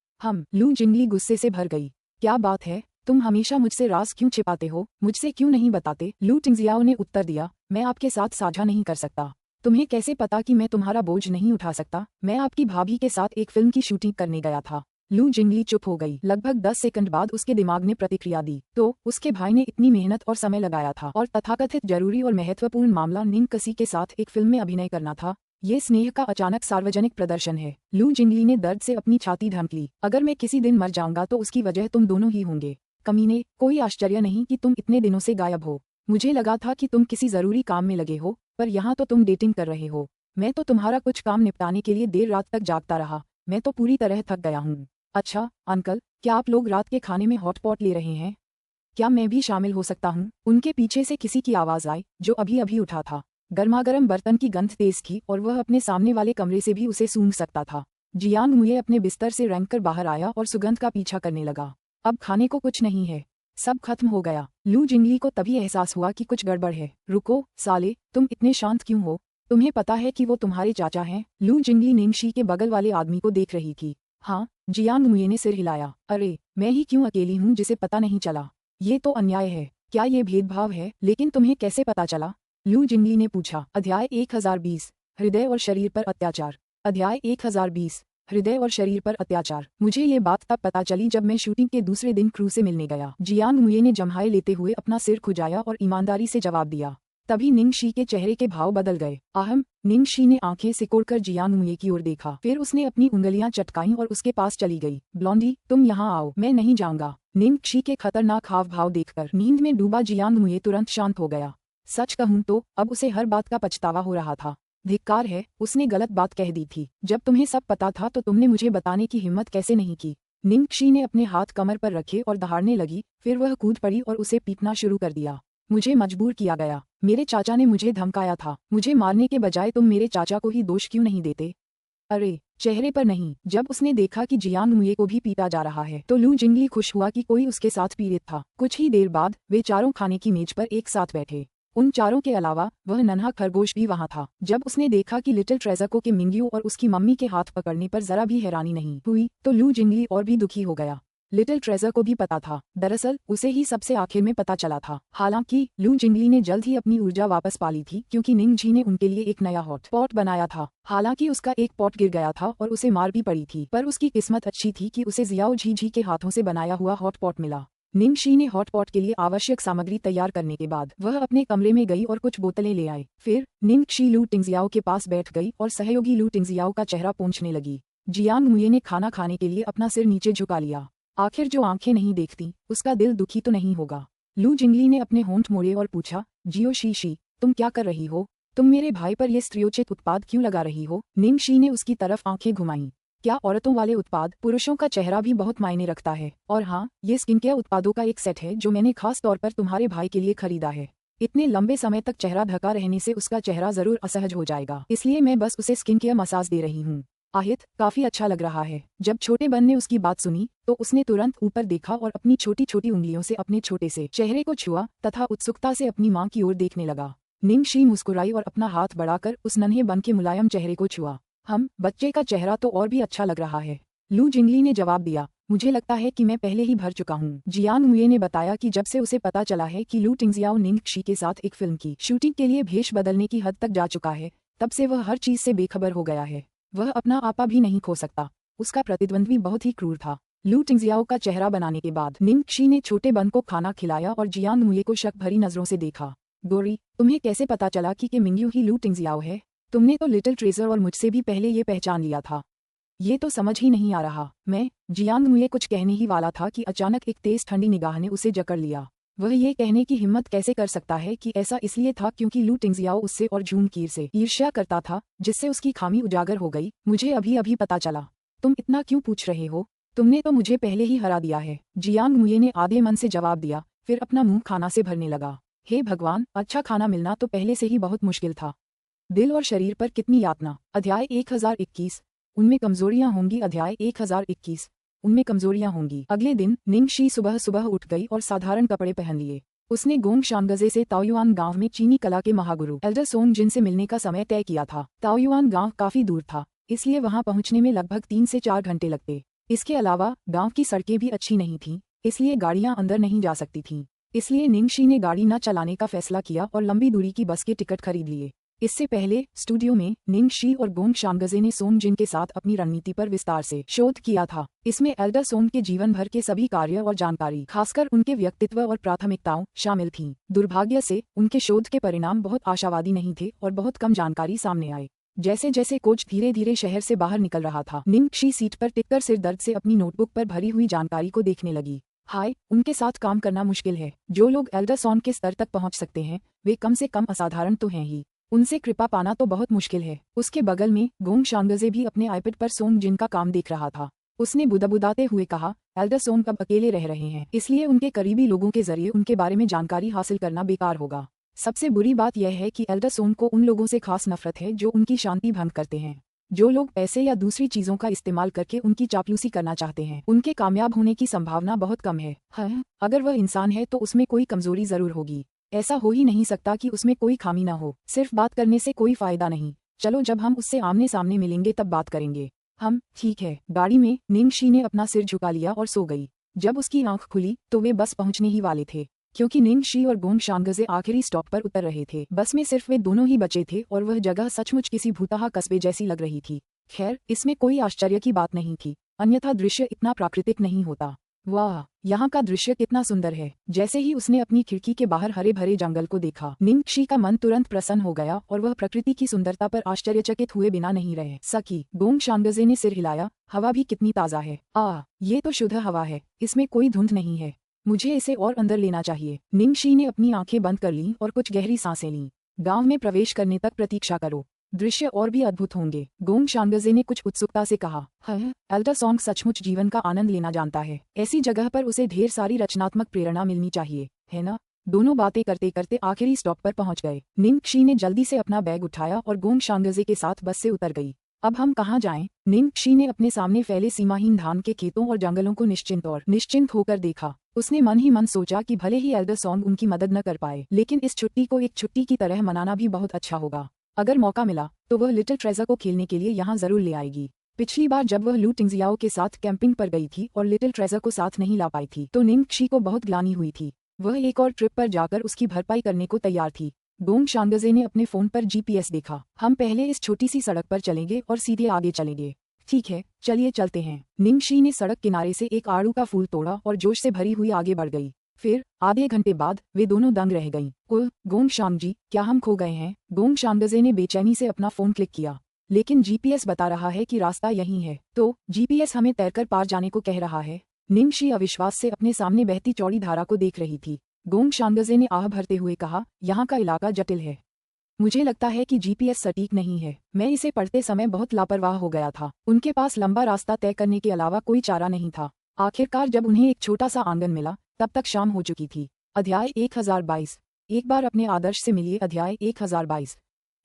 लू जिंगली गुस्से से भर गई। क्या बात है, तुम हमेशा मुझसे राज क्यों छिपाते हो? मुझसे क्यों नहीं बताते? लू टिंगजियाओ ने उत्तर दिया, मैं आपके साथ साझा नहीं कर सकता। तुम्हें कैसे पता कि मैं तुम्हारा बोझ नहीं उठा सकता? मैं आपकी भाभी के साथ एक फिल्म की शूटिंग करने गया था। लू जिंगली चुप हो गई। लगभग 10 सेकंड बाद उसके दिमाग ने प्रतिक्रिया दी। तो उसके भाई ने इतनी मेहनत और समय लगाया था और तथाकथित जरूरी और महत्वपूर्ण मामला निंगक्षी के साथ एक फिल्म में अभिनय करना था। ये स्नेह का अचानक सार्वजनिक प्रदर्शन है। लू जिंगली ने दर्द से अपनी छाती ढांक ली। अगर मैं किसी दिन मर जाऊंगा तो उसकी वजह तुम दोनों ही होंगे। कमीने, कोई आश्चर्य नहीं कि तुम इतने दिनों से गायब हो। मुझे लगा था कि तुम किसी जरूरी काम में लगे हो, पर यहाँ तो तुम डेटिंग कर रहे हो। मैं तो तुम्हारा कुछ काम निपटाने के लिए देर रात तक जागता रहा। मैं तो पूरी तरह थक गया हूँ। अच्छा अंकल, क्या आप लोग रात के खाने में हॉटपॉट ले रहे हैं? क्या मैं भी शामिल हो सकता हूँ? उनके पीछे से किसी की आवाज आई, जो अभी अभी उठा था। गर्मागर्म बर्तन की गंध तेज थी और वह अपने सामने वाले कमरे से भी उसे सूंघ सकता था। जियांग मुये अपने बिस्तर से रेंगकर बाहर आया और सुगंध का पीछा करने लगा। अब खाने को कुछ नहीं है, सब खत्म हो गया। लू जिंगली को तभी एहसास हुआ कि कुछ गड़बड़ है। रुको साले, तुम इतने शांत क्यों हो? तुम्हें पता है कि वो तुम्हारे चाचा हैं? लू जिंगली निंगक्षी के बगल वाले आदमी को देख रही थी। हाँ, जियांग मुये ने सिर हिलाया। अरे, मैं ही क्यों अकेली हूँ जिसे पता नहीं चला? ये तो अन्याय है। क्या ये भेदभाव है? लेकिन तुम्हें कैसे पता चला? लू जिंगली ने पूछा। अध्याय 1020, हृदय और शरीर पर अत्याचार। अध्याय 1020, हृदय और शरीर पर अत्याचार। मुझे ये बात तब पता चली जब मैं शूटिंग के दूसरे दिन क्रू से मिलने गया। जियांग मुये ने जम्हाई लेते हुए अपना सिर खुजाया और ईमानदारी से जवाब दिया। तभी निंगक्षी के चेहरे के भाव बदल गए। आहम। निंगक्षी ने आंखें सिकोड़कर जियांग मुये की ओर देखा। फिर उसने अपनी उंगलियां चटकाईं और उसके पास चली गई। ब्लॉन्डी, तुम यहाँ आओ। मैं नहीं जाऊंगा। निंगक्षी के खतरनाक हाव भाव देखकर नींद में डूबा जियांग मुये तुरंत शांत हो गया। सच कहूं तो अब उसे हर बात का पछतावा हो रहा था। धिक्कार है, उसने गलत बात कह दी थी। जब तुम्हें सब पता था तो तुमने मुझे बताने की हिम्मत कैसे नहीं की? निंगक्षी ने अपने हाथ कमर पर रखे और दहाड़ने लगी। फिर वह कूद पड़ी और उसे पीटना शुरू कर दिया। मुझे मजबूर किया गया। मेरे चाचा ने मुझे धमकाया था। मुझे मारने के बजाय तुम मेरे चाचा को ही दोष क्यों नहीं देते? अरे, चेहरे पर नहीं। जब उसने देखा कि जियांग मुये को भी पीटा जा रहा है तो लू जिंगली खुश हुआ कि कोई उसके साथ पीड़ित था। कुछ ही देर बाद वे चारों खाने की मेज पर एक साथ बैठे। उन चारों के अलावा वह नन्हा खरगोश भी वहां था। जब उसने देखा कि लिटिल ट्रेजर को के मिंग्यू और उसकी मम्मी के हाथ पकड़ने पर जरा भी हैरानी नहीं हुई तो लू जिंगली और भी दुखी हो गया। लिटिल ट्रेजर को भी पता था। दरअसल उसे ही सबसे आखिर में पता चला था। हालांकि लू जिंगली ने जल्द ही अपनी ऊर्जा वापस पा ली थी, क्योंकि निंगक्षी ने उनके लिए एक नया हॉट पॉट बनाया था। हालांकि उसका एक पॉट गिर गया था और उसे मार भी पड़ी थी, पर उसकी किस्मत अच्छी थी कि उसे जियाओ झी के हाथों से बनाया हुआ हॉट पॉट मिला। निंगक्षी ने हॉट पॉट के लिए आवश्यक सामग्री तैयार करने के बाद वह अपने कमरे में गई और कुछ बोतलें ले आई। फिर निंगक्षी लू टिंगजियाओ के पास बैठ गई और सहयोगी लू टिंगजियाओ का चेहरा पोंछने लगी। जियांग मुये ने खाना खाने के लिए अपना सिर नीचे झुका लिया। आखिर जो आंखें नहीं देखती, उसका दिल दुखी तो नहीं होगा। लू जिंगली ने अपने होंठ मोड़े और पूछा, जियो शी, तुम क्या कर रही हो? तुम मेरे भाई पर ये स्त्रियोचित उत्पाद क्यों लगा रही हो? निंगक्षी ने उसकी तरफ आंखें घुमाईं। क्या औरतों वाले उत्पाद? पुरुषों का चेहरा भी बहुत मायने रखता है। और हाँ, ये स्किन केयर उत्पादों का एक सेट है जो मैंने खास तौर पर तुम्हारे भाई के लिए खरीदा है। इतने लंबे समय तक चेहरा ढका रहने से उसका चेहरा जरूर असहज हो जाएगा, इसलिए मैं बस उसे स्किन केयर मसाज दे रही हूँ। आहित, काफी अच्छा लग रहा है। जब छोटे बन ने उसकी बात सुनी तो उसने तुरंत ऊपर देखा और अपनी छोटी छोटी उंगलियों से अपने छोटे से चेहरे को छुआ तथा उत्सुकता से अपनी मां की ओर देखने लगा। निंगक्षी मुस्कुराई और अपना हाथ बढ़ाकर उस नन्हे बन के मुलायम चेहरे को छुआ। बच्चे का चेहरा तो और भी अच्छा लग रहा है। लू जिंगली ने जवाब दिया। मुझे लगता है कि मैं पहले ही भर चुका हूँ। जियांग मुये ने बताया कि जब से उसे पता चला है कि लू टिंगजियाओ निंगक्षी के साथ एक फिल्म की शूटिंग के लिए भेष बदलने की हद तक जा चुका है, तब से वह हर चीज से बेखबर हो गया है। वह अपना आपा भी नहीं खो सकता। उसका प्रतिद्वंद्वी बहुत ही क्रूर था। लू टिंगजियाओ का चेहरा बनाने के बाद निंगक्षी ने छोटे बन को खाना खिलाया और जियांग मुये को शक भरी नजरों से देखा। गोरी, तुम्हें कैसे पता चला कि मिंग्यू ही लू टिंगजियाओ है? तुमने तो लिटिल ट्रेजर और मुझसे भी पहले ये पहचान लिया था। ये तो समझ ही नहीं आ रहा। मैं जियांग मुये कुछ कहने ही वाला था कि अचानक एक तेज ठंडी निगाह ने उसे जकड़ लिया। वह ये कहने की हिम्मत कैसे कर सकता है कि ऐसा इसलिए था क्योंकि लू टिंगजियाओ उससे और जूनकीर से ईर्ष्या करता था, जिससे उसकी खामी उजागर हो गई। मुझे अभी अभी पता चला। तुम इतना क्यों पूछ रहे हो? तुमने तो मुझे पहले ही हरा दिया है, जियांग मुये ने आधे मन से जवाब दिया, फिर अपना मुंह खाना से भरने लगा। हे भगवान, अच्छा खाना मिलना तो पहले से ही बहुत मुश्किल था। दिल और शरीर पर कितनी यातना। अध्याय 1021। उनमें कमजोरियां होंगी। अध्याय 1021। उनमें कमजोरियां होंगी। अगले दिन निंगक्षी सुबह सुबह उठ गई और साधारण कपड़े पहन लिए। उसने गोंग शानगजे से ताओयुआन गांव में चीनी कला के महागुरु एल्डर सोंगजिन से मिलने का समय तय किया था। ताओयुआन गांव काफी दूर था, इसलिए वहां पहुंचने में लगभग 3 से 4 घंटे लगते। इसके अलावा गांव की सड़कें भी अच्छी नहीं थीं, इसलिए गाड़ियां अंदर नहीं जा सकती थीं। इसलिए निंगक्षी ने गाड़ी न चलाने का फैसला किया और लंबी दूरी की बस के टिकट खरीद लिए। इससे पहले स्टूडियो में निंगक्षी और गोंग शानगजे ने सोंगजिन के साथ अपनी रणनीति पर विस्तार से शोध किया था। इसमें एल्डर सोंग के जीवन भर के सभी कार्य और जानकारी, खासकर उनके व्यक्तित्व और प्राथमिकताओं, शामिल थीं। दुर्भाग्य से उनके शोध के परिणाम बहुत आशावादी नहीं थे और बहुत कम जानकारी सामने आई। जैसे जैसे कोच धीरे धीरे शहर से बाहर निकल रहा था, निंगक्षी सीट पर टिककर सिर दर्द से अपनी नोटबुक पर भरी हुई जानकारी को देखने लगी। हाय, उनके साथ काम करना मुश्किल है। जो लोग एल्डर सोंग के स्तर तक पहुंच सकते हैं, वे कम से कम असाधारण तो हैं ही। उनसे कृपा पाना तो बहुत मुश्किल है। उसके बगल में गोंग शानगजे भी अपने आईपैड पर सोंगजिन का काम देख रहा था। उसने बुदबुदाते हुए कहा, एल्डर सोंग अब अकेले रह रहे हैं, इसलिए उनके करीबी लोगों के जरिए उनके बारे में जानकारी हासिल करना बेकार होगा। सबसे बुरी बात यह है कि एल्डर सोंग को उन लोगों से खास नफरत है जो उनकी शांति भंग करते हैं। जो लोग पैसे या दूसरी चीजों का इस्तेमाल करके उनकी चापलूसी करना चाहते हैं, उनके कामयाब होने की संभावना बहुत कम है। हाँ, अगर वह इंसान है तो उसमें कोई कमजोरी जरूर होगी। ऐसा हो ही नहीं सकता कि उसमें कोई खामी ना हो। सिर्फ बात करने से कोई फायदा नहीं। चलो, जब हम उससे आमने सामने मिलेंगे तब बात करेंगे। ठीक है। गाड़ी में निंगक्षी ने अपना सिर झुका लिया और सो गई। जब उसकी आंख खुली तो वे बस पहुंचने ही वाले थे, क्योंकि निंगक्षी और गोंग शानगजे आखिरी स्टॉप पर उतर रहे थे। बस में सिर्फ वे दोनों ही बचे थे और वह जगह सचमुच किसी भूतहा कस्बे जैसी लग रही थी। खैर, इसमें कोई आश्चर्य की बात नहीं थी, अन्यथा दृश्य इतना प्राकृतिक नहीं होता। वाह, यहाँ का दृश्य कितना सुंदर है। जैसे ही उसने अपनी खिड़की के बाहर हरे भरे जंगल को देखा, निंगक्षी का मन तुरंत प्रसन्न हो गया और वह प्रकृति की सुंदरता पर आश्चर्यचकित हुए बिना नहीं रह सकी। गोंग शानगजे ने सिर हिलाया, हवा भी कितनी ताजा है। ये तो शुद्ध हवा है, इसमें कोई धुंध नहीं है। मुझे इसे और अंदर लेना चाहिए। निंगक्षी ने अपनी आंखें बंद कर लीं और कुछ गहरी सांसें लीं। गांव में प्रवेश करने तक प्रतीक्षा करो, दृश्य और भी अद्भुत होंगे, गोंग शानगजे ने कुछ उत्सुकता से कहा। एल्डर सोंग सचमुच जीवन का आनंद लेना जानता है। ऐसी जगह पर उसे ढेर सारी रचनात्मक प्रेरणा मिलनी चाहिए, है ना? दोनों बातें करते करते आखिरी स्टॉप पर पहुंच गए। निंगक्षी ने जल्दी से अपना बैग उठाया और गोंग शानगजे के साथ बस से उतर गई। अब हम कहाँ जाएं? निंगक्षी ने अपने सामने फैले सीमाहीन धान के खेतों और जंगलों को निश्चिंत होकर देखा। उसने मन ही मन सोचा कि भले ही एल्डर सोंग उनकी मदद न कर पाए, लेकिन इस छुट्टी को एक छुट्टी की तरह मनाना भी बहुत अच्छा होगा। अगर मौका मिला तो वह लिटिल ट्रेजर को खेलने के लिए यहाँ जरूर ले आएगी। पिछली बार जब वह लू टिंगजियाओ के साथ कैंपिंग पर गई थी और लिटिल ट्रेजर को साथ नहीं ला पाई थी, तो निंगक्षी को बहुत ग्लानि हुई थी। वह एक और ट्रिप पर जाकर उसकी भरपाई करने को तैयार थी। गोंग शानगजे ने अपने फोन पर GPS देखा। हम पहले इस छोटी सी सड़क पर चलेंगे और सीधे आगे चलेंगे। ठीक है, चलिए चलते हैं। निंगक्षी ने सड़क किनारे से एक आड़ू का फूल तोड़ा और जोश से भरी हुई आगे बढ़ गई। फिर आधे घंटे बाद वे दोनों दंग रह गईं। गोंग शांग जी, क्या हम खो गए हैं? गोंग शानगजे ने बेचैनी से अपना फोन क्लिक किया। लेकिन GPS बता रहा है कि रास्ता यहीं है। तो GPS हमें तैरकर पार जाने को कह रहा है। निंगक्षी अविश्वास से अपने सामने बहती चौड़ी धारा को देख रही थी। गोंग शानगजे ने आह भरते हुए कहा, यहाँ का इलाका जटिल है। मुझे लगता है कि GPS सटीक नहीं है। मैं इसे पढ़ते समय बहुत लापरवाह हो गया था। उनके पास लंबा रास्ता तय करने के अलावा कोई चारा नहीं था। आखिरकार जब उन्हें एक छोटा सा आंगन मिला, तब तक शाम हो चुकी थी। अध्याय 1022। एक बार अपने आदर्श से मिलिए। अध्याय 1022।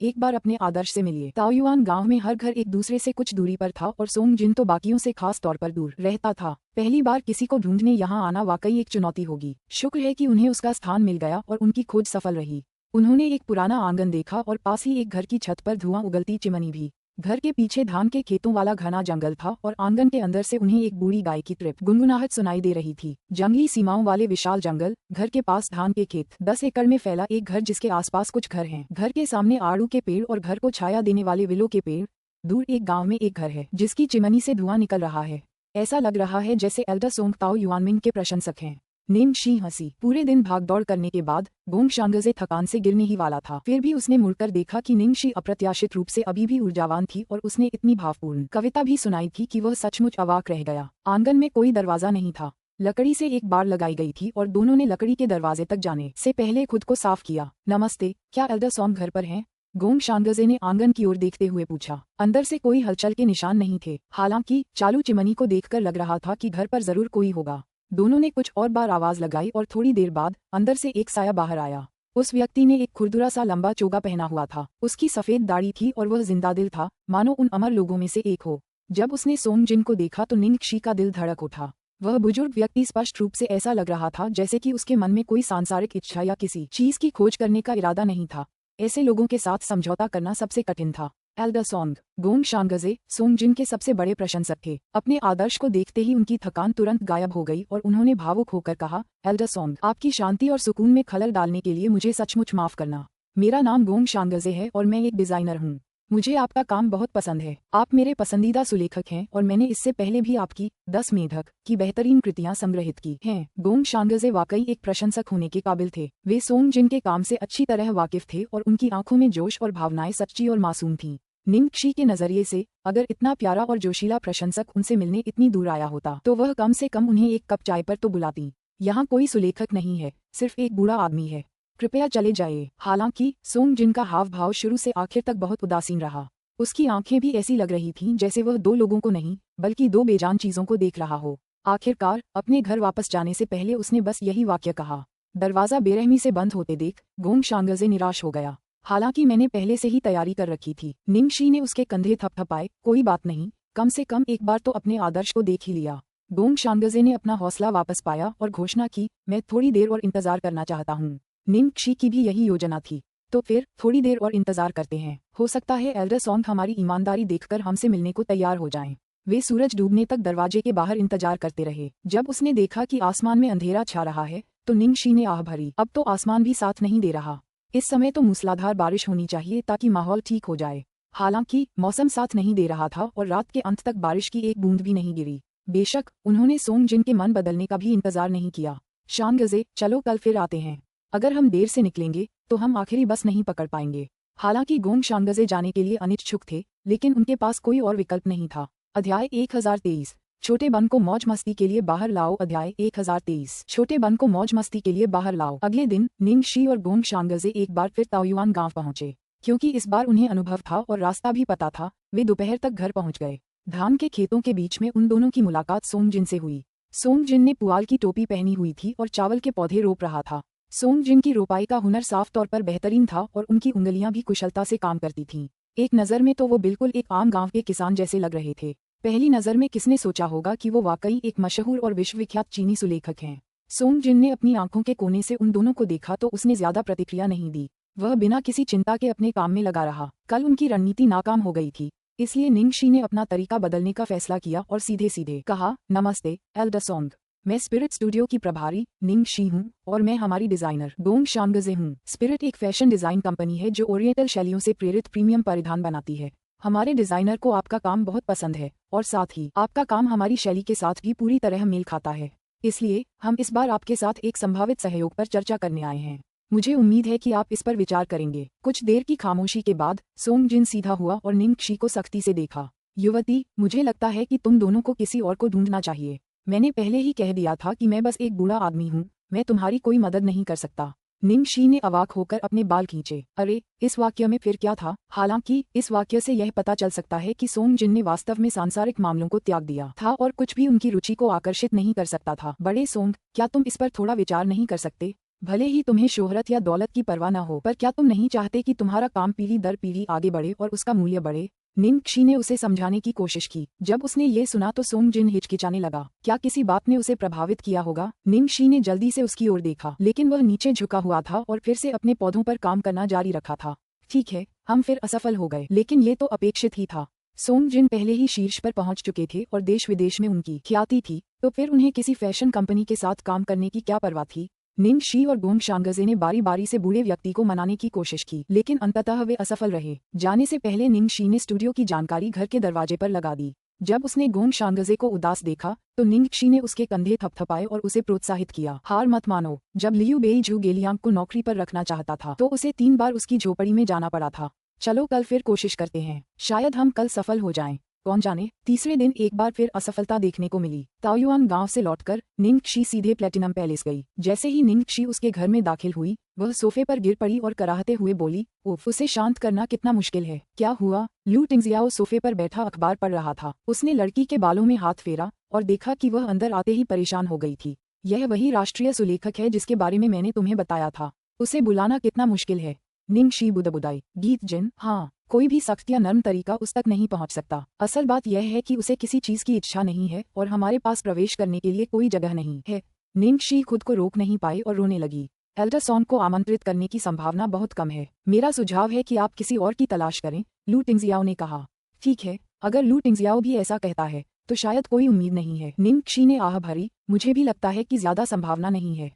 एक बार अपने आदर्श से मिलिए। ताओयुआन गांव में हर घर एक दूसरे से कुछ दूरी पर था और सोंगजिन तो बाकियों से खास तौर पर दूर रहता था। पहली बार किसी को ढूंढने यहाँ आना वाकई एक चुनौती होगी। शुक्र है कि उन्हें उसका स्थान मिल गया और उनकी खोज सफल रही। उन्होंने एक पुराना आंगन देखा और पास ही एक घर की छत पर धुआं उगलती चिमनी भी। घर के पीछे धान के खेतों वाला घना जंगल था और आंगन के अंदर से उन्हें एक बूढ़ी गाय की ट्रिप गुनगुनाहट सुनाई दे रही थी। जंगली सीमाओं वाले विशाल जंगल, घर के पास धान के खेत, 10 एकड़ में फैला एक घर जिसके आसपास कुछ घर हैं। घर के सामने आड़ू के पेड़ और घर को छाया देने वाले विलो के पेड़। दूर एक गाँव में एक घर है जिसकी चिमनी से धुआं निकल रहा है। ऐसा लग रहा है जैसे एल्डर सोंग ताओ युआनमिंग के प्रशंसक हैं। निंग शी हंसी। पूरे दिन भागदौड़ करने के बाद गोंग शांगजे थकान से गिरने ही वाला था। फिर भी उसने मुड़कर देखा कि निंग शी अप्रत्याशित रूप से अभी भी ऊर्जावान थी और उसने इतनी भावपूर्ण कविता भी सुनाई थी कि वह सचमुच अवाक रह गया। आंगन में कोई दरवाजा नहीं था। लकड़ी से एक बाड़ लगाई गई थी और दोनों ने लकड़ी के दरवाजे तक जाने से पहले खुद को साफ किया। नमस्ते, क्या एल्डर सोंग घर पर हैं? गोंग शांगजे ने आंगन की ओर देखते हुए पूछा। अंदर से कोई हलचल के निशान नहीं थे। हालांकि चालू चिमनी को देखकर लग रहा था कि घर पर जरूर कोई होगा। दोनों ने कुछ और बार आवाज लगाई और थोड़ी देर बाद अंदर से एक साया बाहर आया। उस व्यक्ति ने एक खुरदुरा सा लंबा चोगा पहना हुआ था। उसकी सफेद दाढ़ी थी और वह जिंदादिल था, मानो उन अमर लोगों में से एक हो। जब उसने सोंग जिन को देखा तो निंग शी का दिल धड़क उठा। वह बुजुर्ग व्यक्ति स्पष्ट रूप से ऐसा लग रहा था जैसे कि उसके मन में कोई सांसारिक इच्छा या किसी चीज की खोज करने का इरादा नहीं था। ऐसे लोगों के साथ समझौता करना सबसे कठिन था। एल्डर सोंग, गोंग शांगजे सोंग जिन के सबसे बड़े प्रशंसक थे। अपने आदर्श को देखते ही उनकी थकान तुरंत गायब हो गई और उन्होंने भावुक होकर कहा, एल्डर सोंग, आपकी शांति और सुकून में खलल डालने के लिए मुझे सचमुच माफ करना। मेरा नाम गोंग शांगजे है और मैं एक डिजाइनर हूँ। मुझे आपका काम बहुत पसंद है। आप मेरे पसंदीदा सुलेखक हैं और मैंने इससे पहले भी आपकी 10 मेढक की बेहतरीन कृतियां संग्रहित की हैं। गोंग शांगजे वाकई एक प्रशंसक होने के काबिल थे। वे सोंग जिन के काम से अच्छी तरह वाकिफ थे और उनकी आंखों में जोश और भावनाएं सच्ची और मासूम थीं। निंग शी के नजरिए से अगर इतना प्यारा और जोशीला प्रशंसक उनसे मिलने इतनी दूर आया होता तो वह कम से कम उन्हें एक कप चाय पर तो बुलाती। यहाँ कोई सुलेखक नहीं है, सिर्फ एक बूढ़ा आदमी है। कृपया चले जाइए। हालांकि सोंग जिन का हाव भाव शुरू से आखिर तक बहुत उदासीन रहा। उसकी आंखें भी ऐसी लग रही थीं जैसे वह दो लोगों को नहीं बल्कि दो बेजान चीजों को देख रहा हो। आखिरकार अपने घर वापस जाने से पहले उसने बस यही वाक्य कहा। दरवाजा बेरहमी से बंद होते देख गोंग शांगजे निराश हो गया। हालांकि मैंने पहले से ही तैयारी कर रखी थी। निंग शी ने उसके कंधे थपथपाए। कोई बात नहीं, कम से कम एक बार तो अपने आदर्श को देख ही लिया। गोंग शांगजे ने अपना हौसला वापस पाया और घोषणा की, मैं थोड़ी देर और इंतजार करना चाहता हूँ। निंग शी की भी यही योजना थी। तो फिर थोड़ी देर और इंतजार करते हैं। हो सकता है एल्डर सोंग हमारी ईमानदारी देखकर हमसे मिलने को तैयार हो जाएं। वे सूरज डूबने तक दरवाजे के बाहर इंतजार करते रहे। जब उसने देखा कि आसमान में अंधेरा छा रहा है तो निंग शी ने आह भरी। अब तो आसमान भी साथ नहीं दे रहा। इस समय तो मूसलाधार बारिश होनी चाहिए ताकि माहौल ठीक हो जाए। हालांकि मौसम साथ नहीं दे रहा था और रात के अंत तक बारिश की एक बूंद भी नहीं गिरी। बेशक उन्होंने सोंग जिन के मन बदलने का भी इंतजार नहीं किया। शांगजे, चलो कल फिर आते हैं। अगर हम देर से निकलेंगे तो हम आखिरी बस नहीं पकड़ पाएंगे। हालांकि गोंग शांगजे जाने के लिए अनिच्छुक थे, लेकिन उनके पास कोई और विकल्प नहीं था। अध्याय 1023 छोटे बन को मौज मस्ती के लिए बाहर लाओ। अध्याय 1023 छोटे बन को मौज मस्ती के लिए बाहर लाओ। अगले दिन निंग शी और गोंग शांगजे एक बार फिर ताओयुआन गांव पहुंचे। क्योंकि इस बार उन्हें अनुभव था और रास्ता भी पता था, वे दोपहर तक घर पहुंच गए। धान के खेतों के बीच में उन दोनों की मुलाकात सोंग जिन से हुई। सोंग जिन ने पुआल की टोपी पहनी हुई थी और चावल के पौधे रोप रहा था। सोंग जिन की रोपाई का हुनर साफ तौर पर बेहतरीन था और उनकी उंगलियां भी कुशलता से काम करती थीं। एक नज़र में तो वो बिल्कुल एक आम गांव के किसान जैसे लग रहे थे। पहली नज़र में किसने सोचा होगा कि वो वाकई एक मशहूर और विश्वविख्यात चीनी सुलेखक हैं। सोंग जिन ने अपनी आंखों के कोने से उन दोनों को देखा तो उसने ज्यादा प्रतिक्रिया नहीं दी। वह बिना किसी चिंता के अपने काम में लगा रहा। कल उनकी रणनीति नाकाम हो गई थी, इसलिए निंग शी ने अपना तरीका बदलने का फैसला किया और सीधे सीधे कहा, नमस्ते एल्डर सोंग, मैं स्पिरिट स्टूडियो की प्रभारी निंग शी हूँ और मैं हमारी डिजाइनर गोंग शांगजे हूँ। स्पिरिट एक फैशन डिजाइन कंपनी है जो ओरिएंटल शैलियों से प्रेरित प्रीमियम परिधान बनाती है। हमारे डिजाइनर को आपका काम बहुत पसंद है और साथ ही आपका काम हमारी शैली के साथ भी पूरी तरह मेल खाता है। इसलिए हम इस बार आपके साथ एक संभावित सहयोग पर चर्चा करने आए हैं। मुझे उम्मीद है कि आप इस पर विचार करेंगे। कुछ देर की खामोशी के बाद सोंग जिन सीधा हुआ और निंग शी को सख्ती से देखा। युवती, मुझे लगता है कि तुम दोनों को किसी और को ढूंढना चाहिए। मैंने पहले ही कह दिया था कि मैं बस एक बूढ़ा आदमी हूँ, मैं तुम्हारी कोई मदद नहीं कर सकता। निंग शी ने अवाक होकर अपने बाल खींचे। अरे, इस वाक्य में फिर क्या था? हालांकि इस वाक्य से यह पता चल सकता है कि सोंग जिन ने वास्तव में सांसारिक मामलों को त्याग दिया था और कुछ भी उनकी रुचि को आकर्षित नहीं कर सकता था। बड़े सोंग, क्या तुम इस पर थोड़ा विचार नहीं कर सकते? भले ही तुम्हें शोहरत या दौलत की परवाह न हो, पर क्या तुम नहीं चाहते कि तुम्हारा काम पीढ़ी दर पीढ़ी आगे बढ़े और उसका मूल्य बढ़े? निंग शी ने उसे समझाने की कोशिश की। जब उसने ये सुना तो सोंग जिन हिचकिचाने लगा। क्या किसी बात ने उसे प्रभावित किया होगा? निंग शी ने जल्दी से उसकी ओर देखा, लेकिन वह नीचे झुका हुआ था और फिर से अपने पौधों पर काम करना जारी रखा था। ठीक है, हम फिर असफल हो गए, लेकिन ये तो अपेक्षित ही था। सोंग जिन पहले ही शीर्ष पर पहुंच चुके थे और देश विदेश में उनकी ख्याति थी, तो फिर उन्हें किसी फैशन कंपनी के साथ काम करने की क्या परवाह थी। निंग शी और गोंग शांगजे ने बारी बारी से बूढ़े व्यक्ति को मनाने की कोशिश की, लेकिन अंततः वे असफल रहे। जाने से पहले निंग शी ने स्टूडियो की जानकारी घर के दरवाजे पर लगा दी। जब उसने गोंग शांगजे को उदास देखा तो निंग शी ने उसके कंधे थपथपाए और उसे प्रोत्साहित किया। हार मत मानो। जब लियू बेई जू गेलियांग को नौकरी पर रखना चाहता था तो उसे 3 बार उसकी झोपड़ी में जाना पड़ा था। चलो कल फिर कोशिश करते हैं, शायद हम कल सफल हो जाएं। कौन जाने। तीसरे दिन एक बार फिर असफलता देखने को मिली। ताओयुआन गांव से लौटकर निंग शी सीधे प्लेटिनम पैलेस गई। जैसे ही निंग शी उसके घर में दाखिल हुई, वह सोफे पर गिर पड़ी और कराहते हुए बोली, उफ, उसे शांत करना कितना मुश्किल है। क्या हुआ? लू टिंगजियाओ सोफे पर बैठा अखबार पढ़ रहा था। उसने लड़की के बालों में हाथ फेरा और देखा कि वह अंदर आते ही परेशान हो गई थी। यह वही राष्ट्रीय सुलेखक है जिसके बारे में मैंने तुम्हें बताया था। उसे बुलाना कितना मुश्किल है। निंग शी बुदबुदाई। गीत जिन, हाँ, कोई भी सख्त या नर्म तरीका उस तक नहीं पहुंच सकता। असल बात यह है कि उसे किसी चीज की इच्छा नहीं है और हमारे पास प्रवेश करने के लिए कोई जगह नहीं है। निंग शी खुद को रोक नहीं पाई और रोने लगी। एल्डरसॉन को आमंत्रित करने की संभावना बहुत कम है। मेरा सुझाव है कि आप किसी और की तलाश करें, लू टिंगजियाओ ने कहा। ठीक है, अगर लू टिंगजियाओ भी ऐसा कहता है तो शायद कोई उम्मीद नहीं है। निंग शी ने आह भरी। मुझे भी लगता है कि ज्यादा संभावना नहीं है।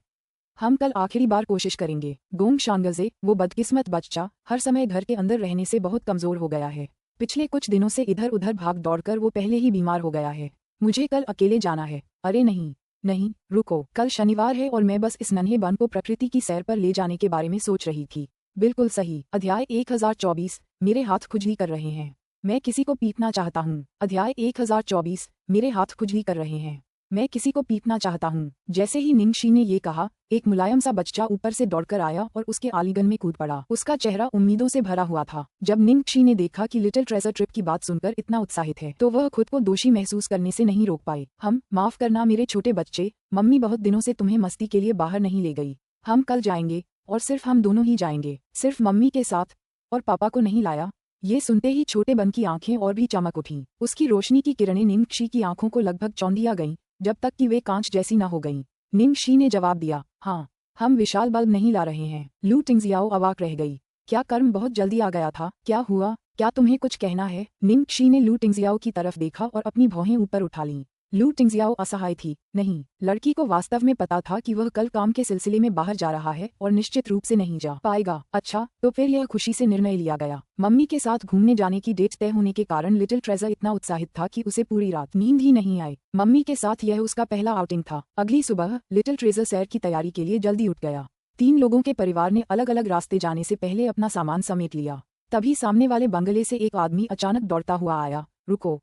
हम कल आखिरी बार कोशिश करेंगे। गोंग शांगजे, वो बदकिस्मत बच्चा, हर समय घर के अंदर रहने से बहुत कमजोर हो गया है। पिछले कुछ दिनों से इधर उधर भाग दौड़कर वो पहले ही बीमार हो गया है। मुझे कल अकेले जाना है। अरे नहीं नहीं, रुको, कल शनिवार है और मैं बस इस नन्हे बन को प्रकृति की सैर पर ले जाने के बारे में सोच रही थी। बिल्कुल सही। अध्याय 1024। मेरे हाथ खुजली कर रहे हैं। मैं किसी को पीटना चाहता हूँ। अध्याय 1024। मेरे हाथ खुजली कर रहे हैं। मैं किसी को पीटना चाहता हूँ। जैसे ही निंग शी ने ये कहा, एक मुलायम सा बच्चा ऊपर से दौड़कर आया और उसके आलिंगन में कूद पड़ा। उसका चेहरा उम्मीदों से भरा हुआ था। जब निंग शी ने देखा कि लिटिल ट्रेजर ट्रिप की बात सुनकर इतना उत्साहित है, तो वह खुद को दोषी महसूस करने से नहीं रोक पाई। हम, माफ करना मेरे छोटे बच्चे, मम्मी बहुत दिनों से तुम्हें मस्ती के लिए बाहर नहीं ले गई। हम कल जाएंगे और सिर्फ हम दोनों ही जाएंगे, सिर्फ मम्मी के साथ, और पापा को नहीं लाया। ये सुनते ही छोटे बन की आंखें और भी चमक उठीं। उसकी रोशनी की किरणें निंग शी की आंखों को लगभग चौंधिया गईं, जब तक कि वे कांच जैसी न हो गईं। निंग शी ने जवाब दिया, हाँ, हम विशाल बल्ब नहीं ला रहे हैं। लू टिंगजियाओ अवाक रह गई। क्या कर्म बहुत जल्दी आ गया था? क्या हुआ? क्या तुम्हें कुछ कहना है? निंग शी ने लू टिंगजियाओ की तरफ देखा और अपनी भौहें ऊपर उठा लीं। लू टिंगजियाओ असहाय थी। नहीं, लड़की को वास्तव में पता था कि वह कल काम के सिलसिले में बाहर जा रहा है और निश्चित रूप से नहीं जा पाएगा। अच्छा, तो फिर यह खुशी से निर्णय लिया गया। मम्मी के साथ घूमने जाने की डेट तय होने के कारण लिटिल ट्रेजर इतना उत्साहित था कि उसे पूरी रात नींद ही नहीं आई। मम्मी के साथ यह उसका पहला आउटिंग था। अगली सुबह लिटिल ट्रेजर सैर की तैयारी के लिए जल्दी उठ गया। 3 लोगों के परिवार ने अलग अलग रास्ते जाने से पहले अपना सामान समेट लिया। तभी सामने वाले बंगले से एक आदमी अचानक दौड़ता हुआ आया। रुको,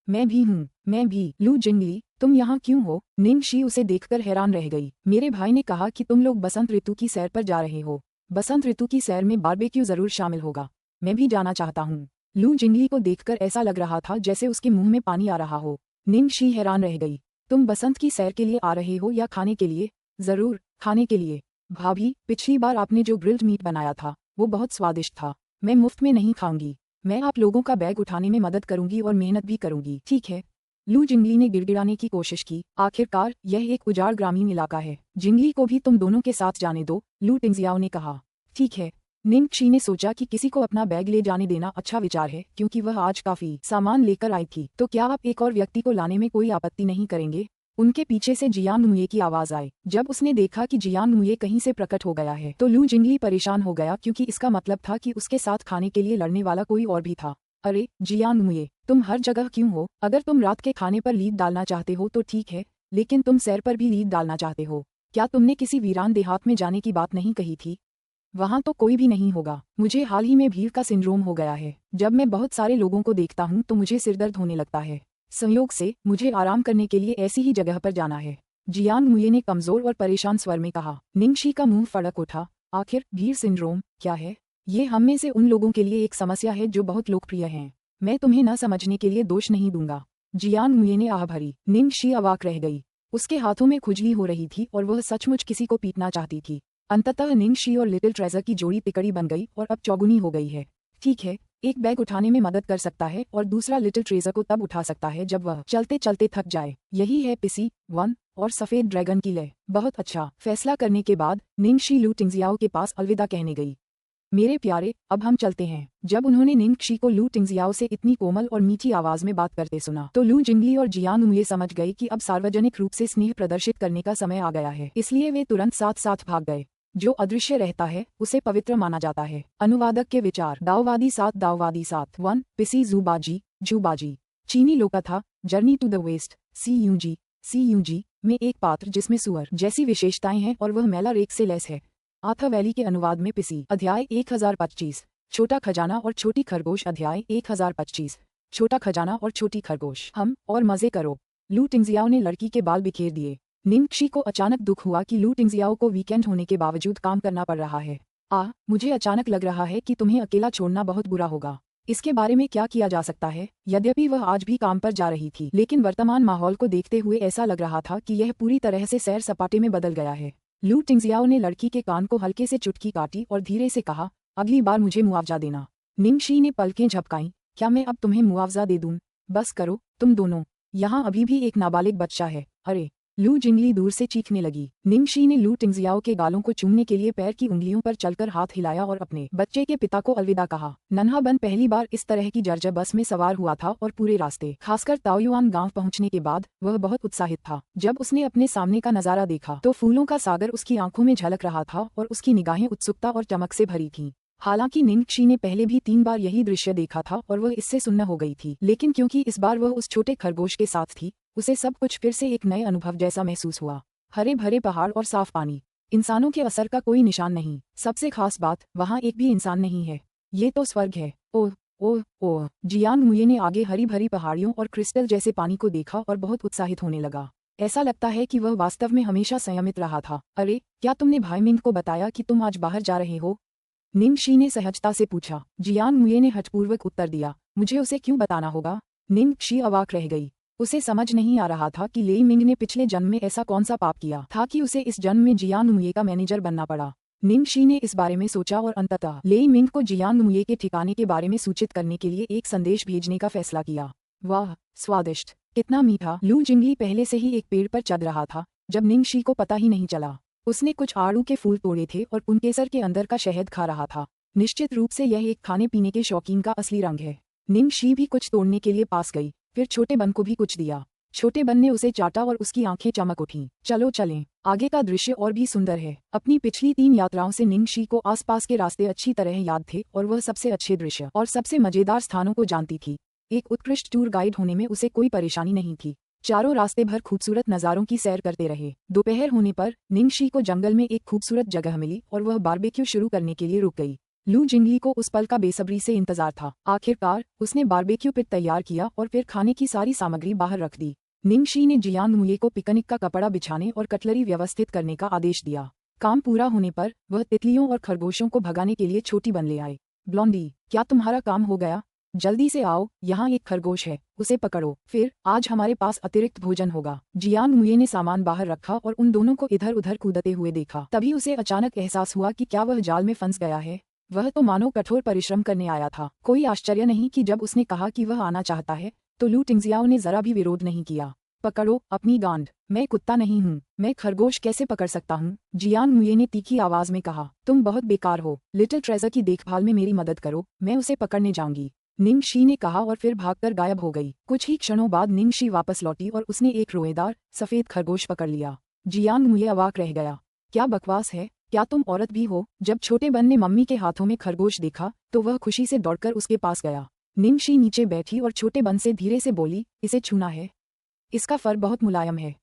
मैं भी हूँ। मैं भी। लू जिंगली, तुम यहाँ क्यों हो? निंग शी उसे देखकर हैरान रह गई। मेरे भाई ने कहा कि तुम लोग बसंत ऋतु की सैर पर जा रहे हो। बसंत ऋतु की सैर में बारबेक्यू जरूर शामिल होगा। मैं भी जाना चाहता हूँ। लू जिंगली को देखकर ऐसा लग रहा था जैसे उसके मुंह में पानी आ रहा हो। निंग शी हैरान रह गई। तुम बसंत की सैर के लिए आ रहे हो या खाने के लिए? जरूर, खाने के लिए। भाभी, पिछली बार आपने जो ग्रिल्ड मीट बनाया था वो बहुत स्वादिष्ट था। मैं मुफ्त में नहीं खाऊंगी। मैं आप लोगों का बैग उठाने में मदद करूंगी और मेहनत भी करूंगी। ठीक है। लू जिंगली ने गिड़गिड़ाने की कोशिश की। आखिरकार यह एक उजाड़ ग्रामीण इलाका है। जिंगली को भी तुम दोनों के साथ जाने दो, लू टिंगजियाओ ने कहा। ठीक है। निंग शी ने सोचा कि किसी को अपना बैग ले जाने देना अच्छा विचार है, क्योंकि वह आज काफी सामान लेकर आई थी। तो क्या आप एक और व्यक्ति को लाने में कोई आपत्ति नहीं करेंगे? उनके पीछे से जियांग मुये की आवाज आई। जब उसने देखा कि जियांग मुये कहीं से प्रकट हो गया है तो लू जिंगली परेशान हो गया, क्योंकि इसका मतलब था कि उसके साथ खाने के लिए लड़ने वाला कोई और भी था। अरे जियांग मुये, तुम हर जगह क्यों हो? अगर तुम रात के खाने पर लीड डालना चाहते हो तो ठीक है, लेकिन तुम सैर पर भी लीड डालना चाहते हो। क्या तुमने किसी वीरान देहात में जाने की बात नहीं कही थी? वहाँ तो कोई भी नहीं होगा। मुझे हाल ही में भीड़ का सिंड्रोम हो गया है। जब मैं बहुत सारे लोगों को देखता हूँ तो मुझे सिरदर्द होने लगता है। संयोग से मुझे आराम करने के लिए ऐसी ही जगह पर जाना है, जियांग मुये ने कमजोर और परेशान स्वर में कहा। निंग शी का मुंह फड़क उठा। आखिर भीड़ सिंड्रोम क्या है? ये हम में से उन लोगों के लिए एक समस्या है जो बहुत लोकप्रिय है। मैं तुम्हें न समझने के लिए दोष नहीं दूंगा। जियांग मुये ने आह भरी। निंग शी अवाक रह गई। उसके हाथों में खुजली हो रही थी और वह सचमुच किसी को पीटना चाहती थी। अंततः निंग शी और लिटिल ट्रेजर की जोड़ी तिकड़ी बन गई और अब चौगुनी हो गई है। ठीक है, एक बैग उठाने में मदद कर सकता है और दूसरा लिटिल ट्रेजर को तब उठा सकता है जब वह चलते चलते थक जाए। यही है पिसी, वन और सफेद ड्रैगन की लय। बहुत अच्छा। फैसला करने के बाद निंग शी लू टिंगजियाओ के पास अलविदा कहने गई। मेरे प्यारे, अब हम चलते हैं। जब उन्होंने निंगक्षी को लू टिंगजियाओ से इतनी कोमल और मीठी आवाज में बात करते सुना तो लू जिंगली और जियान ये समझ गए कि अब सार्वजनिक रूप से स्नेह प्रदर्शित करने का समय आ गया है, इसलिए वे तुरंत साथ साथ भाग गए। जो अदृश्य रहता है उसे पवित्र माना जाता है। अनुवादक के विचार। दाओवादी 7 1 पिसी जूबाजी चीनी लोककथा journey to the west CUG में एक पात्र जिसमें सुअर जैसी विशेषताएं हैं और वह मैला रेख से लैस है। आथा वैली के अनुवाद में पिसी। अध्याय 1025 छोटा खजाना और छोटी खरगोश। अध्याय 1025 छोटा खजाना और छोटी खरगोश। हम और मजे करो। लू टिंगजियाओ ने लड़की के बाल बिखेर दिए। निंगक्षी को अचानक दुख हुआ कि लू टिंगजियाओ को वीकेंड होने के बावजूद काम करना पड़ रहा है। मुझे अचानक लग रहा है कि तुम्हें अकेला छोड़ना बहुत बुरा होगा। इसके बारे में क्या किया जा सकता है? यद्यपि वह आज भी काम पर जा रही थी, लेकिन वर्तमान माहौल को देखते हुए ऐसा लग रहा था कि यह पूरी तरह से सैर सपाटे में बदल गया है। लू टिंगजियाओ ने लड़की के कान को हल्के से चुटकी काटी और धीरे से कहा, अगली बार मुझे मुआवजा देना। निंगक्षी ने पलकें झपकाईं। क्या मैं अब तुम्हें मुआवजा दे दूं? बस करो, तुम दोनों। यहाँ अभी भी एक नाबालिग बच्चा है। अरे! लू जिंगली दूर से चीखने लगी। निंगक्षी ने लू टिंगजियाओ के गालों को चूमने के लिए पैर की उंगलियों पर चलकर हाथ हिलाया और अपने बच्चे के पिता को अलविदा कहा। नन्हा बन पहली बार इस तरह की जर्जर बस में सवार हुआ था और पूरे रास्ते, खासकर ताओयुआन गांव पहुंचने के बाद, वह बहुत उत्साहित था। जब उसने अपने सामने का नजारा देखा तो फूलों का सागर उसकी आंखों में झलक रहा था और उसकी निगाहें उत्सुकता और चमक से भरी थीं। हालांकि निंगक्षी ने पहले भी 3 बार यही दृश्य देखा था और वह इससे सुन्न हो गई थी, लेकिन क्योंकि इस बार वह उस छोटे खरगोश के साथ थी, उसे सब कुछ फिर से एक नए अनुभव जैसा महसूस हुआ। हरे भरे पहाड़ और साफ पानी, इंसानों के असर का कोई निशान नहीं। सबसे खास बात, वहाँ एक भी इंसान नहीं है। ये तो स्वर्ग है। ओह ओह ओह! जियांग मुये ने आगे हरी भरी पहाड़ियों और क्रिस्टल जैसे पानी को देखा और बहुत उत्साहित होने लगा। ऐसा लगता है कि वह वास्तव में हमेशा संयमित रहा था। अरे, क्या तुमने भाई मिंग को बताया कि तुम आज बाहर जा रहे हो? निंगक्षी ने सहजता से पूछा। जियांग मुये ने हठपूर्वक उत्तर दिया, मुझे उसे क्यों बताना होगा? निंगक्षी अवाक रह गई। उसे समझ नहीं आ रहा था कि लेई मिंग ने पिछले जन्म में ऐसा कौन सा पाप किया था कि उसे इस जन्म में जियांग मुये का मैनेजर बनना पड़ा। निंगक्षी ने इस बारे में सोचा और अंततः लेई मिंग को जियांग मुये के ठिकाने के बारे में सूचित करने के लिए एक संदेश भेजने का फैसला किया। वाह, स्वादिष्ट, कितना मीठा! लू जिंगली पहले से ही एक पेड़ पर चढ़ रहा था जब निंगक्षी को पता ही नहीं चला। उसने कुछ आड़ू के फूल तोड़े थे और पुनकेसर के अंदर का शहद खा रहा था। निश्चित रूप से यह एक खाने पीने के शौकीन का असली रंग है। निंगक्षी भी कुछ तोड़ने के लिए पास गई, फिर छोटे बन को भी कुछ दिया। छोटे बन ने उसे चाटा और उसकी आंखें चमक उठीं। चलो चलें, आगे का दृश्य और भी सुंदर है। अपनी पिछली 3 यात्राओं से निंगक्षी को आसपास के रास्ते अच्छी तरह याद थे और वह सबसे अच्छे दृश्य और सबसे मजेदार स्थानों को जानती थी। एक उत्कृष्ट टूर गाइड होने में उसे कोई परेशानी नहीं थी। चारों रास्ते भर खूबसूरत नज़ारों की सैर करते रहे। दोपहर होने पर निंगक्षी को जंगल में एक खूबसूरत जगह मिली और वह बारबेक्यू शुरू करने के लिए रुक गई। लू जिंगली को उस पल का बेसब्री से इंतजार था। आखिरकार उसने बारबेक्यू पिट तैयार किया और फिर खाने की सारी सामग्री बाहर रख दी। निंगक्षी ने जियांग मुये को पिकनिक का कपड़ा बिछाने और कटलरी व्यवस्थित करने का आदेश दिया। काम पूरा होने पर वह तितलियों और खरगोशों को भगाने के लिए छोटी बन ले आए। ब्लॉन्डी, क्या तुम्हारा काम हो गया? जल्दी से आओ, यहाँ एक खरगोश है, उसे पकड़ो। फिर आज हमारे पास अतिरिक्त भोजन होगा। जियांग मुये ने सामान बाहर रखा और उन दोनों को इधर उधर कूदते हुए देखा। तभी उसे अचानक एहसास हुआ कि क्या वह जाल में फंस गया है। वह तो मानो कठोर परिश्रम करने आया था। कोई आश्चर्य नहीं कि जब उसने कहा कि वह आना चाहता है तो लू टिंगजियाओ ने जरा भी विरोध नहीं किया। पकड़ो अपनी गांड, मैं कुत्ता नहीं हूँ, मैं खरगोश कैसे पकड़ सकता हूँ? जियांग मुये ने तीखी आवाज में कहा। तुम बहुत बेकार हो। लिटिल ट्रेजर की देखभाल में मेरी मदद करो, मैं उसे पकड़ने जाऊंगी, निंगक्षी ने कहा और फिर भागकर गायब हो गई। कुछ ही क्षणों बाद निंगक्षी वापस लौटी और उसने एक रोएदार सफेद खरगोश पकड़ लिया। जियांग मुये अवाक रह गया। क्या बकवास है? क्या तुम औरत भी हो? जब छोटे बन ने मम्मी के हाथों में खरगोश देखा तो वह खुशी से दौड़कर उसके पास गया। निंगक्षी नीचे बैठी और छोटे बन से धीरे से बोली, इसे छूना है? इसका फर बहुत मुलायम है।